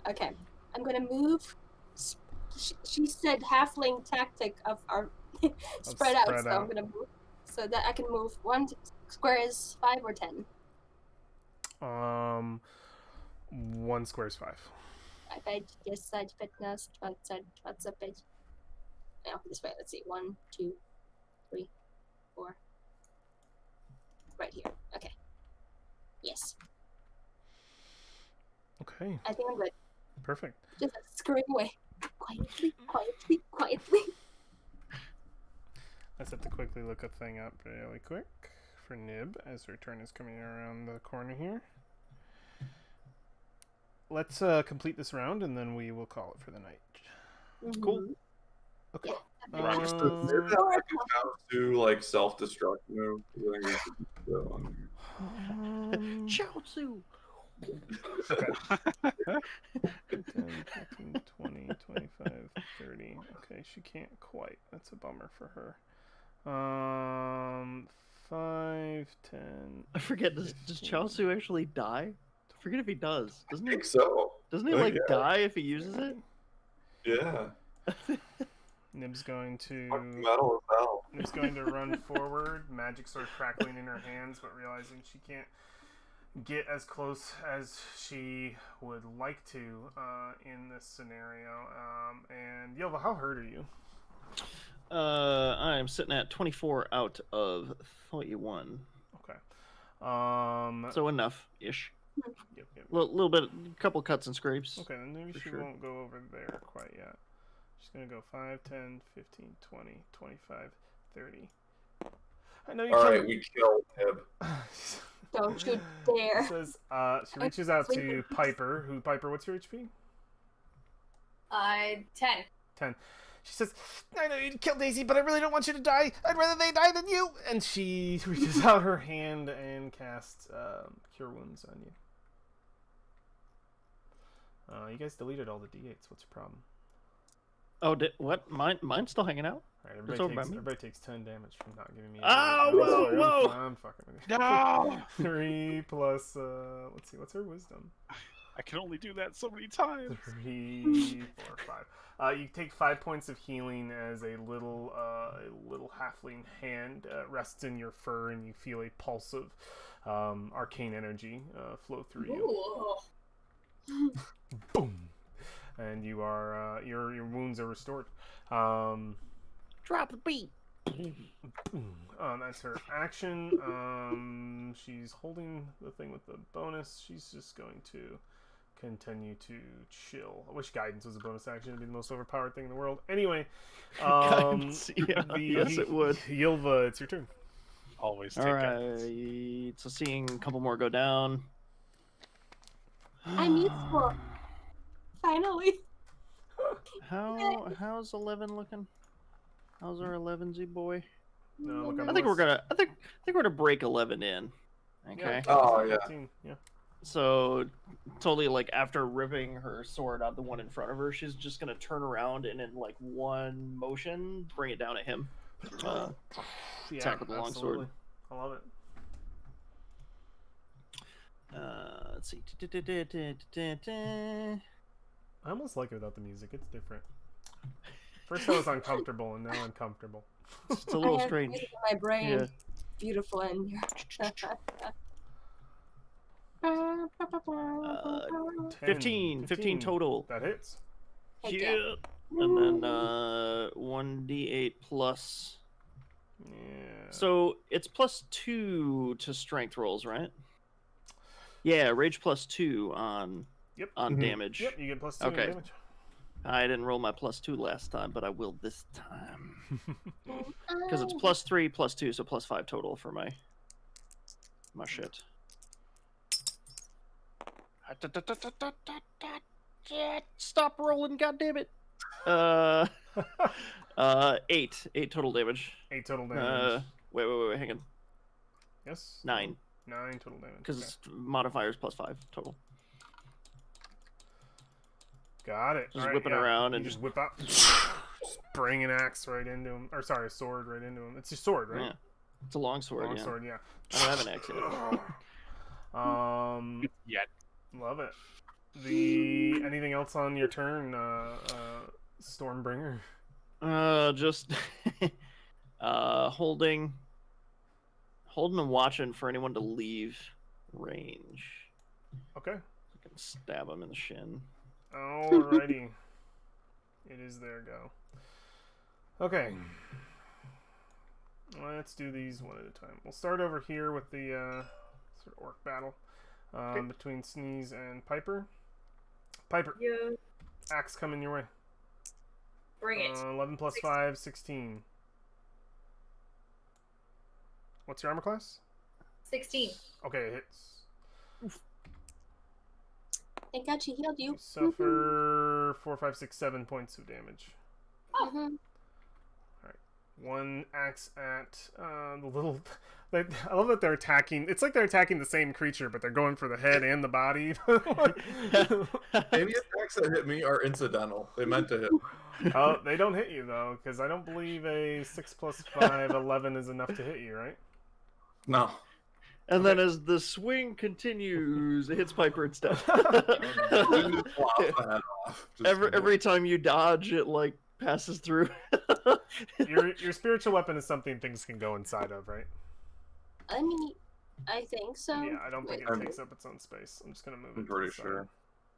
okay, I'm gonna move. She said halfling tactic of our spread out. spread So out. I'm gonna move so that I can move 1 square is 5 or 10. 1 square is 5. I bet yes, side fitness. What's up, bitch? No, this way. Let's see. 1, 2, 3, 4. Right here. Okay. Yes. Okay, I think I'm good. perfect. Just scurry away. Quietly, quietly, quietly. I just have to quickly look a thing up really quick for Nib as her turn is coming around the corner here. Let's complete this round and then we will call it for the night. Cool. Okay. Does Nib have like a Chaozu like self-destruct move? I think we should go on. Chaozu. Okay. 10, 15, 20, 25, 30. Okay, she can't quite. That's a bummer for her. 5, 10. I forget. Does 15. Chaozu actually die? I forget if he does. I think so. Doesn't he Oh, like yeah. die if he uses it? Yeah. Nib's going to Metal as hell. Nib's going to run forward, magic sword crackling in her hands, but realizing she can't get as close as she would like to in this scenario. And Yova, how hurt are you? I'm sitting at 24 out of 31. Okay. So enough-ish. Yep. Little bit, couple cuts and scrapes. Okay, then maybe for she sure. won't go over there quite yet. She's going to go 5, 10, 15, 20, 25, 30. I know you All can't... right, we killed Nib. Don't you dare. Says, she reaches out to Piper. Piper, what's your HP? 10. 10. She says, I know you to kill Daisy, but I really don't want you to die. I'd rather they die than you. And she reaches out her hand and casts Cure Wounds on you. You guys deleted all the D8s. What's your problem? Oh, what? Mine's still hanging out? All right, It's over by me. everybody takes 10 damage from not giving me a Oh, D8. whoa, Sorry, whoa. I'm fucking with you. No! 3 plus, let's see, what's her wisdom? I can only do that so many times. 3, 4, 5. You take 5 points of healing as a little halfling hand rests in your fur, and you feel a pulse of arcane energy flow through you. Ooh. Boom, and you are your wounds are restored. Drop the beat. That's her action. She's holding the thing with the bonus. She's just going to continue to chill. I wish guidance was a bonus action. It'd be the most overpowered thing in the world. Anyway, Guidance, yeah, yes, it would. Yilva, it's your turn. Always take All guidance. right. So seeing a couple more go down. I'm useful. Finally. How's 11 looking? How's our 11Z boy? No, look, I think we're gonna break 11 in. Okay. Oh, yeah. 15, yeah. So totally like after ripping her sword out the one in front of her, she's just gonna turn around and in like one motion bring it down at him. Yeah, attack with the long sword. absolutely. I love it. Let's see. I almost like it without the music. It's different. First I was uncomfortable, and now I'm comfortable. It's a little I have strange. music in my brain. Yeah. Beautiful and 15 total. That hits. Heck Yeah. yeah. And then 1d8 plus. Yeah. So it's +2 to strength rolls, right? Yeah, rage +2 on Yep. damage. Yep, you get +2 in Okay. damage. I didn't roll my +2 last time, but I will this time. Because it's +3, +2, so +5 total for my shit. Stop rolling, goddammit. 8 total damage. 8 total damage. Wait, hang on. Yes. 9, 9 total damage. because Okay. it's modifiers plus 5 total. Got it. Just All right, whipping yeah. around You and just whip out, just bring an axe right into him, or sorry, a sword right into him. It's your sword, right? Yeah, it's a long sword. Long Yeah, sword, yeah. I don't have an axe yet. Yet. Love it. Anything else on your turn, Stormbringer? Just holding and watching for anyone to leave range. Okay. I can stab him in the shin. Alrighty. It is their go. Okay. Let's do these one at a time. We'll start over here with the sort of orc battle between Sneeze and Piper. Piper, Yeah. axe coming your way. Bring it. 11 plus 5, 16. What's your armor class? 16. Okay, it hits. Thank God she healed you. You suffer 4, 5, 6, 7 points of damage. Mm-hmm. One axe at the little. I love that they're attacking. It's like they're attacking the same creature, but they're going for the head and the body. Any attacks that hit me are incidental. They meant to hit me. Oh, they don't hit you though, because I don't believe a 6 plus 5, 11 is enough to hit you, right? No. And then as the swing continues, it hits Piper instead. Just lop the head off. Just- every time you dodge, it like passes through. Your spiritual weapon is something things can go inside of, right? I mean, I think so. Yeah, I don't think Wait, it takes up its own space. I'm just gonna move it. I'm to pretty the side. sure.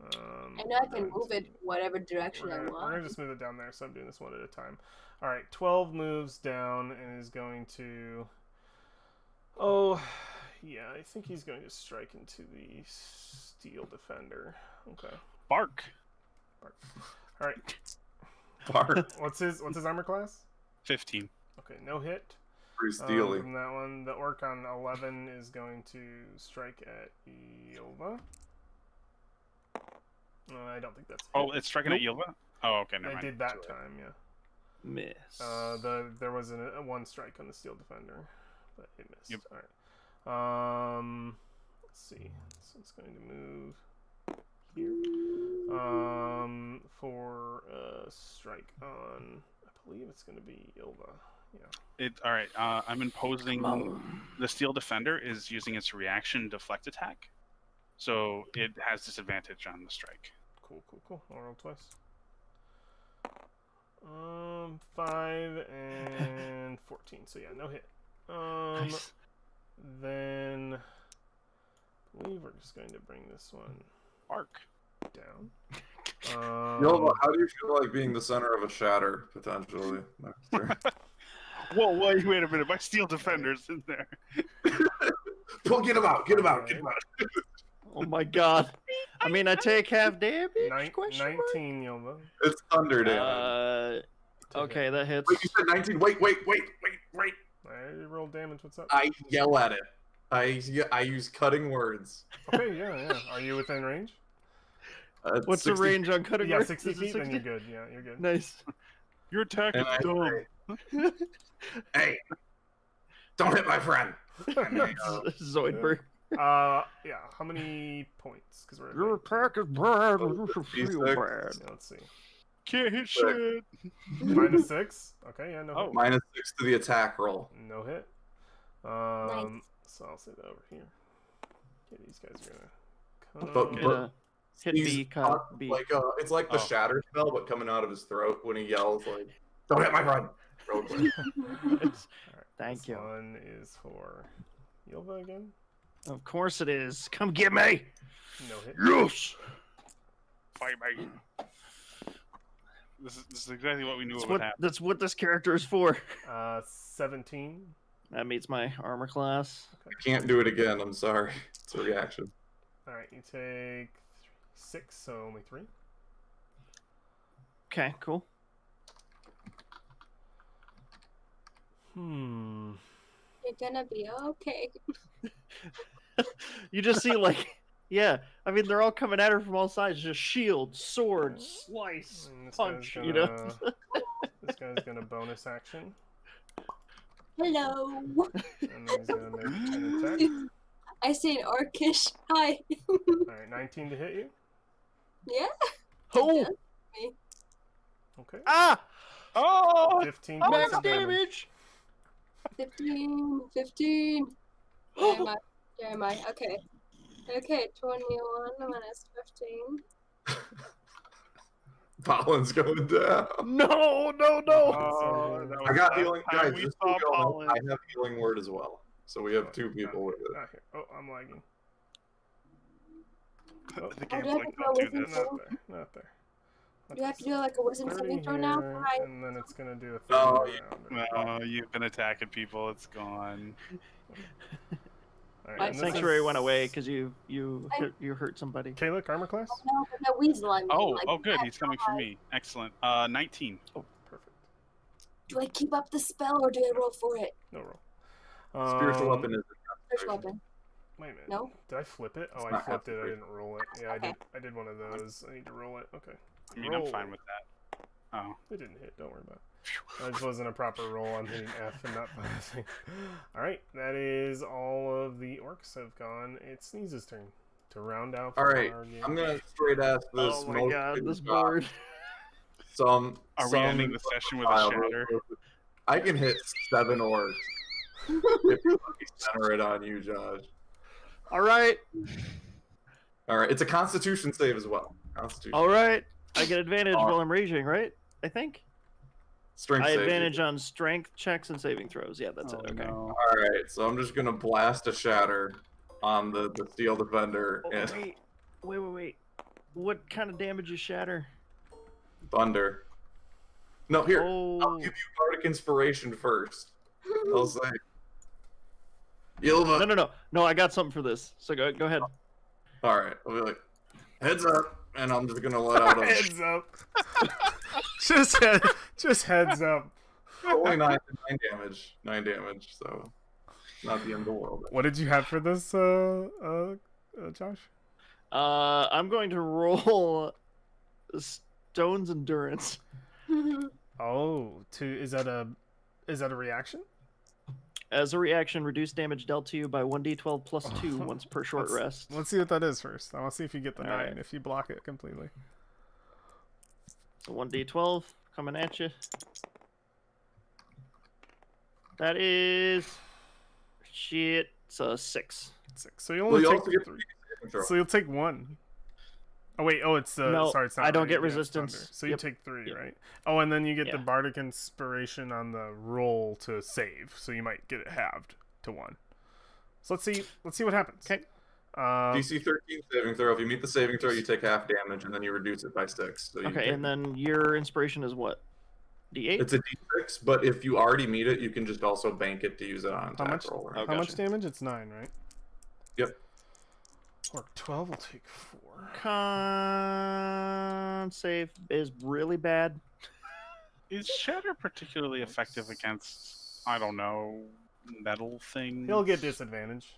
I know I can move it whatever direction I We're want. gonna just move it down there, so I'm doing this one at a time. All right, 12 moves down and is going to. Oh, yeah, I think he's going to strike into the steel defender. Okay. Bark. All right. Bart. What's his armor class? 15. Okay, no hit. Pretty steely. From that one, the orc on 11 is going to strike at Yilva. I don't think that's. a Oh, hit. it's striking at Yilva? Oh, okay, never They mind. did that time, yeah. Miss. There was a one strike on the steel defender, but it missed. Yep. All right. Let's see. So it's going to move here. For strike on, I believe it's going to be Ilva. Yeah. All right. I'm imposing. The steel defender is using its reaction deflect attack, so it has disadvantage on the strike. Cool. I'll roll twice. 5 and 14. So yeah, no hit. Nice. Then I believe we're just going to bring this one Bark. down. Yilva, how do you feel like being the center of a shatter, potentially? Whoa, wait a minute. My steel defender's in there. Pull, get him out, get him out, get him out. Oh my god. I mean, I take half damage? 19, Question mark? Yilva. It's thunder damage. Okay, that hits. Wait, you said 19. Wait. I roll damage. What's up? I yell at it. I use cutting words. Okay, yeah. Are you within range? What's 60 the range on cutting? Yeah, words? 60 Is it feet. Then 60? you're good. Yeah, you're good. Nice. Your attack is And I dumb. Hey, don't hit my friend. And I, Zoidberg. Yeah. How many points? Because we're. Your at attack is bad. You should feel D6. bad. 19. Yeah, let's see. Can't hit shit. -6. Okay, yeah, no hit. -6 to the attack roll. No hit. Nice. So I'll say that over here. Okay, these guys are gonna. But- come- but- Hit He's B, cut B. Like it's like the Oh. shatter spell, but coming out of his throat when he yells like, "Don't hit my friend!" Real quick. Nice. Alright, Thank this you. one is for Yilva again. Of course it is. Come get me. No hit. Yes. Fight me. This is exactly what we knew That's would what, happen. that's what this character is for. 17. That meets my armor class. I can't do it again. I'm sorry. It's a reaction. All right, you take 6, so only 3. Okay, cool. You're gonna be okay. You just see like Yeah, I mean they're all coming at her from all sides, just shield, sword, slice, And this punch. guy's You know. gonna this guy's gonna bonus action, Hello. and then he's gonna make an attack. I see an orcish. Hi. All right, 19 to hit you. Yeah. Oh! Me. Okay. Ah! Oh! 15 points Max of damage. damage. 15. Where am I? Where am I? Okay. Okay, 21 minus 15. Pollen's going down. No! Oh, that was I got the healing, last time guys. we Just saw so you all know, Pollen. I have healing word as well. So we have two people with it. Not here. Oh, I'm lagging. The do game's I have like, to don't go do with this. Not there. Not there. Do you have to do like a wisdom 30 saving throw now? here, Hi. and then it's gonna do a 30 Oh, round. No, you've been attacking people. It's gone. All right, My and this Sanctuary is- went away because you hurt somebody. Kayla, armor class? No, but that weasel I mean. Oh, like, oh, good. that He's coming for me. Excellent. 19. Oh, perfect. Do I keep up the spell or do I roll for it? No roll. Spiritual weapon is Spiritual weapon. Wait a minute. No? Did I flip it? Oh, It's I not flipped it. I concentration. didn't roll it. Yeah, Okay. I did one of those. I need to roll it. Okay. I mean, I'm fine with that. Oh. It didn't hit. Don't worry about it. That just wasn't a proper roll. I'm hitting F and not bonusing. All right, that is all of the orcs have gone. It's Sneeze's turn to round out. All right, our game. I'm gonna straight ask this. Oh my most god, hidden this shot. board. Are we ending the session with a Child. shatter? I can hit 7 orcs if you let me center it on you, Josh. All right, All right, it's a Constitution save as well. Constitution. all right. I get advantage while I'm raging, right? I think. Strength I save. advantage on strength checks and saving throws. Yeah, that's Oh, it. Okay. no. All right, so I'm just gonna blast a shatter on the steel defender Oh, and wait. What kind of damage is shatter? thunder. No, here. Oh. I'll give you bardic inspiration first. I'll say. Yilva. No. I got something for this. So go ahead. All right, I'll be like, heads up, and I'm just gonna let out a Heads up. just heads up. only 9 damage. 9 damage, so not the end of the world. What did you have for this, Josh? I'm going to roll Stone's Endurance. Oh, is that a reaction? As a reaction, reduce damage dealt to you by 1d12 plus 2 once per short rest. Let's see what that is first. I want to see if you get the All 9 right. if you block it completely. So 1d12 coming at you. That is shit. It's a 6. 6. So you Well, only you take also get 3. saving throw. So you'll take 1. Oh wait, it's No, sorry, it's not I don't right, get yeah, it's resistance. thunder. So you Yep. take 3, Yep. right? Oh, and then you get the Yeah. bardic inspiration on the roll to save, so you might get it halved to 1. So let's see what happens. Okay. DC 13 saving throw. If you meet the saving throw, you take half damage, and then you reduce it by 6. So you Okay, take- and then your inspiration is what? D8? it's a D6, but if you already meet it, you can just also bank it to use it on How attack much? roll. Oh, How much gotcha. damage? It's 9, right? Yep. Or 12 will take 4. Con save is really bad. Is shatter particularly effective against, I don't know, metal things? He'll get disadvantage.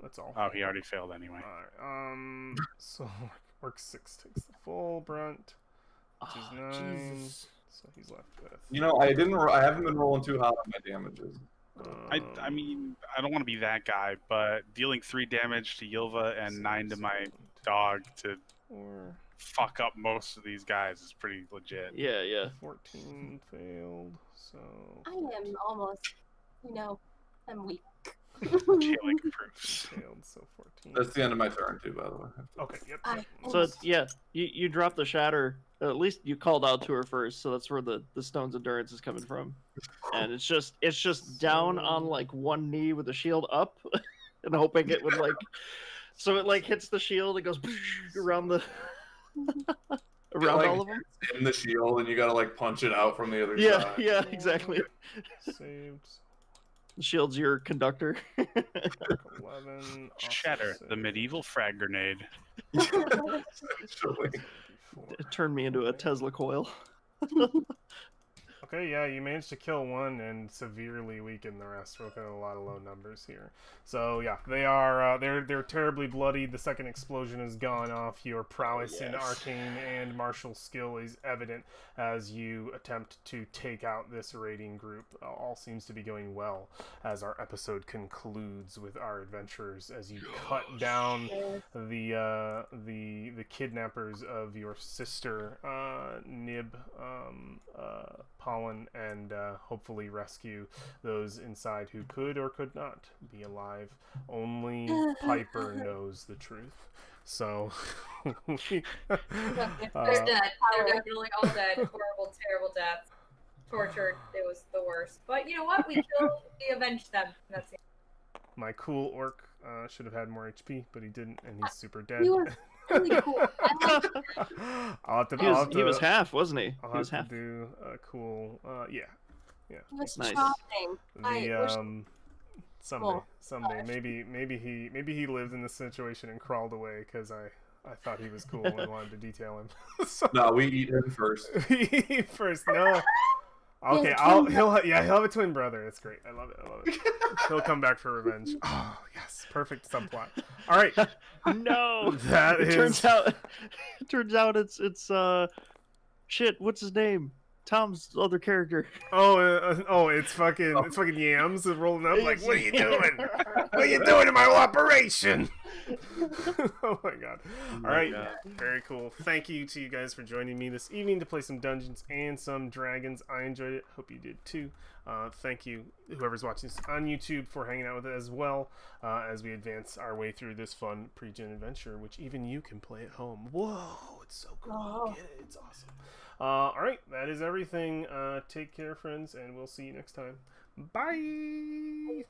That's all. Oh, he already failed anyway. Alright, so work 6 takes the full brunt, which is Oh, 9. Jesus. So he's left with. You know, I haven't been rolling too hot on my damages. I mean, I don't want to be that guy, but dealing 3 damage to Yilva and 9 to my dog to Or fuck up most of these guys is pretty legit. Yeah. 14 failed, so I am almost, I'm weak. Healing improves. failed, so 14. That's the end of my turn, too, by the way. Okay, yep. I So it's, yeah, you drop the shatter. At least you called out to her first, so that's where the Stone's Endurance is coming from. And it's just down on like one knee with the shield up, and hoping it would like, so it like hits the shield, it goes around the around Like, all of them. in the shield, and you gotta like punch it out from the other Yeah, side. yeah, exactly. Saved. The shield's your conductor. 11. Shatter, the medieval frag grenade. Essentially. It turned me into a Tesla coil. Okay, yeah, you managed to kill one and severely weaken the rest. We're looking at a lot of low numbers here. So yeah, they are they're terribly bloodied. The second explosion has gone off. Your prowess in yes. arcane and martial skill is evident as you attempt to take out this raiding group. All seems to be going well as our episode concludes with our adventurers as you cut down the kidnappers of your sister Nib, Pollen, and hopefully rescue those inside who could or could not be alive. Only Piper knows the truth. So They're dead. They're definitely all dead. Horrible, terrible deaths. Tortured. It was the worst. But you know what? We avenged them. That's it. my cool orc should have had more HP, but he didn't, and he's super dead. He was really cool. I'll have to, He was half, wasn't he? I'll He was have half. to do a cool. Yeah. He was Nice. charming. I wish Someday, gosh. maybe he lived in this situation and crawled away because I thought he was cool and wanted to detail him. So, No, we eat him first. first, no. Okay, twin he'll have a twin brother. That's great. I love it. He'll come back for revenge. Oh yes, perfect subplot. All right, No. that It is. turns out it's shit. What's his name? Tom's other character. It's fucking yams rolling up like, what are you doing? What are you doing in my operation? Oh my god. All right, very cool. Thank you to you guys for joining me this evening to play some Dungeons and some Dragons. I enjoyed it. Hope you did too. Thank you, whoever's watching this on YouTube, for hanging out with it as well as we advance our way through this fun pre-gen adventure, which even you can play at home. Whoa, it's so cool. Get it? It's awesome. All right, that is everything. Take care, friends, and we'll see you next time. Bye.